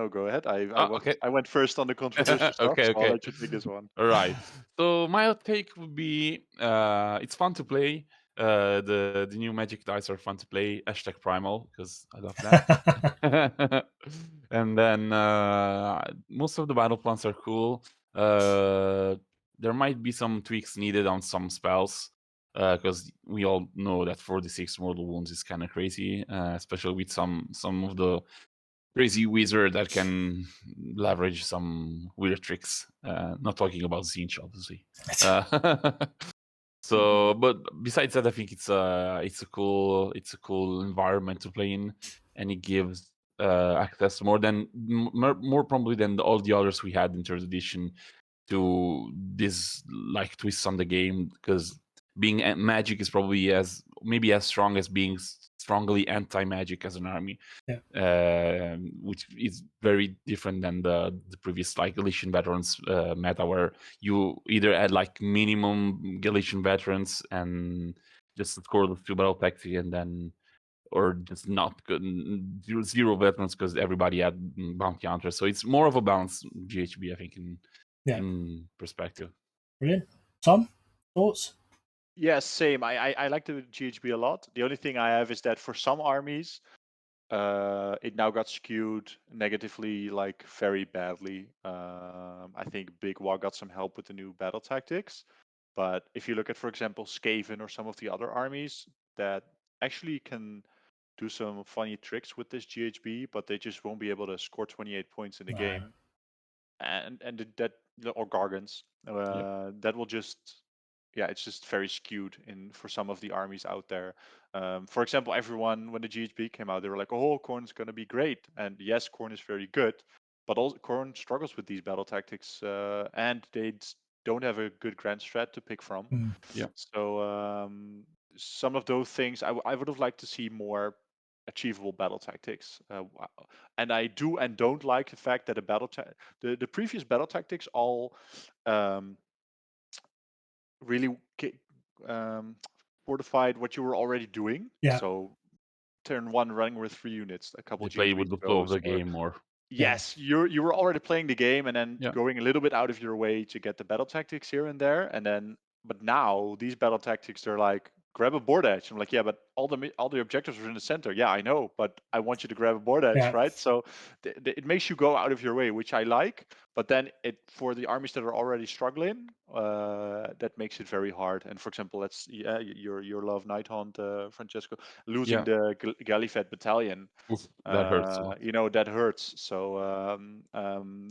Speaker 3: Go ahead.
Speaker 2: Okay.
Speaker 3: I went first on the controversial stuff,
Speaker 2: okay.
Speaker 3: So I'll let you take this one.
Speaker 2: All right. So my take would be, it's fun to play. The new Magic dice are fun to play. #Primal, because I love that. And then most of the battle plans are cool. There might be some tweaks needed on some spells, because we all know that 46 mortal wounds is kind of crazy, especially with some of the crazy wizard that can leverage some weird tricks. Not talking about Zinch, obviously. So, but besides that, I think it's a cool environment to play in, and it gives access more probably than all the others we had in third edition to this twists on the game, because being Magic is probably as strong as being strongly anti-Magic as an army. Which is very different than the previous Galician veterans meta, where you either add minimum Galician veterans and just score the 2 battle tactic, and then or just not good, zero veterans because everybody had bounty hunters. So it's more of a balanced GHB, I think, in perspective.
Speaker 1: Brilliant. Tom, thoughts?
Speaker 3: Yeah, same. I like the GHB a lot. The only thing I have is that for some armies, it now got skewed negatively, like very badly. I think Big War got some help with the new battle tactics, but if you look at, for example, Skaven or some of the other armies that actually can do some funny tricks with this GHB, but they just won't be able to score 28 points in the
Speaker 1: No.
Speaker 3: game, that or Gargants, that will just, yeah, it's just very skewed in for some of the armies out there. For example, everyone when the GHB came out, they were like, "Oh, Korn's gonna be great," and yes, Korn is very good, but also Korn struggles with these battle tactics, and they don't have a good grand strat to pick from.
Speaker 1: Mm.
Speaker 2: Yeah.
Speaker 3: So some of those things I would have liked to see more achievable battle tactics. And I do and don't like the fact that the previous battle tactics all um, really fortified what you were already doing.
Speaker 1: Yeah.
Speaker 3: So turn one running with 3 units, a couple
Speaker 2: They play with
Speaker 3: GHBs
Speaker 2: the flow of
Speaker 3: goes,
Speaker 2: the
Speaker 3: or
Speaker 2: game, or
Speaker 1: Yeah.
Speaker 3: yes, you were already playing the game and then
Speaker 2: yeah,
Speaker 3: going a little bit out of your way to get the battle tactics here and there, and then but now these battle tactics, they're like grab a board edge. I'm like, yeah, but all the objectives are in the center. Yeah, I know, but I want you to grab a board edge,
Speaker 1: Yeah.
Speaker 3: right? So it makes you go out of your way, which I like. But then it for the armies that are already struggling, that makes it very hard. And for example, let's your love Nighthaunt, Francesco, losing
Speaker 2: yeah.
Speaker 3: the Gallifet battalion,
Speaker 2: Oof, that hurts a lot.
Speaker 3: that hurts. So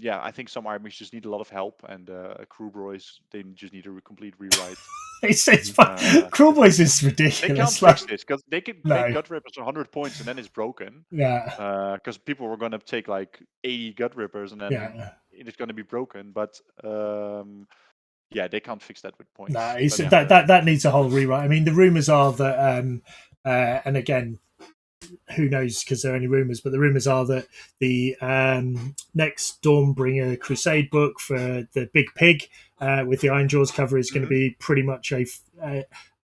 Speaker 3: yeah, I think some armies just need a lot of help, and crew boys, they just need a complete rewrite.
Speaker 1: It's fun. Cruel
Speaker 3: 'Cause
Speaker 1: Boys is
Speaker 3: they can't
Speaker 1: ridiculous.
Speaker 3: fix
Speaker 1: Like,
Speaker 3: this because they can make
Speaker 1: no.
Speaker 3: gut rippers 100 points and then it's broken.
Speaker 1: Yeah.
Speaker 3: Because people were gonna take like 80 gut rippers and then
Speaker 1: Yeah.
Speaker 3: it is gonna be broken. But yeah, they can't fix that with
Speaker 1: No,
Speaker 3: points.
Speaker 1: it's,
Speaker 3: But
Speaker 1: that needs a whole rewrite. I mean, the rumors are that, and again, who knows because they're only rumors, but the rumors are that the next Dawnbringer Crusade book for the Big Pig with the Iron Jaws cover is going to be pretty much a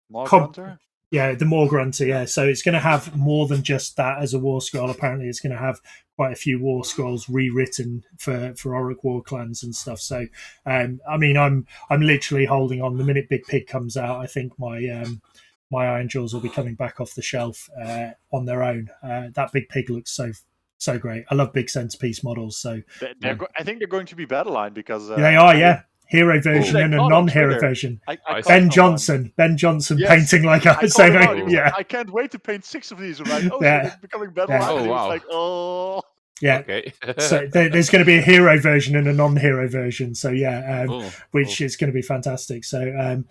Speaker 3: Mark
Speaker 1: comp.
Speaker 3: Hunter.
Speaker 1: Yeah, the Morgue Grunter, yeah. So it's going to have more than just that as a war scroll. Apparently, it's going to have quite a few war scrolls rewritten for Auric war clans and stuff. So, I mean, I'm literally holding on. The minute Big Pig comes out, I think my Iron Jaws will be coming back off the shelf on their own. That Big Pig looks so great. I love big centerpiece models. So
Speaker 3: I think they're going to be battle line because
Speaker 1: they are, yeah. Hero version
Speaker 3: I
Speaker 1: and a
Speaker 3: caught on
Speaker 1: non-hero
Speaker 3: Twitter.
Speaker 1: version.
Speaker 3: I
Speaker 2: I
Speaker 3: caught
Speaker 1: Ben
Speaker 3: someone.
Speaker 1: Johnson
Speaker 3: Yes,
Speaker 1: painting like I
Speaker 3: I
Speaker 1: was
Speaker 3: called
Speaker 1: saying,
Speaker 3: him out.
Speaker 1: like,
Speaker 3: He was
Speaker 1: yeah,
Speaker 3: like, I can't wait to paint 6 of these. I'm like, oh, so
Speaker 1: yeah,
Speaker 3: they're becoming battle
Speaker 1: yeah.
Speaker 3: line.
Speaker 2: Oh,
Speaker 3: And he was
Speaker 2: wow.
Speaker 3: like, oh.
Speaker 1: Yeah.
Speaker 2: Okay.
Speaker 1: So there's going to be a hero version and a non-hero version. So yeah, which is going to be fantastic. So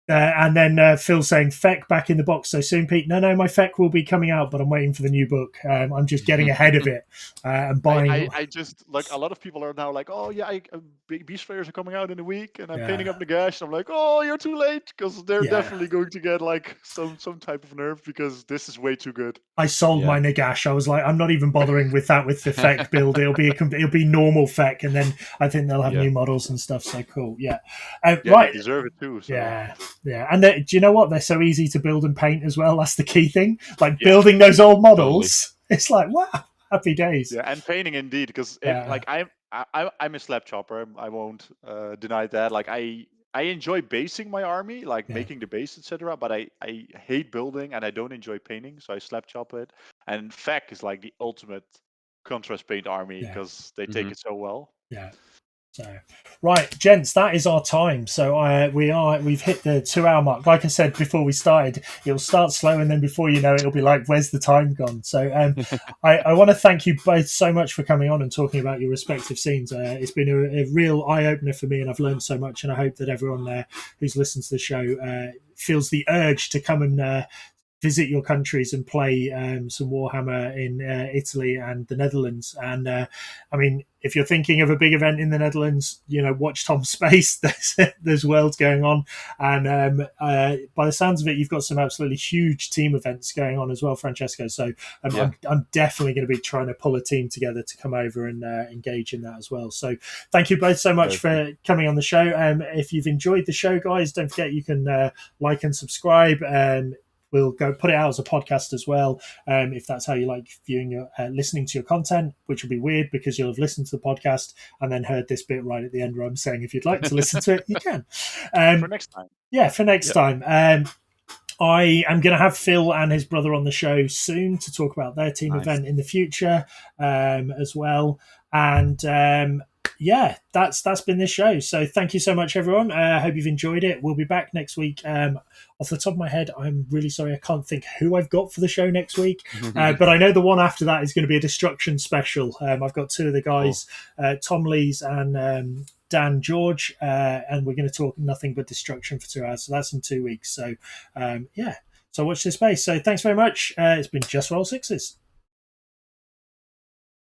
Speaker 1: and then Phil saying Feck back in the box so soon, Pete. No, my Feck will be coming out, but I'm waiting for the new book. I'm just getting ahead of it and buying.
Speaker 3: I just like a lot of people are now like, oh yeah, Beast Players are coming out in a week, and I'm
Speaker 1: Yeah.
Speaker 3: painting up Nagash. I'm like, oh, you're too late because they're
Speaker 1: Yeah.
Speaker 3: definitely going to get like some type of nerf because this is way too good.
Speaker 1: I sold my Nagash. I was like, I'm not even bothering with that with the Feck build. It'll be normal Feck, and then I think they'll have new models and stuff. So cool, yeah. Right,
Speaker 3: they deserve it too. So.
Speaker 1: Yeah. And do you know what? They're so easy to build and paint as well. That's the key thing. Like building those old models, it's like wow, happy days.
Speaker 3: Yeah, and painting indeed, because like I'm a slap chopper. I won't deny that. Like I enjoy basing my army, like making the base, etc. But I hate building and I don't enjoy painting, so I slap chop it. And FAC is like the ultimate contrast paint army because they take it so well.
Speaker 1: Yeah. So, right, gents, that is our time. So we've hit the 2-hour mark. Like I said before we started, it'll start slow, and then before you know it, it'll be like, "Where's the time gone?" So, I want to thank you both so much for coming on and talking about your respective scenes. It's been a real eye opener for me, and I've learned so much. And I hope that everyone there who's listened to the show feels the urge to come and visit your countries and play some Warhammer in Italy and the Netherlands. And I mean, if you're thinking of a big event in the Netherlands, watch Tom Space. There's worlds going on, and by the sounds of it, you've got some absolutely huge team events going on as well, Francesco. So I'm definitely going to be trying to pull a team together to come over and engage in that as well. So thank you both so much for coming on the show. If you've enjoyed the show, guys, don't forget you can like and subscribe. we'll go put it out as a podcast as well. If that's how you like viewing listening to your content, which will be weird because you'll have listened to the podcast and then heard this bit right at the end where I'm saying if you'd like to listen to it, you can.
Speaker 3: For next time.
Speaker 1: Yeah, for next time. I am going to have Phil and his brother on the show soon to talk about their team event in the future as well. And that's been this show. So thank you so much, everyone. I hope you've enjoyed it. We'll be back next week. Off the top of my head, I'm really sorry I can't think who I've got for the show next week. But I know the one after that is going to be a Destruction special. I've got two of the guys, Tom Lees and Dan George, and we're going to talk nothing but Destruction for 2 hours. So that's in 2 weeks. So, so watch this space. So thanks very much. It's been Just Roll Sixes.